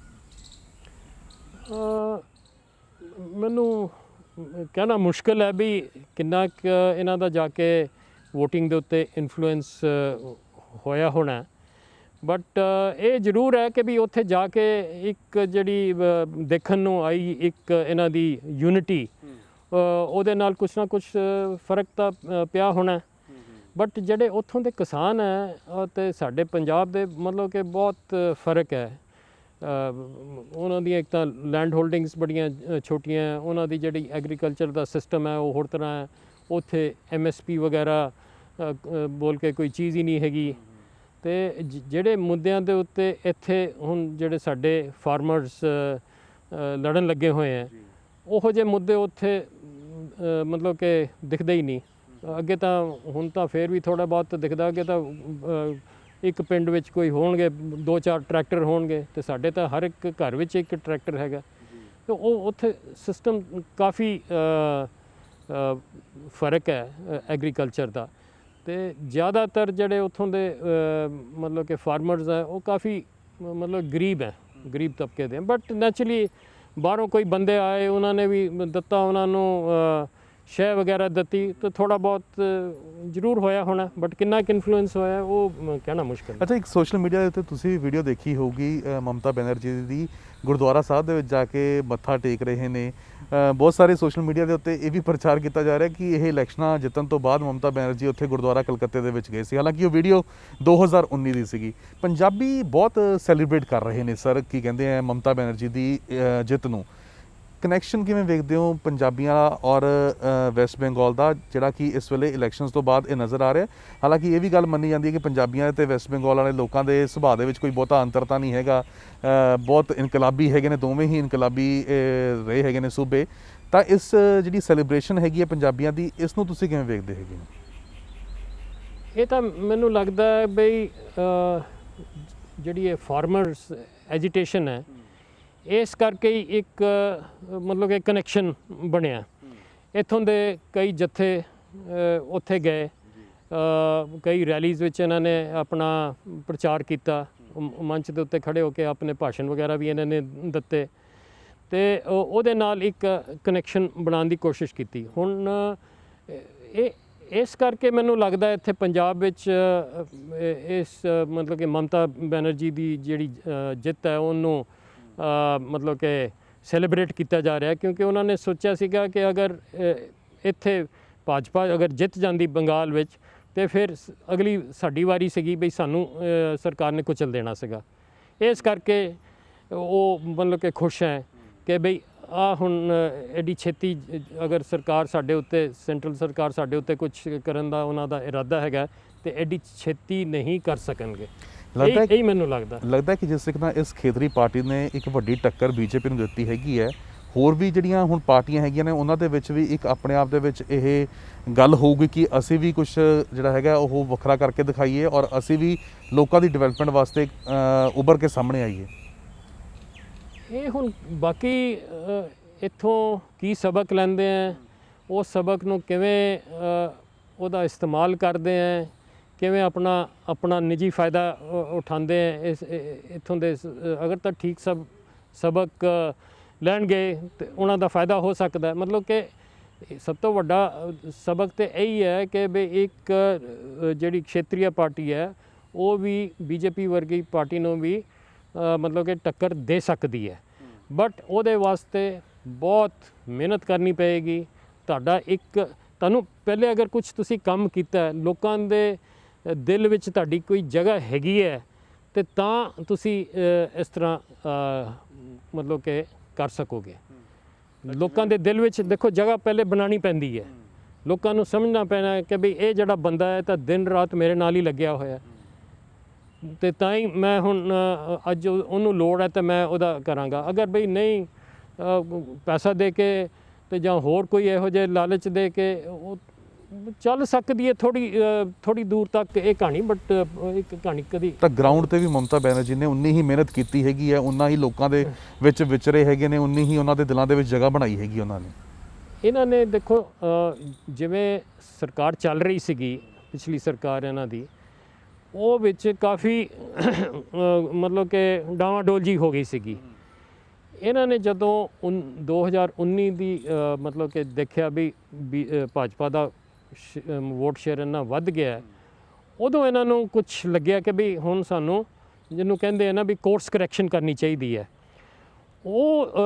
ਮੈਨੂੰ ਕਹਿਣਾ ਮੁਸ਼ਕਿਲ ਹੈ ਵੀ ਕਿੰਨਾ ਕੁ ਇਹਨਾਂ ਦਾ ਜਾ ਕੇ ਵੋਟਿੰਗ ਦੇ ਉੱਤੇ ਇਨਫਲੂਐਂਸ ਹੋਇਆ ਹੋਣਾ, ਬਟ ਇਹ ਜ਼ਰੂਰ ਹੈ ਕਿ ਵੀ ਉੱਥੇ ਜਾ ਕੇ ਇੱਕ ਜਿਹੜੀ ਦੇਖਣ ਨੂੰ ਆਈ ਇੱਕ ਇਹਨਾਂ ਦੀ ਯੂਨਿਟੀ, ਉਹਦੇ ਨਾਲ ਕੁਛ ਨਾ ਕੁਛ ਫਰਕ ਤਾਂ ਪਿਆ ਹੋਣਾ। ਬਟ ਜਿਹੜੇ ਉੱਥੋਂ ਦੇ ਕਿਸਾਨ ਹੈ ਅਤੇ ਸਾਡੇ ਪੰਜਾਬ ਦੇ ਮਤਲਬ ਕਿ ਬਹੁਤ ਫਰਕ ਹੈ। ਉਹਨਾਂ ਦੀਆਂ ਇੱਕ ਤਾਂ ਲੈਂਡ ਹੋਲਡਿੰਗਸ ਬੜੀਆਂ ਛੋਟੀਆਂ, ਉਹਨਾਂ ਦੀ ਜਿਹੜੀ ਐਗਰੀਕਲਚਰ ਦਾ ਸਿਸਟਮ ਹੈ ਉਹ ਹੋਰ ਤਰ੍ਹਾਂ ਹੈ। ਉੱਥੇ MSP ਵਗੈਰਾ ਬੋਲ ਕੇ ਕੋਈ ਚੀਜ਼ ਹੀ ਨਹੀਂ ਹੈਗੀ। ਅਤੇ ਜਿਹੜੇ ਮੁੱਦਿਆਂ ਦੇ ਉੱਤੇ ਇੱਥੇ ਹੁਣ ਜਿਹੜੇ ਸਾਡੇ ਫਾਰਮਰਸ ਲੜਨ ਲੱਗੇ ਹੋਏ ਹੈ, ਉਹੋ ਜਿਹੇ ਮੁੱਦੇ ਉੱਥੇ ਮਤਲਬ ਕਿ ਦਿਖਦੇ ਹੀ ਨਹੀਂ। ਅੱਗੇ ਤਾਂ ਹੁਣ ਤਾਂ ਫਿਰ ਵੀ ਥੋੜ੍ਹਾ ਬਹੁਤ ਦਿਖਦਾ, ਅੱਗੇ ਤਾਂ ਇੱਕ ਪਿੰਡ ਵਿੱਚ ਕੋਈ ਹੋਣਗੇ 2-4 ਟਰੈਕਟਰ ਹੋਣਗੇ, ਅਤੇ ਸਾਡੇ ਤਾਂ ਹਰ ਇੱਕ ਘਰ ਵਿੱਚ ਇੱਕ ਟਰੈਕਟਰ ਹੈਗਾ। ਅਤੇ ਉਹ ਉੱਥੇ ਸਿਸਟਮ ਕਾਫੀ ਫਰਕ ਹੈ ਐਗਰੀਕਲਚਰ ਦਾ। ਅਤੇ ਜ਼ਿਆਦਾਤਰ ਜਿਹੜੇ ਉੱਥੋਂ ਦੇ ਮਤਲਬ ਕਿ ਫਾਰਮਰਸ ਹੈ ਉਹ ਕਾਫੀ ਮਤਲਬ ਗਰੀਬ ਤਬਕੇ ਦੇ। ਬਟ ਨੈਚੁਰਲੀ ਬਾਹਰੋਂ ਕੋਈ ਬੰਦੇ ਆਏ, ਉਹਨਾਂ ਨੇ ਵੀ ਦਿੱਤਾ, ਉਹਨਾਂ ਨੂੰ ਸ਼ੈ ਵਗੈਰਾ ਦਿੱਤੀ, ਤਾਂ ਥੋੜ੍ਹਾ ਬਹੁਤ ਜ਼ਰੂਰ ਹੋਇਆ ਹੋਣਾ, ਬਟ ਕਿੰਨਾ ਕੁ ਇਨਫਲੂਐਂਸ ਹੋਇਆ ਉਹ ਕਹਿਣਾ ਮੁਸ਼ਕਿਲ। ਅੱਛਾ, ਇੱਕ ਸੋਸ਼ਲ ਮੀਡੀਆ ਦੇ ਉੱਤੇ ਤੁਸੀਂ ਵੀਡੀਓ ਦੇਖੀ ਹੋਊਗੀ ਮਮਤਾ ਬੈਨਰਜੀ ਦੀ ਗੁਰਦੁਆਰਾ ਸਾਹਿਬ ਦੇ ਵਿੱਚ ਜਾ ਕੇ ਮੱਥਾ ਟੇਕ ਰਹੇ ਨੇ। ਬਹੁਤ ਸਾਰੇ ਸੋਸ਼ਲ ਮੀਡੀਆ ਦੇ ਉੱਤੇ ਇਹ ਵੀ ਪ੍ਰਚਾਰ ਕੀਤਾ ਜਾ ਰਿਹਾ ਕਿ ਇਹ ਇਲੈਕਸ਼ਨਾਂ ਜਿੱਤਣ ਤੋਂ ਬਾਅਦ ਮਮਤਾ ਬੈਨਰਜੀ ਉੱਥੇ ਗੁਰਦੁਆਰਾ ਕਲਕੱਤੇ ਦੇ ਵਿੱਚ ਗਏ ਸੀ। ਹਾਲਾਂਕਿ ਉਹ ਵੀਡੀਓ 2019 ਦੀ ਸੀਗੀ। ਪੰਜਾਬੀ ਬਹੁਤ ਸੈਲੀਬ੍ਰੇਟ ਕਰ ਰਹੇ ਨੇ ਸਰ, ਕੀ ਕਹਿੰਦੇ ਆ ਮਮਤਾ ਬੈਨਰਜੀ ਦੀ ਜਿੱਤ ਨੂੰ। ਕਨੈਕਸ਼ਨ ਕਿਵੇਂ ਵੇਖਦੇ ਹੋ ਪੰਜਾਬੀਆਂ ਔਰ ਵੈਸਟ ਬੰਗਾਲ ਦਾ, ਜਿਹੜਾ ਕਿ ਇਸ ਵੇਲੇ ਇਲੈਕਸ਼ਨਸ ਤੋਂ ਬਾਅਦ ਇਹ ਨਜ਼ਰ ਆ ਰਿਹਾ? ਹਾਲਾਂਕਿ ਇਹ ਵੀ ਗੱਲ ਮੰਨੀ ਜਾਂਦੀ ਹੈ ਕਿ ਪੰਜਾਬੀਆਂ ਅਤੇ ਵੈਸਟ ਬੰਗਾਲ ਵਾਲੇ ਲੋਕਾਂ ਦੇ ਸੁਭਾਅ ਦੇ ਵਿੱਚ ਕੋਈ ਬਹੁਤਾ ਅੰਤਰ ਤਾਂ ਨਹੀਂ ਹੈਗਾ, ਬਹੁਤ ਇਨਕਲਾਬੀ ਹੈਗੇ ਨੇ, ਦੋਵੇਂ ਹੀ ਇਨਕਲਾਬੀ ਰਹੇ ਹੈਗੇ ਨੇ ਸੂਬੇ। ਤਾਂ ਇਸ ਜਿਹੜੀ ਸੈਲੀਬ੍ਰੇਸ਼ਨ ਹੈਗੀ ਹੈ ਪੰਜਾਬੀਆਂ ਦੀ, ਇਸ ਨੂੰ ਤੁਸੀਂ ਕਿਵੇਂ ਵੇਖਦੇ ਹੈਗੇ ਹੋ? ਇਹ ਤਾਂ ਮੈਨੂੰ ਲੱਗਦਾ ਹੈ ਬਈ ਜਿਹੜੀ ਇਹ ਫਾਰਮਰਸ ਐਜੀਟੇਸ਼ਨ ਹੈ, ਇਸ ਕਰਕੇ ਹੀ ਇੱਕ ਮਤਲਬ ਕਿ ਕਨੈਕਸ਼ਨ ਬਣਿਆ। ਇੱਥੋਂ ਦੇ ਕਈ ਜੱਥੇ ਉੱਥੇ ਗਏ, ਕਈ ਰੈਲੀਜ਼ ਵਿੱਚ ਇਹਨਾਂ ਨੇ ਆਪਣਾ ਪ੍ਰਚਾਰ ਕੀਤਾ, ਮੰਚ ਦੇ ਉੱਤੇ ਖੜ੍ਹੇ ਹੋ ਕੇ ਆਪਣੇ ਭਾਸ਼ਣ ਵਗੈਰਾ ਵੀ ਇਹਨਾਂ ਨੇ ਦਿੱਤੇ, ਅਤੇ ਉਹਦੇ ਨਾਲ ਇੱਕ ਕਨੈਕਸ਼ਨ ਬਣਾਉਣ ਦੀ ਕੋਸ਼ਿਸ਼ ਕੀਤੀ। ਹੁਣ ਇਸ ਕਰਕੇ ਮੈਨੂੰ ਲੱਗਦਾ ਇੱਥੇ ਪੰਜਾਬ ਵਿੱਚ ਇਸ ਮਤਲਬ ਕਿ ਮਮਤਾ ਬੈਨਰਜੀ ਦੀ ਜਿਹੜੀ ਜਿੱਤ ਹੈ ਉਹਨੂੰ ਮਤਲਬ ਕਿ ਸੈਲੀਬ੍ਰੇਟ ਕੀਤਾ ਜਾ ਰਿਹਾ, ਕਿਉਂਕਿ ਉਹਨਾਂ ਨੇ ਸੋਚਿਆ ਸੀਗਾ ਕਿ ਅਗਰ ਇੱਥੇ ਭਾਜਪਾ ਅਗਰ ਜਿੱਤ ਜਾਂਦੀ ਬੰਗਾਲ ਵਿੱਚ, ਅਤੇ ਫਿਰ ਅਗਲੀ ਸਾਡੀ ਵਾਰੀ ਸੀਗੀ ਬਈ ਸਾਨੂੰ ਸਰਕਾਰ ਨੇ ਕੁਚਲ ਦੇਣਾ ਸੀਗਾ। ਇਸ ਕਰਕੇ ਉਹ ਮਤਲਬ ਕਿ ਖੁਸ਼ ਹੈ ਕਿ ਬਈ ਹੁਣ ਐਡੀ ਛੇਤੀ ਅਗਰ ਸਰਕਾਰ ਸਾਡੇ ਉੱਤੇ, ਸੈਂਟਰਲ ਸਰਕਾਰ ਸਾਡੇ ਉੱਤੇ ਕੁਛ ਕਰਨ ਦਾ ਉਹਨਾਂ ਦਾ ਇਰਾਦਾ ਹੈਗਾ, ਅਤੇ ਐਡੀ ਛੇਤੀ ਨਹੀਂ ਕਰ ਸਕਣਗੇ। ਇਹੀ ਮੈਨੂੰ ਲੱਗਦਾ ਕਿ ਜਿਸ ਤਰੀਕੇ ਨਾਲ ਇਸ ਖੇਤਰੀ ਪਾਰਟੀ ਨੇ ਇੱਕ ਵੱਡੀ ਟੱਕਰ ਬੀਜੇਪੀ ਨੂੰ ਦਿੱਤੀ ਹੈਗੀ ਹੈ, ਹੋਰ ਵੀ ਜਿਹੜੀਆਂ ਹੁਣ ਪਾਰਟੀਆਂ ਹੈਗੀਆਂ ਨੇ ਉਹਨਾਂ ਦੇ ਵਿੱਚ ਵੀ ਇੱਕ ਆਪਣੇ ਆਪ ਦੇ ਵਿੱਚ ਇਹ ਗੱਲ ਹੋਊਗੀ ਕਿ ਅਸੀਂ ਵੀ ਕੁਛ ਜਿਹੜਾ ਹੈਗਾ ਉਹ ਵੱਖਰਾ ਕਰਕੇ ਦਿਖਾਈਏ, ਔਰ ਅਸੀਂ ਵੀ ਲੋਕਾਂ ਦੀ ਡਿਵੈਲਪਮੈਂਟ ਵਾਸਤੇ ਉੱਭਰ ਕੇ ਸਾਹਮਣੇ ਆਈਏ। ਇਹ ਹੁਣ ਬਾਕੀ ਇੱਥੋਂ ਕੀ ਸਬਕ ਲੈਂਦੇ ਹੈ, ਉਸ ਸਬਕ ਨੂੰ ਕਿਵੇਂ ਉਹਦਾ ਇਸਤੇਮਾਲ ਕਰਦੇ ਹੈ, ਕਿਵੇਂ ਆਪਣਾ ਨਿੱਜੀ ਫਾਇਦਾ ਉਠਾਉਂਦੇ ਹੈ ਇੱਥੋਂ ਦੇ। ਅਗਰ ਤਾਂ ਠੀਕ ਸਬਕ ਲੈਣਗੇ ਤੇ ਉਹਨਾਂ ਦਾ ਫਾਇਦਾ ਹੋ ਸਕਦਾ। ਮਤਲਬ ਕਿ ਸਭ ਤੋਂ ਵੱਡਾ ਸਬਕ ਤਾਂ ਇਹੀ ਹੈ ਕਿ ਵੀ ਇੱਕ ਜਿਹੜੀ ਖੇਤਰੀ ਪਾਰਟੀ ਹੈ ਉਹ ਵੀ ਬੀਜੇਪੀ ਵਰਗੀ ਪਾਰਟੀ ਨੂੰ ਵੀ ਮਤਲਬ ਕਿ ਟੱਕਰ ਦੇ ਸਕਦੀ ਹੈ, ਬਟ ਉਹਦੇ ਵਾਸਤੇ ਬਹੁਤ ਮਿਹਨਤ ਕਰਨੀ ਪਏਗੀ। ਤੁਹਾਨੂੰ ਪਹਿਲੇ ਅਗਰ ਕੁਝ ਤੁਸੀਂ ਕੰਮ ਕੀਤਾ, ਲੋਕਾਂ ਦੇ ਦਿਲ ਵਿੱਚ ਤੁਹਾਡੀ ਕੋਈ ਜਗ੍ਹਾ ਹੈਗੀ ਹੈ, ਤੇ ਤਾਂ ਤੁਸੀਂ ਇਸ ਤਰ੍ਹਾਂ ਮਤਲਬ ਕਿ ਕਰ ਸਕੋਗੇ। ਲੋਕਾਂ ਦੇ ਦਿਲ ਵਿੱਚ ਦੇਖੋ ਜਗ੍ਹਾ ਪਹਿਲੇ ਬਣਾਉਣੀ ਪੈਂਦੀ ਹੈ, ਲੋਕਾਂ ਨੂੰ ਸਮਝਣਾ ਪੈਣਾ ਕਿ ਵੀ ਇਹ ਜਿਹੜਾ ਬੰਦਾ ਹੈ ਤਾਂ ਦਿਨ ਰਾਤ ਮੇਰੇ ਨਾਲ ਹੀ ਲੱਗਿਆ ਹੋਇਆ, ਤੇ ਤਾਂ ਹੀ ਮੈਂ ਹੁਣ ਅੱਜ ਉਹਨੂੰ ਲੋੜ ਹੈ ਤਾਂ ਮੈਂ ਉਹਦਾ ਕਰਾਂਗਾ। ਅਗਰ ਬਈ ਨਹੀਂ ਪੈਸਾ ਦੇ ਕੇ ਤੇ ਜਾਂ ਹੋਰ ਕੋਈ ਇਹੋ ਜਿਹੇ ਲਾਲਚ ਦੇ ਕੇ ਉਹ ਚੱਲ ਸਕਦੀ ਹੈ ਥੋੜੀ ਦੂਰ ਤੱਕ ਇਹ ਕਹਾਣੀ, ਬਟ ਇੱਕ ਕਹਾਣੀ ਕਦੀ ਤਾਂ ਗਰਾਊਂਡ ਤੇ ਵੀ ਮਮਤਾ ਬੈਨਰਜੀ ਨੇ ਉਨੀ ਹੀ ਮਿਹਨਤ ਕੀਤੀ ਹੈਗੀ ਹੈ, ਉਨਾ ਹੀ ਲੋਕਾਂ ਦੇ ਵਿੱਚ ਵਿਚਰੇ ਹੈਗੇ ਨੇ, ਉਨੀ ਹੀ ਉਹਨਾਂ ਦੇ ਦਿਲਾਂ ਦੇ ਵਿੱਚ ਜਗ੍ਹਾ ਬਣਾਈ ਹੈਗੀ ਇਹਨਾਂ ਨੇ ਦੇਖੋ ਜਿਵੇਂ ਸਰਕਾਰ ਚੱਲ ਰਹੀ ਸੀਗੀ ਪਿਛਲੀ ਸਰਕਾਰ ਇਹਨਾਂ ਦੀ, ਉਹ ਵਿੱਚ ਕਾਫੀ ਮਤਲਬ ਕਿ ਡਾਵਾਡੋਲ ਜੀ ਹੋ ਗਈ ਸੀਗੀ। ਇਹਨਾਂ ਨੇ ਜਦੋਂ 2019 ਦੀ ਮਤਲਬ ਕਿ ਦੇਖਿਆ ਵੀ ਭਾਜਪਾ ਦਾ ਵੋਟ ਸ਼ੇਅਰ ਇੰਨਾ ਵੱਧ ਗਿਆ, ਉਦੋਂ ਇਹਨਾਂ ਨੂੰ ਕੁਝ ਲੱਗਿਆ ਕਿ ਵੀ ਹੁਣ ਸਾਨੂੰ ਜਿਹਨੂੰ ਕਹਿੰਦੇ ਆ ਨਾ ਵੀ ਕੋਰਸ ਕਰੈਕਸ਼ਨ ਕਰਨੀ ਚਾਹੀਦੀ ਹੈ। ਉਹ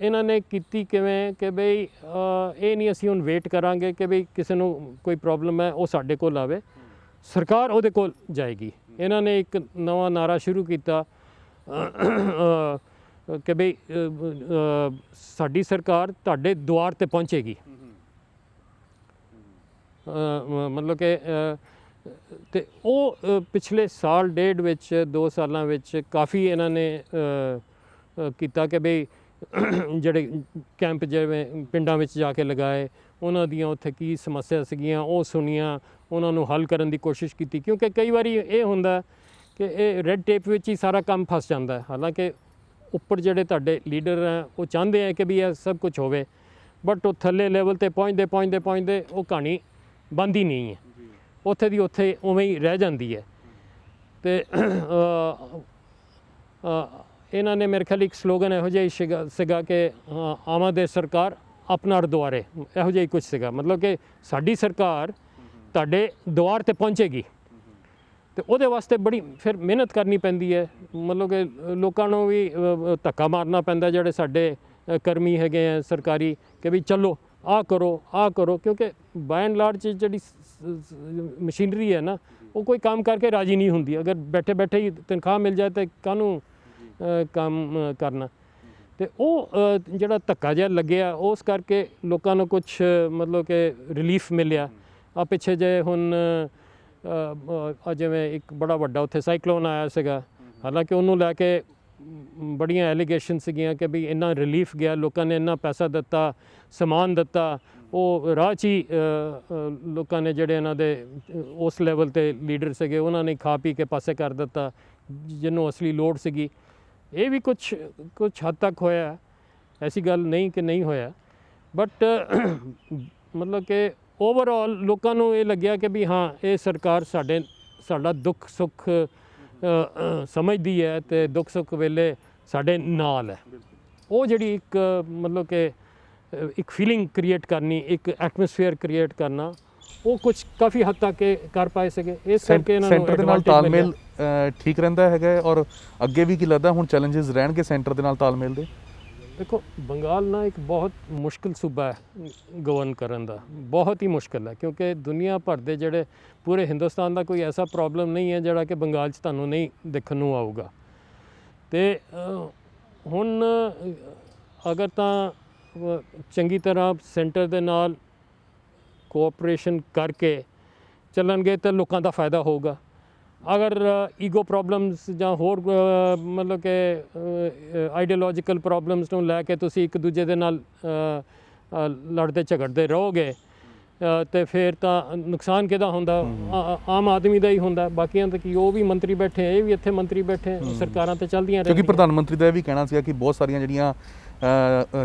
ਇਹਨਾਂ ਨੇ ਕੀਤੀ ਕਿਵੇਂ ਕਿ ਬਈ ਇਹ ਨਹੀਂ ਅਸੀਂ ਹੁਣ ਵੇਟ ਕਰਾਂਗੇ ਕਿ ਬਈ ਕਿਸੇ ਨੂੰ ਕੋਈ ਪ੍ਰੋਬਲਮ ਹੈ ਉਹ ਸਾਡੇ ਕੋਲ ਆਵੇ, ਸਰਕਾਰ ਉਹਦੇ ਕੋਲ ਜਾਏਗੀ। ਇਹਨਾਂ ਨੇ ਇੱਕ ਨਵਾਂ ਨਾਰਾ ਸ਼ੁਰੂ ਕੀਤਾ ਕਿ ਬਈ ਸਾਡੀ ਸਰਕਾਰ ਤੁਹਾਡੇ ਦੁਆਰ ਤੇ ਪਹੁੰਚੇਗੀ। ਮਤਲਬ ਕਿ ਤੇ ਉਹ ਪਿਛਲੇ ਸਾਲ ਡੇਢ ਵਿੱਚ 2 ਸਾਲਾਂ ਵਿੱਚ ਕਾਫੀ ਇਹਨਾਂ ਨੇ ਕੀਤਾ ਕਿ ਬਈ ਜਿਹੜੇ ਕੈਂਪ ਜਿਵੇਂ ਪਿੰਡਾਂ ਵਿੱਚ ਜਾ ਕੇ ਲਗਾਏ, ਉਹਨਾਂ ਦੀਆਂ ਉੱਥੇ ਕੀ ਸਮੱਸਿਆ ਸੀਗੀਆਂ ਉਹ ਸੁਣੀਆਂ, ਉਹਨਾਂ ਨੂੰ ਹੱਲ ਕਰਨ ਦੀ ਕੋਸ਼ਿਸ਼ ਕੀਤੀ। ਕਿਉਂਕਿ ਕਈ ਵਾਰੀ ਇਹ ਹੁੰਦਾ ਕਿ ਇਹ ਰੈੱਡ ਟੇਪ ਵਿੱਚ ਹੀ ਸਾਰਾ ਕੰਮ ਫਸ ਜਾਂਦਾ। ਹਾਲਾਂਕਿ ਉੱਪਰ ਜਿਹੜੇ ਤੁਹਾਡੇ ਲੀਡਰ ਹੈ ਉਹ ਚਾਹੁੰਦੇ ਹੈ ਕਿ ਵੀ ਇਹ ਸਭ ਕੁਝ ਹੋਵੇ, ਬਟ ਉਹ ਥੱਲੇ ਲੈਵਲ 'ਤੇ ਪਹੁੰਚਦੇ ਉਹ ਕਹਾਣੀ ਬਣਦੀ ਨਹੀਂ ਹੈ, ਉੱਥੇ ਦੀ ਉੱਥੇ ਉਵੇਂ ਹੀ ਰਹਿ ਜਾਂਦੀ ਹੈ। ਅਤੇ ਇਹਨਾਂ ਨੇ ਮੇਰੇ ਖਿਆਲ ਇੱਕ ਸਲੋਗਨ ਇਹੋ ਜਿਹਾ ਹੀ ਸੀਗਾ ਕਿ ਆਵਾਂਗੇ ਸਰਕਾਰ ਆਪਣਾ ਦੁਆਰੇ, ਇਹੋ ਜਿਹਾ ਹੀ ਕੁਝ ਸੀਗਾ। ਮਤਲਬ ਕਿ ਸਾਡੀ ਸਰਕਾਰ ਤੁਹਾਡੇ ਦੁਆਰ 'ਤੇ ਪਹੁੰਚੇਗੀ, ਅਤੇ ਉਹਦੇ ਵਾਸਤੇ ਬੜੀ ਫਿਰ ਮਿਹਨਤ ਕਰਨੀ ਪੈਂਦੀ ਹੈ। ਮਤਲਬ ਕਿ ਲੋਕਾਂ ਨੂੰ ਵੀ ਧੱਕਾ ਮਾਰਨਾ ਪੈਂਦਾ ਜਿਹੜੇ ਸਾਡੇ ਕਰਮੀ ਹੈਗੇ ਆ ਸਰਕਾਰੀ, ਕਿ ਵੀ ਚਲੋ ਆਹ ਕਰੋ, ਕਿਉਂਕਿ ਬਾਏ ਐਂਡ ਲਾਰਜ ਜਿਹੜੀ ਮਸ਼ੀਨਰੀ ਹੈ ਨਾ ਉਹ ਕੋਈ ਕੰਮ ਕਰਕੇ ਰਾਜੀ ਨਹੀਂ ਹੁੰਦੀ। ਅਗਰ ਬੈਠੇ ਹੀ ਤਨਖਾਹ ਮਿਲ ਜਾਏ ਤਾਂ ਕਾਹਨੂੰ ਕੰਮ ਕਰਨਾ। ਅਤੇ ਉਹ ਜਿਹੜਾ ਧੱਕਾ ਜਿਹਾ ਲੱਗਿਆ ਉਸ ਕਰਕੇ ਲੋਕਾਂ ਨੂੰ ਕੁਛ ਮਤਲਬ ਕਿ ਰਿਲੀਫ ਮਿਲਿਆ। ਆ ਪਿੱਛੇ ਜੇ ਹੁਣ ਜਿਵੇਂ ਇੱਕ ਬੜਾ ਵੱਡਾ ਉੱਥੇ ਸਾਈਕਲੋਨ ਆਇਆ ਸੀਗਾ, ਹਾਲਾਂਕਿ ਉਹਨੂੰ ਲੈ ਕੇ ਬੜੀਆਂ ਐਲੀਗੇਸ਼ਨ ਸੀਗੀਆਂ ਕਿ ਵੀ ਇੰਨਾ ਰਿਲੀਫ ਗਿਆ, ਲੋਕਾਂ ਨੇ ਇੰਨਾ ਪੈਸਾ ਦਿੱਤਾ, ਸਮਾਨ ਦਿੱਤਾ, ਉਹ ਰਾਹ 'ਚ ਹੀ ਲੋਕਾਂ ਨੇ ਜਿਹੜੇ ਇਹਨਾਂ ਦੇ ਉਸ ਲੈਵਲ 'ਤੇ ਲੀਡਰ ਸੀਗੇ ਉਹਨਾਂ ਨੇ ਖਾ ਪੀ ਕੇ ਪਾਸੇ ਕਰ ਦਿੱਤਾ ਜਿਹਨੂੰ ਅਸਲੀ ਲੋੜ ਸੀਗੀ। ਇਹ ਵੀ ਕੁਛ ਹੱਦ ਤੱਕ ਹੋਇਆ, ਐਸੀ ਗੱਲ ਨਹੀਂ ਕਿ ਨਹੀਂ ਹੋਇਆ, ਬਟ ਮਤਲਬ ਕਿ ਓਵਰਆਲ ਲੋਕਾਂ ਨੂੰ ਇਹ ਲੱਗਿਆ ਕਿ ਵੀ ਹਾਂ ਇਹ ਸਰਕਾਰ ਸਾਡਾ ਦੁੱਖ ਸੁੱਖ ਸਮਝਦੀ ਹੈ ਅਤੇ ਦੁੱਖ ਸੁੱਖ ਵੇਲੇ ਸਾਡੇ ਨਾਲ ਹੈ। ਉਹ ਜਿਹੜੀ ਇੱਕ ਮਤਲਬ ਕਿ ਇੱਕ ਫੀਲਿੰਗ ਕ੍ਰੀਏਟ ਕਰਨੀ, ਇੱਕ ਐਟਮੋਸਫੇਅਰ ਕ੍ਰੀਏਟ ਕਰਨਾ, ਉਹ ਕੁਝ ਕਾਫੀ ਹੱਦ ਤੱਕ ਕਰ ਪਾਏ ਸੀਗੇ। ਇਸ ਕਰਕੇ ਇਹਨਾਂ ਨੂੰ ਸੈਂਟਰ ਦੇ ਨਾਲ ਤਾਲਮੇਲ ਠੀਕ ਰਹਿੰਦਾ ਹੈਗਾ, ਔਰ ਅੱਗੇ ਵੀ ਕੀ ਲੱਗਦਾ ਹੁਣ ਚੈਲੰਜਸ ਰਹਿਣਗੇ ਸੈਂਟਰ ਦੇ ਨਾਲ ਤਾਲਮੇਲ ਦੇ? ਦੇਖੋ ਬੰਗਾਲ ਨਾ ਇੱਕ ਬਹੁਤ ਮੁਸ਼ਕਿਲ ਸੂਬਾ ਹੈ ਗਵਰਨ ਕਰਨ ਦਾ, ਬਹੁਤ ਹੀ ਮੁਸ਼ਕਿਲ ਹੈ, ਕਿਉਂਕਿ ਦੁਨੀਆ ਭਰ ਦੇ ਜਿਹੜੇ ਪੂਰੇ ਹਿੰਦੁਸਤਾਨ ਦਾ ਕੋਈ ਐਸਾ ਪ੍ਰੋਬਲਮ ਨਹੀਂ ਹੈ ਜਿਹੜਾ ਕਿ ਬੰਗਾਲ 'ਚ ਤੁਹਾਨੂੰ ਨਹੀਂ ਦੇਖਣ ਨੂੰ ਆਊਗਾ। ਅਤੇ ਹੁਣ ਅਗਰ ਤਾਂ ਚੰਗੀ ਤਰ੍ਹਾਂ ਸੈਂਟਰ ਦੇ ਨਾਲ ਕੋਆਪਰੇਸ਼ਨ ਕਰਕੇ ਚੱਲਣਗੇ ਤਾਂ ਲੋਕਾਂ ਦਾ ਫਾਇਦਾ ਹੋਊਗਾ। ਅਗਰ ਈਗੋ ਪ੍ਰੋਬਲਮਸ ਜਾਂ ਹੋਰ ਮਤਲਬ ਕਿ ਆਈਡੀਓਲੋਜੀਕਲ ਪ੍ਰੋਬਲਮਸ ਨੂੰ ਲੈ ਕੇ ਤੁਸੀਂ ਇੱਕ ਦੂਜੇ ਦੇ ਨਾਲ ਲੜਦੇ ਝਗੜਦੇ ਰਹੋਗੇ ਅਤੇ ਫਿਰ ਤਾਂ ਨੁਕਸਾਨ ਕਿਹਦਾ ਹੁੰਦਾ? ਆਮ ਆਦਮੀ ਦਾ ਹੀ ਹੁੰਦਾ। ਬਾਕੀਆਂ ਤਾਂ ਕੀ, ਉਹ ਵੀ ਮੰਤਰੀ ਬੈਠੇ, ਇਹ ਵੀ ਇੱਥੇ ਮੰਤਰੀ ਬੈਠੇ, ਸਰਕਾਰਾਂ ਤਾਂ ਚੱਲਦੀਆਂ ਰਹਿੰਦੀਆਂ। ਕਿਉਂਕਿ ਪ੍ਰਧਾਨ ਮੰਤਰੀ ਦਾ ਇਹ ਵੀ ਕਹਿਣਾ ਸੀਗਾ ਕਿ ਬਹੁਤ ਸਾਰੀਆਂ ਜਿਹੜੀਆਂ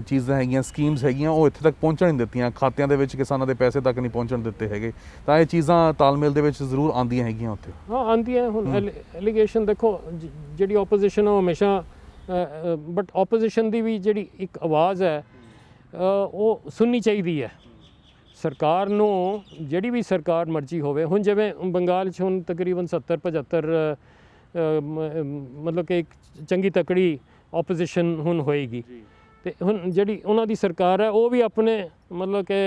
ਚੀਜ਼ਾਂ ਹੈਗੀਆਂ, ਸਕੀਮਸ ਹੈਗੀਆਂ, ਉਹ ਇੱਥੇ ਤੱਕ ਪਹੁੰਚਣ ਨਹੀਂ ਦਿੱਤੀਆਂ, ਖਾਤਿਆਂ ਦੇ ਵਿੱਚ ਕਿਸਾਨਾਂ ਦੇ ਪੈਸੇ ਤੱਕ ਨਹੀਂ ਪਹੁੰਚਣ ਦਿੱਤੇ ਹੈਗੇ। ਤਾਂ ਇਹ ਚੀਜ਼ਾਂ ਤਾਲਮੇਲ ਦੇ ਵਿੱਚ ਜ਼ਰੂਰ ਆਉਂਦੀਆਂ ਹੈਗੀਆਂ ਉੱਥੇ। ਹਾਂ ਆਉਂਦੀਆਂ। ਹੁਣ ਐਲੀਗੇਸ਼ਨ ਦੇਖੋ, ਜਿਹੜੀ ਆਪੋਜੀਸ਼ਨ ਉਹ ਹਮੇਸ਼ਾ ਬਟ ਆਪੋਜੀਸ਼ਨ ਦੀ ਵੀ ਜਿਹੜੀ ਇੱਕ ਆਵਾਜ਼ ਹੈ ਉਹ ਸੁਣਨੀ ਚਾਹੀਦੀ ਹੈ। ਸਰਕਾਰ ਨੂੰ ਜਿਹੜੀ ਵੀ ਸਰਕਾਰ ਮਰਜ਼ੀ ਹੋਵੇ, ਹੁਣ ਜਿਵੇਂ ਬੰਗਾਲ 'ਚ ਹੁਣ ਤਕਰੀਬਨ 70-75 ਮਤਲਬ ਕਿ ਇੱਕ ਚੰਗੀ ਤਕੜੀ ਆਪੋਜੀਸ਼ਨ ਹੁਣ ਹੋਏਗੀ। ਤੇ ਹੁਣ ਜਿਹੜੀ ਉਹਨਾਂ ਦੀ ਸਰਕਾਰ ਹੈ ਉਹ ਵੀ ਆਪਣੇ ਮਤਲਬ ਕਿ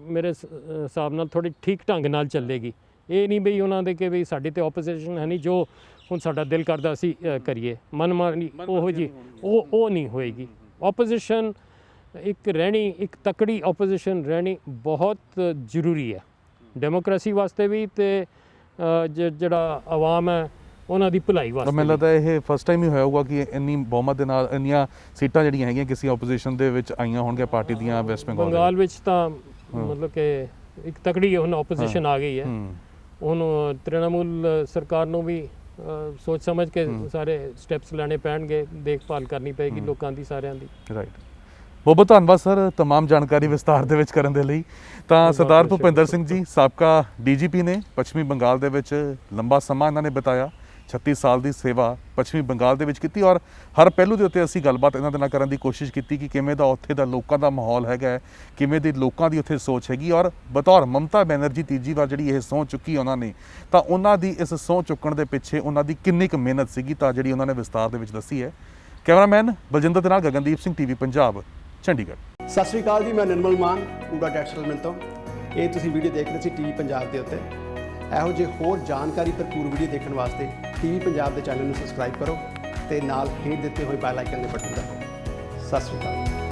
ਮੇਰੇ ਹਿਸਾਬ ਨਾਲ ਥੋੜ੍ਹੀ ਠੀਕ ਢੰਗ ਨਾਲ ਚੱਲੇਗੀ। ਇਹ ਨਹੀਂ ਬਈ ਉਹਨਾਂ ਦੇ ਕਿ ਵੀ ਸਾਡੀ ਤੇ ਆਪੋਜੀਸ਼ਨ ਹੈ ਨਹੀਂ, ਜੋ ਹੁਣ ਸਾਡਾ ਦਿਲ ਕਰਦਾ ਅਸੀਂ ਕਰੀਏ, ਮਨਮਾਨੀ ਉਹੋ ਜਿਹੀ ਉਹ ਨਹੀਂ ਹੋਏਗੀ। ਆਪੋਜੀਸ਼ਨ ਇੱਕ ਰਹਿਣੀ, ਇੱਕ ਤਕੜੀ ਆਪੋਜੀਸ਼ਨ ਰਹਿਣੀ ਬਹੁਤ ਜ਼ਰੂਰੀ ਹੈ ਡੈਮੋਕ੍ਰੇਸੀ ਵਾਸਤੇ ਵੀ, ਤੇ ਜਿਹੜਾ ਆਵਾਮ ਹੈ ਉਹਨਾਂ ਦੀ ਭਲਾਈ ਵਾਸਤੇ। ਮੈਨੂੰ ਲੱਗਦਾ ਇਹ ਫਸਟ ਟਾਈਮ ਹੀ ਹੋਇਆ ਹੋਊਗਾ ਕਿ ਇੰਨੀ ਬਹੁਮਤ ਦੇ ਨਾਲ ਇੰਨੀਆਂ ਸੀਟਾਂ ਜਿਹੜੀਆਂ ਹੈਗੀਆਂ ਕਿਸੇ ਆਪੋਜੀਸ਼ਨ ਦੇ ਵਿੱਚ ਆਈਆਂ ਹੋਣਗੀਆਂ ਪਾਰਟੀ ਦੀਆਂ ਵੈਸਟ ਬੰਗਾਲ ਵਿੱਚ। ਤਾਂ ਮਤਲਬ ਕਿ ਇੱਕ ਤਕੜੀ ਹੁਣ ਆਪੋਜੀਸ਼ਨ ਆ ਗਈ ਹੈ। ਹੁਣ ਤ੍ਰਿਣਮੂਲ ਸਰਕਾਰ ਨੂੰ ਵੀ ਸੋਚ ਸਮਝ ਕੇ ਸਾਰੇ ਸਟੈਪਸ ਲੈਣੇ ਪੈਣਗੇ, ਦੇਖਭਾਲ ਕਰਨੀ ਪਏਗੀ ਲੋਕਾਂ ਦੀ, ਸਾਰਿਆਂ ਦੀ। ਰਾਈਟ, ਬਹੁਤ ਬਹੁਤ ਧੰਨਵਾਦ ਸਰ ਤਮਾਮ ਜਾਣਕਾਰੀ ਵਿਸਤਾਰ ਦੇ ਵਿੱਚ ਕਰਨ ਦੇ ਲਈ। ਤਾਂ ਸਰਦਾਰ ਭੁਪਿੰਦਰ ਸਿੰਘ ਜੀ ਸਾਬਕਾ ਡੀਜੀਪੀ ਨੇ, ਪੱਛਮੀ ਬੰਗਾਲ ਦੇ ਵਿੱਚ ਲੰਬਾ ਸਮਾਂ ਇਹਨਾਂ ਨੇ ਬਿਤਾਇਆ, 36 ਸਾਲ ਦੀ ਸੇਵਾ ਪੱਛਮੀ ਬੰਗਾਲ ਦੇ ਵਿੱਚ ਕੀਤੀ, ਔਰ ਹਰ ਪਹਿਲੂ ਦੇ ਉੱਤੇ ਅਸੀਂ ਗੱਲਬਾਤ ਇਹਨਾਂ ਦੇ ਨਾਲ ਕਰਨ ਦੀ ਕੋਸ਼ਿਸ਼ ਕੀਤੀ ਕਿ ਕਿਵੇਂ ਦਾ ਉੱਥੇ ਦਾ ਲੋਕਾਂ ਦਾ ਮਾਹੌਲ ਹੈਗਾ, ਕਿਵੇਂ ਦੀ ਲੋਕਾਂ ਦੀ ਉੱਥੇ ਸੋਚ ਹੈਗੀ। ਔਰ ਬਤੌਰ ਮਮਤਾ ਬੈਨਰਜੀ ਤੀਜੀ ਵਾਰ ਜਿਹੜੀ ਇਹ ਸਹੁੰ ਚੁੱਕੀ ਉਹਨਾਂ ਨੇ, ਤਾਂ ਉਹਨਾਂ ਦੀ ਇਸ ਸਹੁੰ ਚੁੱਕਣ ਦੇ ਪਿੱਛੇ ਉਹਨਾਂ ਦੀ ਕਿੰਨੀ ਕੁ ਮਿਹਨਤ ਸੀਗੀ, ਤਾਂ ਜਿਹੜੀ ਉਹਨਾਂ ਨੇ ਵਿਸਤਾਰ ਦੇ ਵਿੱਚ ਦੱਸੀ ਹੈ। ਕੈਮਰਾਮੈਨ ਬਲਜਿੰਦਰ ਦੇ ਨਾਲ ਗਗਨਦੀਪ ਸਿੰਘ, ਟੀਵੀ ਪੰਜਾਬ, ਚੰਡੀਗੜ੍ਹ। ਸਤਿ ਸ਼੍ਰੀ ਅਕਾਲ ਜੀ, ਮੈਂ ਨਿਰਮਲ ਮਾਨ ਪੂਰਾ ਡੈਟ ਸੈਟਲਮੈਂਟ ਤੋਂ। ਇਹ ਤੁਸੀਂ ਵੀਡੀਓ ਦੇਖ ਰਹੇ ਸੀ ਟੀਵੀ ਪੰਜਾਬ ਦੇ ਉੱਤੇ। ਇਹੋ ਜਿਹੇ ਹੋਰ ਜਾਣਕਾਰੀ ਭਰਪੂਰ ਵੀਡੀਓ ਦੇਖਣ ਵਾਸਤੇ ਟੀਵੀ ਪੰਜਾਬ ਦੇ ਚੈਨਲ ਨੂੰ ਸਬਸਕ੍ਰਾਈਬ ਕਰੋ ਤੇ ਨਾਲ ਹੇਠ ਦਿੱਤੇ ਹੋਏ ਬੈਲ ਆਈਕਨ ਦੇ ਬਟਨ ਦਬਾਓ। ਸਤਿ ਸ਼੍ਰੀ ਅਕਾਲ।